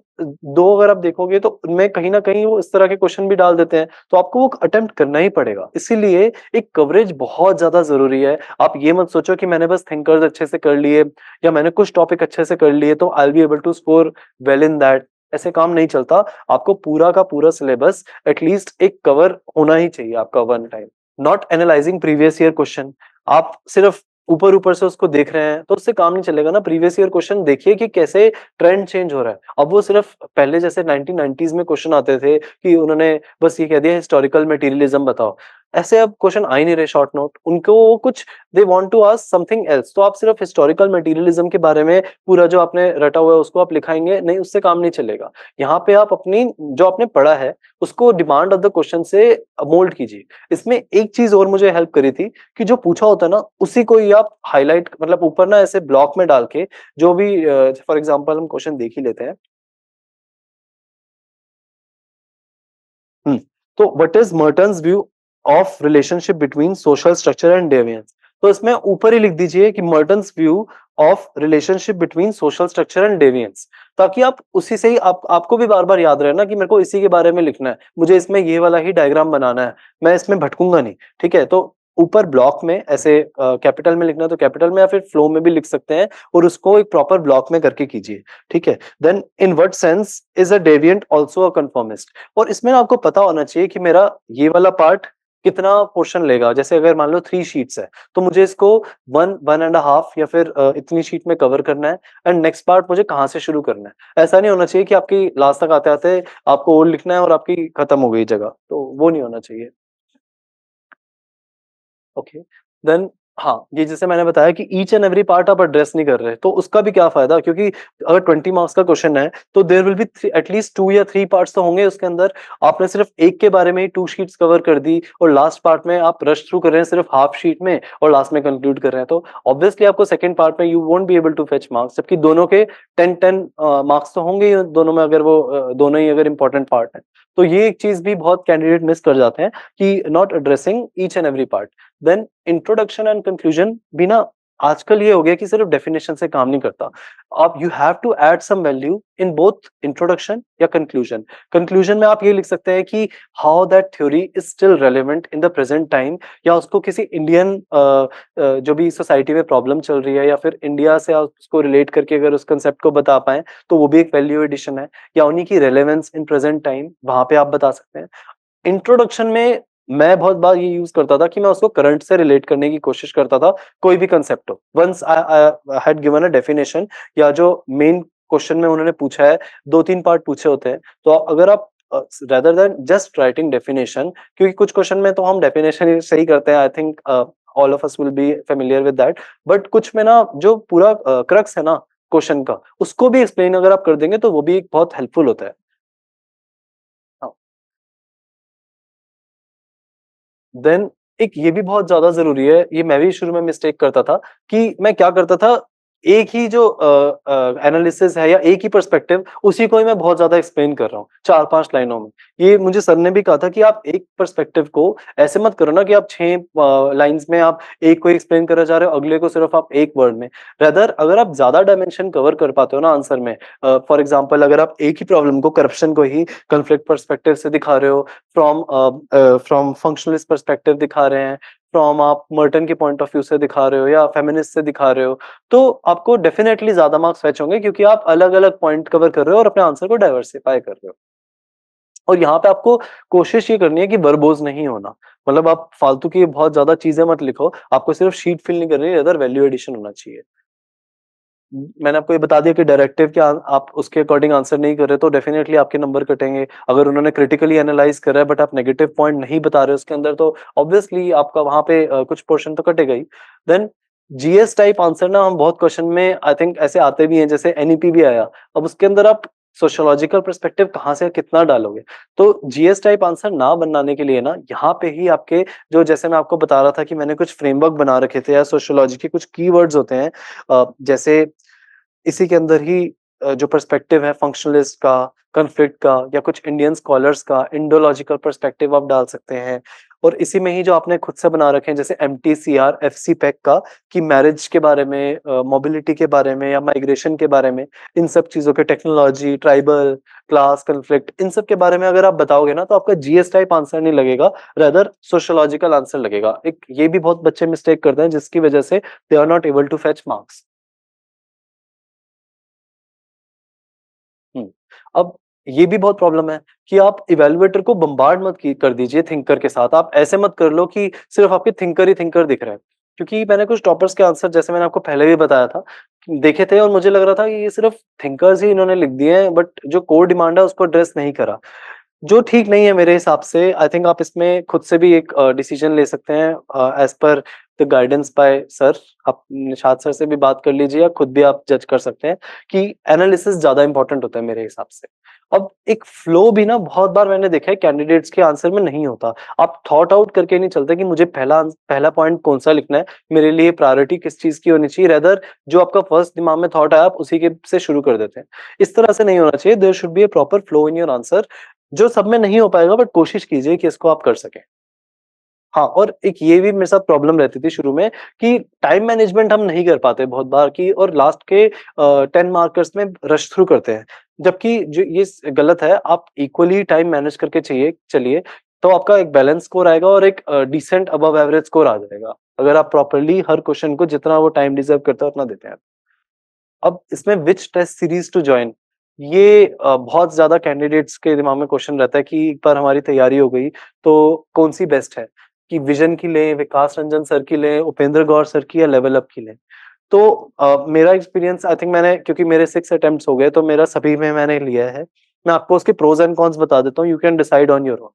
2 अगर आप देखोगे तो उनमें कहीं ना कहीं वो इस तरह के क्वेश्चन भी डाल देते हैं, तो आपको वो अटेम्प्ट करना ही पड़ेगा। इसीलिए एक कवरेज बहुत ज्यादा जरूरी है। आप ये मत सोचो कि मैंने बस थिंकर्स अच्छे से कर लिए या मैंने कुछ टॉपिक अच्छे से कर लिए तो I will be able to score well in that. ऐसे काम नहीं चलता। आपको पूरा का पूरा सिलेबस एटलीस्ट एक कवर होना ही चाहिए आपका one time. Not analysing previous year question, आप सिर्फ ऊपर ऊपर से उसको देख रहे हैं तो उससे काम नहीं चलेगा ना। प्रीवियस ईयर क्वेश्चन देखिए कि कैसे ट्रेंड चेंज हो रहा है। अब वो सिर्फ पहले जैसे 1990s में क्वेश्चन आते थे कि उन्होंने बस ये कह दिया हिस्टोरिकल मटेरियलिज्म बताओ, ऐसे अब क्वेश्चन आ ही नहीं रहे शॉर्ट नोट, उनको वो कुछ they want to ask something else. तो आप सिर्फ हिस्टोरिकल मटेरियलिज्म के बारे में पूरा जो आपने रटा हुआ है उसको आप लिखाएंगे नहीं, उससे काम नहीं चलेगा। यहाँ पे आप अपनी जो आपने पढ़ा है उसको डिमांड ऑफ द क्वेश्चन से मोल्ड कीजिए। इसमें एक चीज और मुझे हेल्प करी थी कि जो पूछा होता है ना उसी को ही आप हाईलाइट, मतलब ऊपर ना ऐसे ब्लॉक में डाल के, जो भी फॉर एग्जांपल हम क्वेश्चन देख ही लेते हैं। हम्म, तो what is Merton's view of relationship between social structure and deviance. तो इसमें ऊपर ही लिख दीजिए कि Merton's view of relationship between social structure and deviance, ताकि आप उसी से ही आपको भी बार बार याद रहे ना कि मेरे को इसी के बारे में लिखना है, मुझे इसमें ये वाला ही डायग्राम बनाना है, मैं इसमें भटकूंगा नहीं। ठीक है, तो ऊपर ब्लॉक में ऐसे कैपिटल में लिखना है तो कैपिटल में, या फिर फ्लो में भी लिख सकते हैं, और उसको एक प्रॉपर ब्लॉक में करके कीजिए। ठीक है, then in what sense is a deviant also a conformist. और इसमें ना आपको पता होना चाहिए कि मेरा ये वाला पार्ट कितना पोर्शन लेगा। जैसे अगर मान लो 3 शीट्स है तो मुझे इसको 1.5 या फिर इतनी शीट में कवर करना है, एंड नेक्स्ट पार्ट मुझे कहाँ से शुरू करना है। ऐसा नहीं होना चाहिए कि आपकी लास्ट तक आते आते आपको और लिखना है और आपकी खत्म हो गई जगह, तो वो नहीं होना चाहिए। ओके, देन हाँ, ये जैसे मैंने बताया कि ईच एंड एवरी पार्ट आप एड्रेस नहीं कर रहे, तो उसका भी क्या फायदा, क्योंकि अगर 20 मार्क्स का क्वेश्चन है तो देयर विल बी एटलीस्ट 2 या 3 पार्ट्स तो होंगे उसके अंदर। आपने सिर्फ एक के बारे में ही 2 शीट्स कवर कर दी, और लास्ट पार्ट में आप रश थ्रू कर रहे हैं सिर्फ हाफ शीट में, और लास्ट में कंक्लूड कर रहे हैं, तो ऑब्वियसली आपको सेकंड पार्ट में you won't be able to fetch marks, जबकि दोनों के 10-10 मार्क्स तो होंगे ही दोनों में, अगर वो दोनों ही अगर इंपॉर्टेंट पार्ट है। तो ये एक चीज भी बहुत कैंडिडेट मिस कर जाते हैं कि not addressing each and every part. Then introduction and conclusion भी ना आजकल ये हो गया कि सिर्फ डेफिनेशन से काम नहीं करता। आप you have to add some value in both introduction या कंक्लूजन। कंक्लूजन में आप ये लिख सकते हैं कि how that theory is still relevant in the present time, या उसको किसी इंडियन जो भी सोसाइटी में प्रॉब्लम चल रही है या फिर इंडिया से आप उसको रिलेट करके अगर उस कंसेप्ट को बता पाए तो वो भी एक वैल्यू एडिशन है, या उन्हीं की रेलेवेंस इन प्रेजेंट टाइम वहां पे आप बता सकते हैं। इंट्रोडक्शन में मैं बहुत बार ये यूज करता था कि मैं उसको करंट से रिलेट करने की कोशिश करता था, कोई भी कंसेप्ट हो। Once I had given a definition, या जो मेन क्वेश्चन में उन्होंने पूछा है, 2-3 पार्ट पूछे होते हैं, तो अगर आप rather than just writing definition, क्योंकि कुछ क्वेश्चन में तो हम डेफिनेशन ही सही करते हैं, I think all of us will be familiar with that, but कुछ में ना जो पूरा क्रक्स है ना क्वेश्चन का, उसको भी एक्सप्लेन अगर आप कर देंगे तो वो भी एक बहुत हेल्पफुल होता है। हाँ। देन एक ये भी बहुत ज़रूरी है, ये मैं भी शुरू में मिस्टेक करता था कि मैं क्या करता था, एक ही जो एनालिसिस है या एक ही पर्सपेक्टिव, उसी को ही मैं बहुत ज़्यादा एक्सप्लेन कर रहा हूँ 4-5 लाइनों में। ये मुझे सर ने भी कहा था कि आप एक पर्सपेक्टिव को ऐसे मत करो ना कि आप 6 लाइन्स में आप एक को एक्सप्लेन करे जा रहे हो, अगले को सिर्फ आप एक वर्ड में। रादर अगर आप ज़्यादा डायमेंशन कवर कर पाते हो ना आंसर में, फॉर एग्जांपल अगर आप एक ही प्रॉब्लम को, करप्शन को ही कॉन्फ्लिक्ट पर्सपेक्टिव से दिखा रहे हो, फ्रॉम फंक्शनलिस्ट पर्सपेक्टिव दिखा रहे हैं, फ्रॉम आप मर्टन के पॉइंट ऑफ व्यू से दिखा रहे हो या फेमिनिस्ट से दिखा रहे हो, तो आपको डेफिनेटली ज्यादा मार्क्स फेच होंगे, क्योंकि आप अलग अलग पॉइंट कवर कर रहे हो और अपने आंसर को डाइवर्सिफाई कर रहे हो। और यहाँ पे आपको कोशिश ये करनी है कि वर्बोज नहीं होना, मतलब आप फालतू की बहुत ज्यादा चीजें मत लिखो, आपको सिर्फ शीट फिल नहीं करनी, अदर वैल्यू एडिशन होना चाहिए। मैंने आपको ये बता दिया कि डायरेक्टिव के आप उसके अकॉर्डिंग आंसर नहीं कर रहे तो डेफिनेटली आपके नंबर कटेंगे। अगर उन्होंने क्रिटिकली एनालाइज करा है बट आप नेगेटिव पॉइंट नहीं बता रहे उसके अंदर, तो ऑब्वियसली आपका वहां पे कुछ पोर्शन तो कटेगा ही। देन जीएस टाइप आंसर ना हम बहुत क्वेश्चन में आई थिंक ऐसे आते भी हैं, जैसे एनईपी भी आया, अब उसके अंदर आप सोशियोलॉजिकल पर्सपेक्टिव कहाँ से कितना डालोगे। तो जीएस टाइप आंसर ना बनाने के लिए ना यहाँ पे ही आपके, जो जैसे मैं आपको बता रहा था कि मैंने कुछ फ्रेमवर्क बना रखे थे, या सोशियोलॉजी के कुछ कीवर्ड्स होते हैं, जैसे इसी के अंदर ही जो पर्सपेक्टिव है फंक्शनलिस्ट का, कॉन्फ्लिक्ट का, या कुछ इंडियन स्कॉलर्स का इंडोलॉजिकल पर्सपेक्टिव आप डाल सकते हैं। और इसी में ही जो आपने खुद से बना रखे हैं, जैसे एमटीसीआर, एफसी पैक का, कि मैरिज के बारे में, मोबिलिटी के बारे में, या माइग्रेशन के बारे में, इन सब चीजों के, टेक्नोलॉजी, ट्राइबल, क्लास, कॉन्फ्लिक्ट, इन सब के बारे में अगर आप बताओगे ना तो आपका जीएस टाइप आंसर नहीं लगेगा, रादर सोशियोलॉजिकल आंसर लगेगा। एक ये भी बहुत बच्चे मिस्टेक करते हैं जिसकी वजह से they are not able to fetch marks. हुँ। अब ये भी बहुत प्रॉब्लम है कि आप इवैल्यूएटर को बम्बार्ड मत की कर दीजिए थिंकर के साथ। आप ऐसे मत कर लो कि सिर्फ़ आपके थिंकर ही थिंकर दिख रहे हैं। क्योंकि मैंने कुछ टॉपर्स के आंसर, जैसे मैंने आपको पहले भी बताया था, देखे थे और मुझे लग रहा था कि ये सिर्फ़ थिंकर्स ही इन्होंने लिख दिए हैं, बट जो कोर डिमांड है उसको एड्रेस नहीं करा। जो ठीक नहीं है मेरे हिसाब से, आई थिंक आप इसमें खुद से भी एक डिसीजन ले सकते हैं as per the guidance bye sir. आप निषाद सर से भी बात कर लीजिए, या खुद भी आप जज कर सकते हैं कि एनालिसिस ज्यादा इंपॉर्टेंट होता है मेरे हिसाब से। अब एक फ्लो भी ना बहुत बार मैंने देखा है कैंडिडेट्स के आंसर में नहीं होता। आप थॉट आउट करके नहीं चलते कि मुझे पहला पॉइंट कौन सा लिखना है, मेरे लिए प्रायोरिटी किस चीज की होनी चाहिए, रेदर जो आपका फर्स्ट दिमाग में थॉट है आप उसी के से शुरू कर देते हैं। इस तरह से नहीं होना चाहिए। There should be a proper flow in your answer. जो सब में नहीं हो पाएगा, बट कोशिश कीजिए कि इसको आप कर सकें। हाँ, और एक ये भी मेरे साथ प्रॉब्लम रहती थी शुरू में कि टाइम मैनेजमेंट हम नहीं कर पाते बहुत बार कि, और लास्ट के 10 मार्कर्स में रश थ्रू करते हैं। जबकि जो ये गलत है, आप इक्वली टाइम मैनेज करके चाहिए चलिए, तो आपका एक बैलेंस स्कोर आएगा और एक डिसेंट अबव एवरेज स्कोर आ जाएगा। अगर आप प्रॉपर्ली हर क्वेश्चन को जितना वो टाइम डिजर्व करता है उतना देते हैं। अब इसमें which test series to join, ये बहुत ज्यादा कैंडिडेट्स के दिमाग में क्वेश्चन रहता है कि एक बार हमारी तैयारी हो गई तो कौन सी बेस्ट है, कि विजन की लें, विकास रंजन सर की लें, उपेंद्र गौर सर की, या लेवल अप की लें। तो मेरा एक्सपीरियंस, आई थिंक मैंने, क्योंकि मेरे 6 अटेम्प्ट्स हो गए तो मेरा सभी में मैंने लिया है। मैं आपको उसके प्रोज एंड कॉन्स बता देता हूँ, you can decide on your own.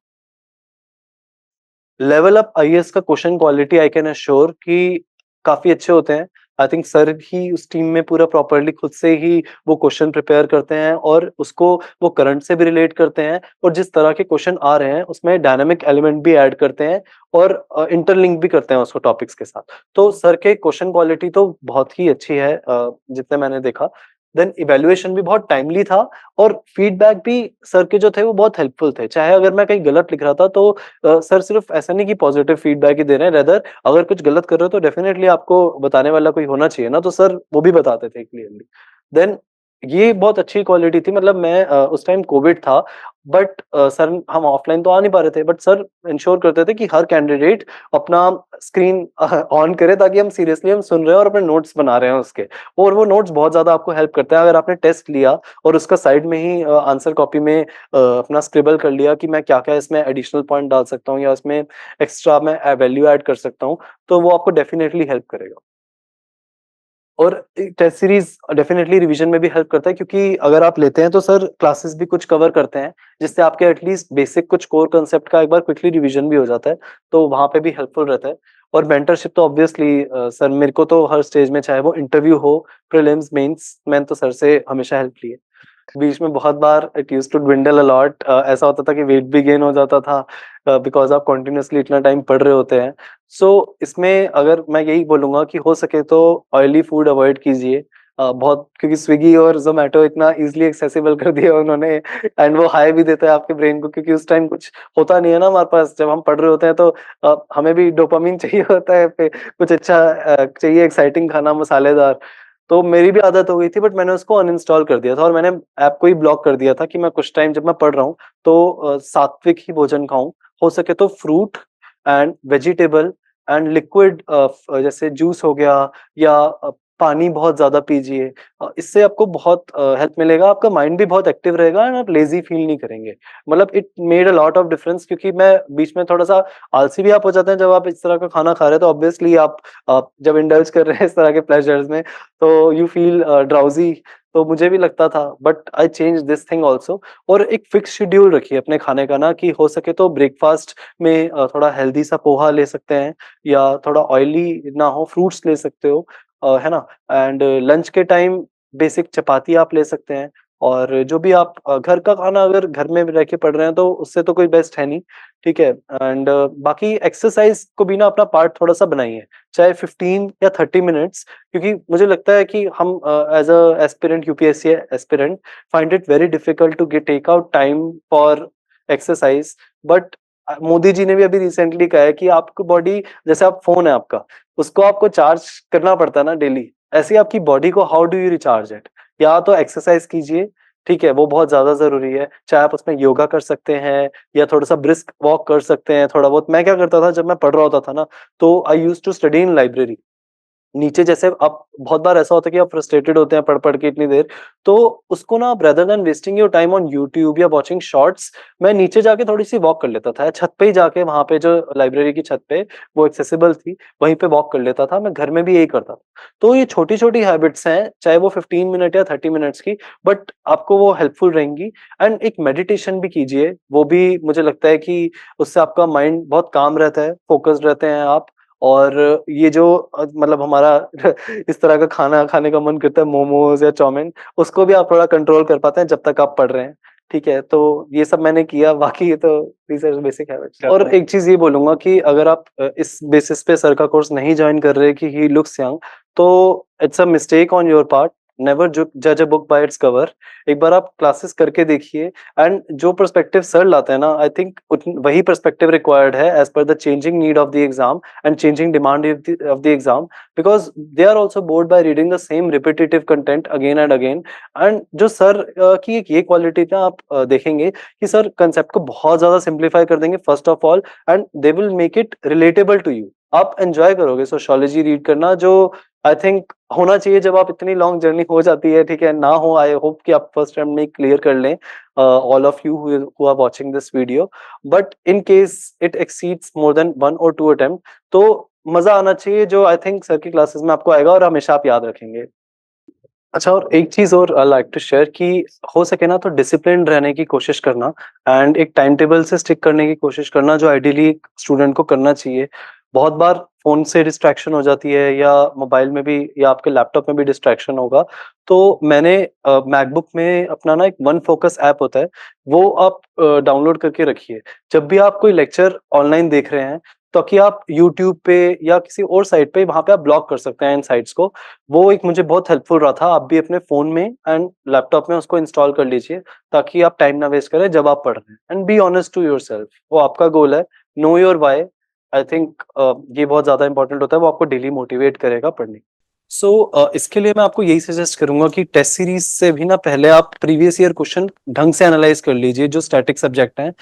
Level up IAS का question quality I can assure कि काफी अच्छे होते हैं। आई थिंक सर ही उस टीम में पूरा प्रॉपर्ली खुद से ही वो क्वेश्चन प्रिपेयर करते हैं, और उसको वो करंट से भी रिलेट करते हैं, और जिस तरह के क्वेश्चन आ रहे हैं उसमें डायनामिक एलिमेंट भी ऐड करते हैं, और इंटरलिंक भी करते हैं उसको टॉपिक्स के साथ। तो सर के क्वेश्चन क्वालिटी तो बहुत ही अच्छी है जितने मैंने देखा। देन इवैल्यूएशन भी बहुत टाइमली था, और फीडबैक भी सर के जो थे वो बहुत हेल्पफुल थे। चाहे अगर मैं कहीं गलत लिख रहा था तो सर सिर्फ ऐसा नहीं कि पॉजिटिव फीडबैक ही दे रहे हैं, रेदर अगर कुछ गलत कर रहे हो तो डेफिनेटली आपको बताने वाला कोई होना चाहिए ना, तो सर वो भी बताते थे क्लियरली। देन ये बहुत अच्छी क्वालिटी थी। मतलब मैं उस टाइम कोविड था, बट सर हम ऑफलाइन तो आ नहीं पा रहे थे, बट सर इंश्योर करते थे कि हर कैंडिडेट अपना स्क्रीन ऑन करे, ताकि हम सीरियसली हम सुन रहे हैं और अपने नोट्स बना रहे हैं उसके। और वो नोट्स बहुत ज्यादा आपको हेल्प करता है। अगर आपने टेस्ट लिया और उसका साइड में ही आंसर कॉपी में अपना स्क्रिबल कर लिया कि मैं क्या-क्या इसमें एडिशनल पॉइंट डाल सकता हूँ, या इसमें एक्स्ट्रा मैं वैल्यू ऐड कर सकता हूँ, तो वो आपको डेफिनिटली हेल्प करेगा। और टेस्ट सीरीज डेफिनेटली रिवीजन में भी हेल्प करता है, क्योंकि अगर आप लेते हैं तो सर क्लासेस भी कुछ कवर करते हैं, जिससे आपके एटलीस्ट बेसिक कुछ कोर कांसेप्ट का एक बार क्विकली रिवीजन भी हो जाता है, तो वहाँ पे भी हेल्पफुल रहता है। और मेंटरशिप तो ऑब्वियसली सर, मेरे को तो हर स्टेज में, चाहे वो इंटरव्यू हो, प्रीलिम्स, मेंस, मैंने तो सर से हमेशा हेल्प ली है। बीच में बहुत बार it used to dwindle a lot, ऐसा होता था कि वेट भी गेन हो जाता था बिकॉज आप कंटिन्यूअसली इतना टाइम पढ़ रहे होते हैं। सो इसमें अगर मैं यही बोलूंगा कि हो सके तो ऑयली फूड अवॉइड कीजिए बहुत, क्योंकि स्विगी और जोमेटो इतना इजीली एक्सेसिबल कर दिया उन्होंने, एंड वो हाई भी देता है आपके ब्रेन को, क्योंकि उस टाइम कुछ होता नहीं है ना हमारे पास, जब हम पढ़ रहे होते हैं तो हमें भी डोपामिन चाहिए होता है, फिर कुछ अच्छा चाहिए, एक्साइटिंग खाना, मसालेदार। तो मेरी भी आदत हो गई थी, बट मैंने उसको अनइंस्टॉल कर दिया था, और मैंने ऐप को ही ब्लॉक कर दिया था कि मैं कुछ टाइम जब मैं पढ़ रहा हूँ तो सात्विक ही भोजन खाऊं। हो सके तो fruit and vegetable and liquid, जैसे जूस हो गया, या पानी बहुत ज्यादा पीजिए। इससे आपको बहुत हेल्प मिलेगा, आपका माइंड भी बहुत एक्टिव रहेगा, एंड आप लेजी फील नहीं करेंगे। मतलब it made a lot of difference, क्योंकि मैं बीच में थोड़ा सा आलसी भी आप हो जाते हैं जब आप इस तरह का खाना खा रहे हैं, तो ऑब्वियसली आप जब इंडल्ज कर रहे हैं इस तरह के प्लेजर्स में, तो यू फील ड्राउजी। तो मुझे भी लगता था, but I change this thing also. और एक फिक्स शेड्यूल रखिए अपने खाने का ना, कि हो सके तो ब्रेकफास्ट में थोड़ा हेल्दी सा पोहा ले सकते हैं, या थोड़ा ऑयली ना हो, फ्रूट्स ले सकते हो, है ना। एंड लंच के टाइम बेसिक चपाती आप ले सकते हैं। और जो भी आप घर का खाना अगर घर में रह के पढ़ रहे हैं तो उससे तो कोई बेस्ट है नहीं, ठीक है। एंड बाकी एक्सरसाइज को भी ना अपना पार्ट थोड़ा सा बनाइए, चाहे 15 या 30 मिनट्स, क्योंकि मुझे लगता है कि हम as a aspirant, UPSC aspirant, find it very difficult to get take out time for exercise. But Modi ji ने भी अभी रिसेंटली कहा है कि आपको बॉडी, जैसे आप फोन है आपका, उसको आपको चार्ज करना पड़ता है ना डेली, ऐसे ही आपकी बॉडी को how do you recharge it, या तो एक्सरसाइज कीजिए, ठीक है, वो बहुत ज्यादा जरूरी है। चाहे आप उसमें योगा कर सकते हैं, या थोड़ा सा ब्रिस्क वॉक कर सकते हैं। थोड़ा बहुत मैं क्या करता था जब मैं पढ़ रहा होता था ना, तो I used to study in library. नीचे जैसे आप बहुत बार ऐसा होता है कि आप फ्रस्ट्रेटेड होते हैं पढ़-पढ़ के इतनी देर, तो उसको ना आप rather than wasting your time on YouTube या वॉचिंग शॉर्ट्स, मैं नीचे जाके थोड़ी-सी वॉक कर लेता था। छत पे ही जाके वहाँ पे जो लाइब्रेरी की छत पे वो एक्सेसिबल थी, वहीं पे वॉक कर लेता था। मैं घर में भी यही करता था। तो ये छोटी-छोटी हैबिट्स हैं, चाहे वो 15 मिनट या 30 मिनट्स की, बट आपको वो हेल्पफुल रहेंगी। एंड एक मेडिटेशन भी कीजिए, वो भी मुझे लगता है कि उससे आपका माइंड बहुत काम रहता है, फ़ोकस्ड रहते हैं आप। और ये जो मतलब हमारा इस तरह का खाना खाने का मन करता है, मोमोज़ या चाउमीन, उसको भी आप थोड़ा कंट्रोल कर पाते हैं जब तक आप पढ़ रहे हैं, ठीक है? तो ये सब मैंने किया, बाकी ये तो दीज़ आर बेसिक हैबिट्स। और एक चीज़ ये बोलूँगा कि अगर आप इस बेसिस पे सर का कोर्स नहीं जॉइन कर रहे कि ही लुक्स यंग, तो it's a mistake on your part. Never जज a book by its cover. एक बार आप क्लासेस करके देखिए, एंड जो पर्सपेक्टिव सर लाते हैं ना, आई थिंक वही पर्सपेक्टिव रिक्वायर्ड है as per the changing need of the exam and changing demand of the exam, because they are also bored by reading the same repetitive content again and again. And जो sir की एक ये quality ना आप देखेंगे कि sir concept को बहुत ज्यादा सिंप्लीफाई कर देंगे first of all, and they will make it relatable to you. आप एंजॉय करोगे सोशियोलॉजी रीड करना, जो आई थिंक होना चाहिए जब आप इतनी लॉन्ग जर्नी हो जाती है, ठीक है ना हो। आई होप कि आप फर्स्ट टाइम में क्लियर कर लें, all of you who are watching this video. But in case it exceeds more than 1 or 2 attempt, तो मजा आना चाहिए, जो आई थिंक सर की क्लासेस में आपको आएगा और हमेशा आप याद रखेंगे। अच्छा, और एक चीज और आई लाइक टू शेयर कि हो सके ना तो डिसिप्लिन रहने की कोशिश करना, एंड एक टाइम टेबल से स्टिक करने की कोशिश करना, जो आइडियली स्टूडेंट को करना चाहिए। बहुत बार फोन से डिस्ट्रैक्शन हो जाती है, या मोबाइल में भी, या आपके लैपटॉप में भी डिस्ट्रैक्शन होगा। तो मैंने मैकबुक में अपना ना एक वन फोकस ऐप होता है, वो आप डाउनलोड करके रखिए। जब भी आप कोई लेक्चर ऑनलाइन देख रहे हैं, तो कि आप यूट्यूब पे या किसी और साइट पे, वहां पे आप ब्लॉक कर सकते हैं इन साइट्स को। वो एक मुझे बहुत हेल्पफुल रहा था। आप भी अपने फ़ोन में एंड लैपटॉप में उसको इंस्टॉल कर लीजिए, ताकि आप टाइम ना वेस्ट करें जब आप पढ़ रहे हैं। And be honest to yourself, वो आपका गोल है। Know your why. I think ये बहुत ज़्यादा इंपॉर्टेंट होता है, वो आपको डेली मोटिवेट करेगा पढ़ने। सो इसके लिए मैं आपको यही सजेस्ट करूंगा कि टेस्ट सीरीज से भी ना पहले आप प्रीवियस ईयर क्वेश्चन ढंग से एनालाइज कर लीजिए, जो स्टैटिक सब्जेक्ट हैं।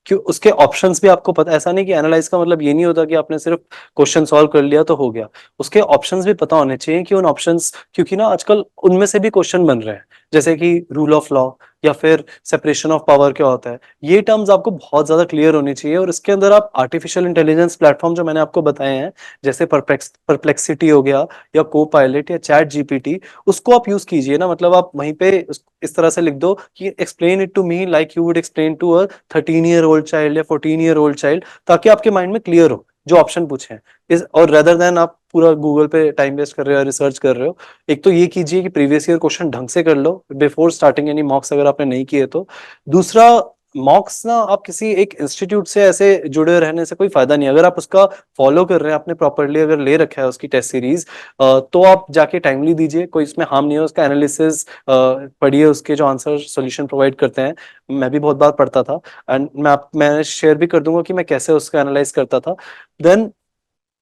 क्यों उसके ऑप्शंस भी आपको पता, ऐसा नहीं कि एनालाइज का मतलब ये नहीं होता कि आपने सिर्फ क्वेश्चन सॉल्व कर लिया तो हो गया। उसके ऑप्शंस भी पता होने चाहिए कि उन ऑप्शंस, क्योंकि ना आजकल उनमें से भी क्वेश्चन बन रहे हैं, जैसे कि रूल ऑफ लॉ या फिर सेपरेशन ऑफ पावर क्या होता है। ये टर्म्स आपको बहुत ज्यादा क्लियर होनी चाहिए। और इसके अंदर आप आर्टिफिशियल इंटेलिजेंस प्लेटफॉर्म जो मैंने आपको बताए हैं, जैसे परप्लेक्सिटी हो गया, या को पायलट, या चैट जीपीटी, उसको आप यूज कीजिए ना। मतलब आप वहीं पे इस तरह से लिख दो कि explain it to me like you would explain to a 13-year-old child या 14-year-old चाइल्ड, ताकि आपके माइंड में क्लियर हो जो ऑप्शन पूछे हैं। इस और रेदर देन आप पूरा गूगल पे टाइम वेस्ट कर रहे हो, रिसर्च कर रहे हो। एक तो ये कीजिए कि प्रीवियस ईयर क्वेश्चन ढंग से कर लो बिफोर स्टार्टिंग एनी मॉक्स, अगर आपने नहीं किए तो। दूसरा, मॉक्स ना आप किसी एक इंस्टीट्यूट से ऐसे जुड़े रहने से कोई फायदा नहीं। अगर आप उसका फॉलो कर रहे हैं, आपने प्रॉपरली अगर ले रखा है उसकी टेस्ट सीरीज, तो आप जाके टाइमली दीजिए, कोई इसमें हार्म नहीं है। उसका एनालिसिस पढ़िए, उसके जो आंसर सॉल्यूशन प्रोवाइड करते हैं, मैं भी बहुत बार पढ़ता था। एंड मैं शेयर भी कर दूंगा कि मैं कैसे उसका एनालाइज करता था। देन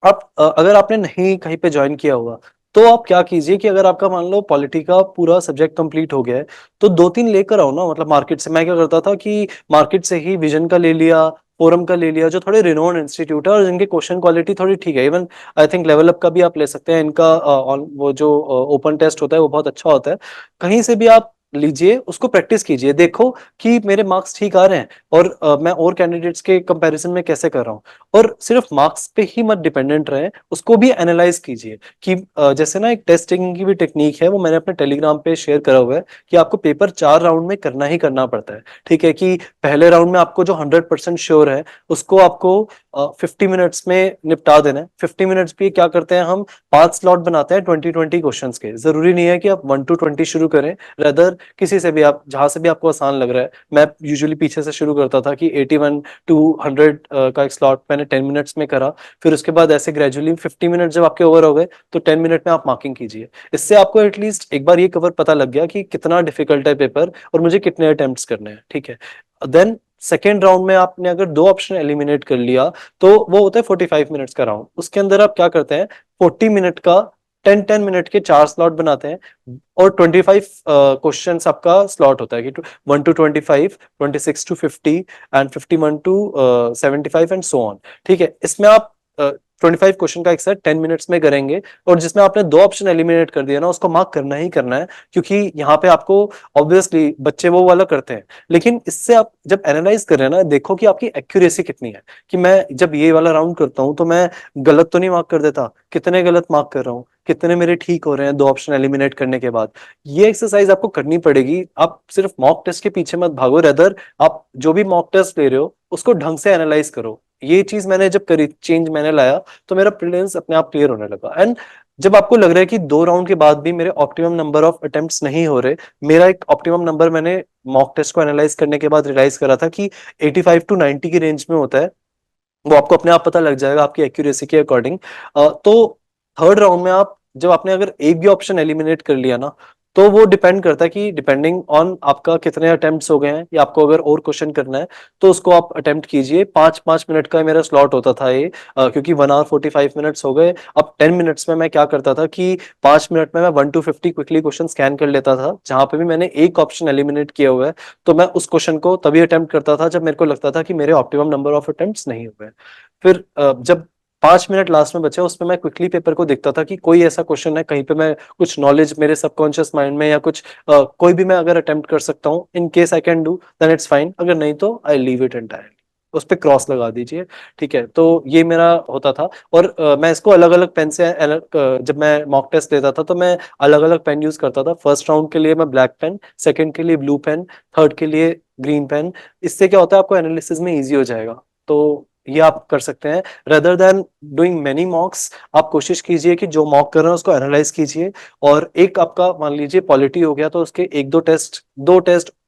आप अगर आपने नहीं कहीं पे ज्वाइन किया हुआ, तो आप क्या कीजिए कि अगर आपका मान लो पॉलिटी का पूरा सब्जेक्ट कंप्लीट हो गया है, तो 2-3 लेकर आओ ना। मतलब मार्केट से, मैं क्या करता था कि मार्केट से ही विजन का ले लिया, फोरम का ले लिया, जो थोड़े रिनोन इंस्टीट्यूट है और जिनके क्वेश्चन क्वालिटी थोड़ी ठीक है। Even I think level up का भी आप ले सकते हैं। इनका वो जो ओपन टेस्ट होता है वो बहुत अच्छा होता है। कहीं से भी आप लीजिए, उसको प्रैक्टिस कीजिए, देखो कि मेरे मार्क्स ठीक आ रहे हैं, और मैं और कैंडिडेट्स के कंपैरिजन में कैसे कर रहा हूँ। और सिर्फ मार्क्स पे ही मत डिपेंडेंट रहे, उसको भी एनालाइज कीजिए। कि जैसे ना एक टेस्टिंग की भी टेक्निक है, वो मैंने अपने टेलीग्राम पे शेयर करा हुआ है, कि आपको पेपर 4 राउंड में करना ही करना पड़ता है। ठीक है, कि पहले राउंड में आपको जो 100% श्योर है, उसको आपको 50 मिनट्स में निपटा देना है। 50 मिनट्स भी क्या करते हैं हम, 5 स्लॉट बनाते हैं 20-20 क्वेश्चन के। जरूरी नहीं है कि आप 1 to 20 शुरू करें, रदर किसी से भी, आप जहां से भी आपको आसान लग रहा है। मैं यूजुअली पीछे से शुरू करता था कि 81 to 100 का एक स्लॉट मैंने 10 मिनट्स में करा। फिर उसके बाद ऐसे ग्रेजुअली 50 मिनट जब आपके ओवर हो गए, तो 10 मिनट में आप मार्किंग कीजिए। इससे आपको एटलीस्ट एक बार ये कवर पता लग गया कि कितना डिफिकल्ट है पेपर, और मुझे कितने अटेम्प्ट्स करने हैं। ठीक है, देन सेकेंड राउंड में आपने अगर 2 ऑप्शन एलिमिनेट कर लिया, तो वो होता है 45 मिनट्स का राउंड। उसके अंदर आप क्या करते हैं, 40 मिनट का 10-10 मिनट के 4 स्लॉट बनाते हैं, और 25 क्वेश्चन आपका स्लॉट होता है कि 1 to 25, 26 to 50, and 51 to 75 and so on. ठीक है, इसमें आप 25 क्वेश्चन का एक सेट 10 मिनट्स में करेंगे, और जिसमें आपने 2 ऑप्शन एलिमिनेट कर दिया ना, उसको मार्क करना ही करना है, क्योंकि यहाँ पे आपको ऑब्वियसली बच्चे वो वाला करते हैं, लेकिन इससे आप जब एनालाइज कर रहे हैं ना, देखो कि आपकी एक्यूरेसी कितनी है, कि मैं जब ये वाला राउंड करता हूं तो मैं गलत तो नहीं मार्क कर देता, कितने गलत मार्क कर रहा हूँ, कितने मेरे ठीक हो रहे हैं 2 ऑप्शन एलिमिनेट करने के बाद। ये एक्सरसाइज आपको करनी पड़ेगी। आप सिर्फ मॉक टेस्ट के पीछे मत भागो, रेदर आप जो भी मॉक टेस्ट ले रहे हो उसको ढंग से एनालाइज करो। ये चीज मैंने जब करी, चेंज मैंने लाया, तो मेरा प्रीलिम्स अपने आप क्लियर होने लगा। एंड जब आपको लग रहा है कि 2 राउंड के बाद भी मेरे ऑप्टिमम नंबर ऑफ अटेम्प्ट्स नहीं हो रहे, मेरा एक ऑप्टिमम नंबर मैंने मॉक टेस्ट को एनालाइज करने के बाद रियलाइज करा था कि 85 टू 90 की रेंज में होता है। वो आपको अपने आप पता लग जाएगा आपकी एक्यूरेसी के अकॉर्डिंग। तो थर्ड राउंड में आप जब आपने अगर एक भी ऑप्शन एलिमिनेट कर लिया ना, तो वो डिपेंड करता है कि डिपेंडिंग ऑन आपका कितने अटेम्प्ट्स हो गए हैं, या आपको अगर और क्वेश्चन करना है तो उसको आप अटेम्प्ट कीजिए। 5-5 मिनट का मेरा स्लॉट होता था ये, क्योंकि 1 hour 45 minutes हो गए। अब 10 मिनट्स में मैं क्या करता था कि 5 मिनट में मैं 1 to 50 क्विकली क्वेश्चन स्कैन कर लेता था, जहां पे भी मैंने एक ऑप्शन एलिमिनेट किया हुआ है, तो मैं उस क्वेश्चन को तभी अटेम्प्ट करता था जब मेरे को लगता था कि मेरे ऑप्टिमम नंबर ऑफ अटेम्प्ट्स नहीं हुए। फिर जब 5 मिनट लास्ट में बचे, उसमें मैं क्विकली पेपर को देखता था कि कोई ऐसा क्वेश्चन है कहीं पे मैं कुछ नॉलेज मेरे सबकॉन्शियस माइंड में, या कुछ कोई भी मैं अगर अटेम्प्ट कर सकता हूँ, in case I can do then it's fine, अगर नहीं तो आई लीव इट एंटायरली, उस पे क्रॉस लगा दीजिए। ठीक है, तो ये मेरा होता था। और मैं इसको अलग अलग पेन से जब मैं मॉक टेस्ट लेता था तो मैं अलग अलग पेन यूज करता था। फर्स्ट राउंड के लिए मैं ब्लैक पेन, सेकंड के लिए ब्लू पेन, थर्ड के लिए ग्रीन पेन। इससे क्या होता है, आपको एनालिसिस में इजी हो जाएगा। तो ये आप कर सकते हैं। रेदर देन डूइंग मेनी मॉक्स, आप कोशिश कीजिए कि जो मॉक कर रहे हैं उसको एनालाइज कीजिए। और एक आपका मान लीजिए पॉलिटी हो गया, तो उसके एक दो टेस्ट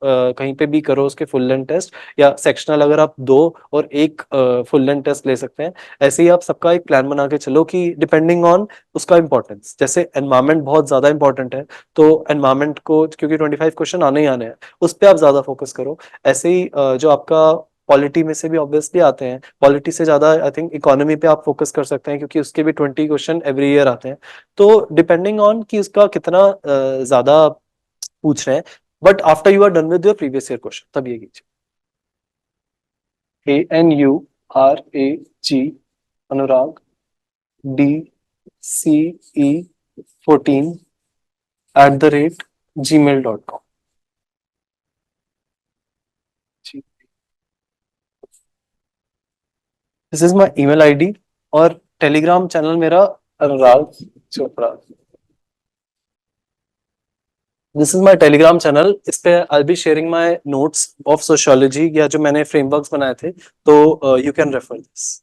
कहीं पे भी करो, उसके फुल लेंथ टेस्ट, या सेक्शनल अगर आप 2 और एक फुल लेंथ टेस्ट ले सकते हैं। ऐसे ही आप सबका एक प्लान बना के चलो कि डिपेंडिंग ऑन उसका इंपॉर्टेंस, जैसे एनवायरमेंट बहुत ज्यादा इंपॉर्टेंट है, तो एनवायरमेंट को, क्योंकि 25 क्वेश्चन आने ही आने हैं, उस पर आप ज्यादा फोकस करो। ऐसे ही जो आपका पॉलिटी में से भी ऑब्वियसली आते हैं, पॉलिटी से ज्यादा आई थिंक इकोनॉमी पे आप फोकस कर सकते हैं, क्योंकि उसके भी 20 क्वेश्चन एवरी ईयर आते हैं। तो डिपेंडिंग ऑन कि उसका कितना ज्यादा पूछ रहे हैं, but after you are done with your previous year question तब ये कीजिए। ANURAG Anurag DCE14 @gmail.com। This is my email ID, और टेलीग्राम चैनल मेरा Anurag Chopra. This is my Telegram channel. इस पे I be sharing my notes of sociology, या जो मैंने फ्रेमवर्क्स बनाए थे, तो यू कैन रेफर दिस।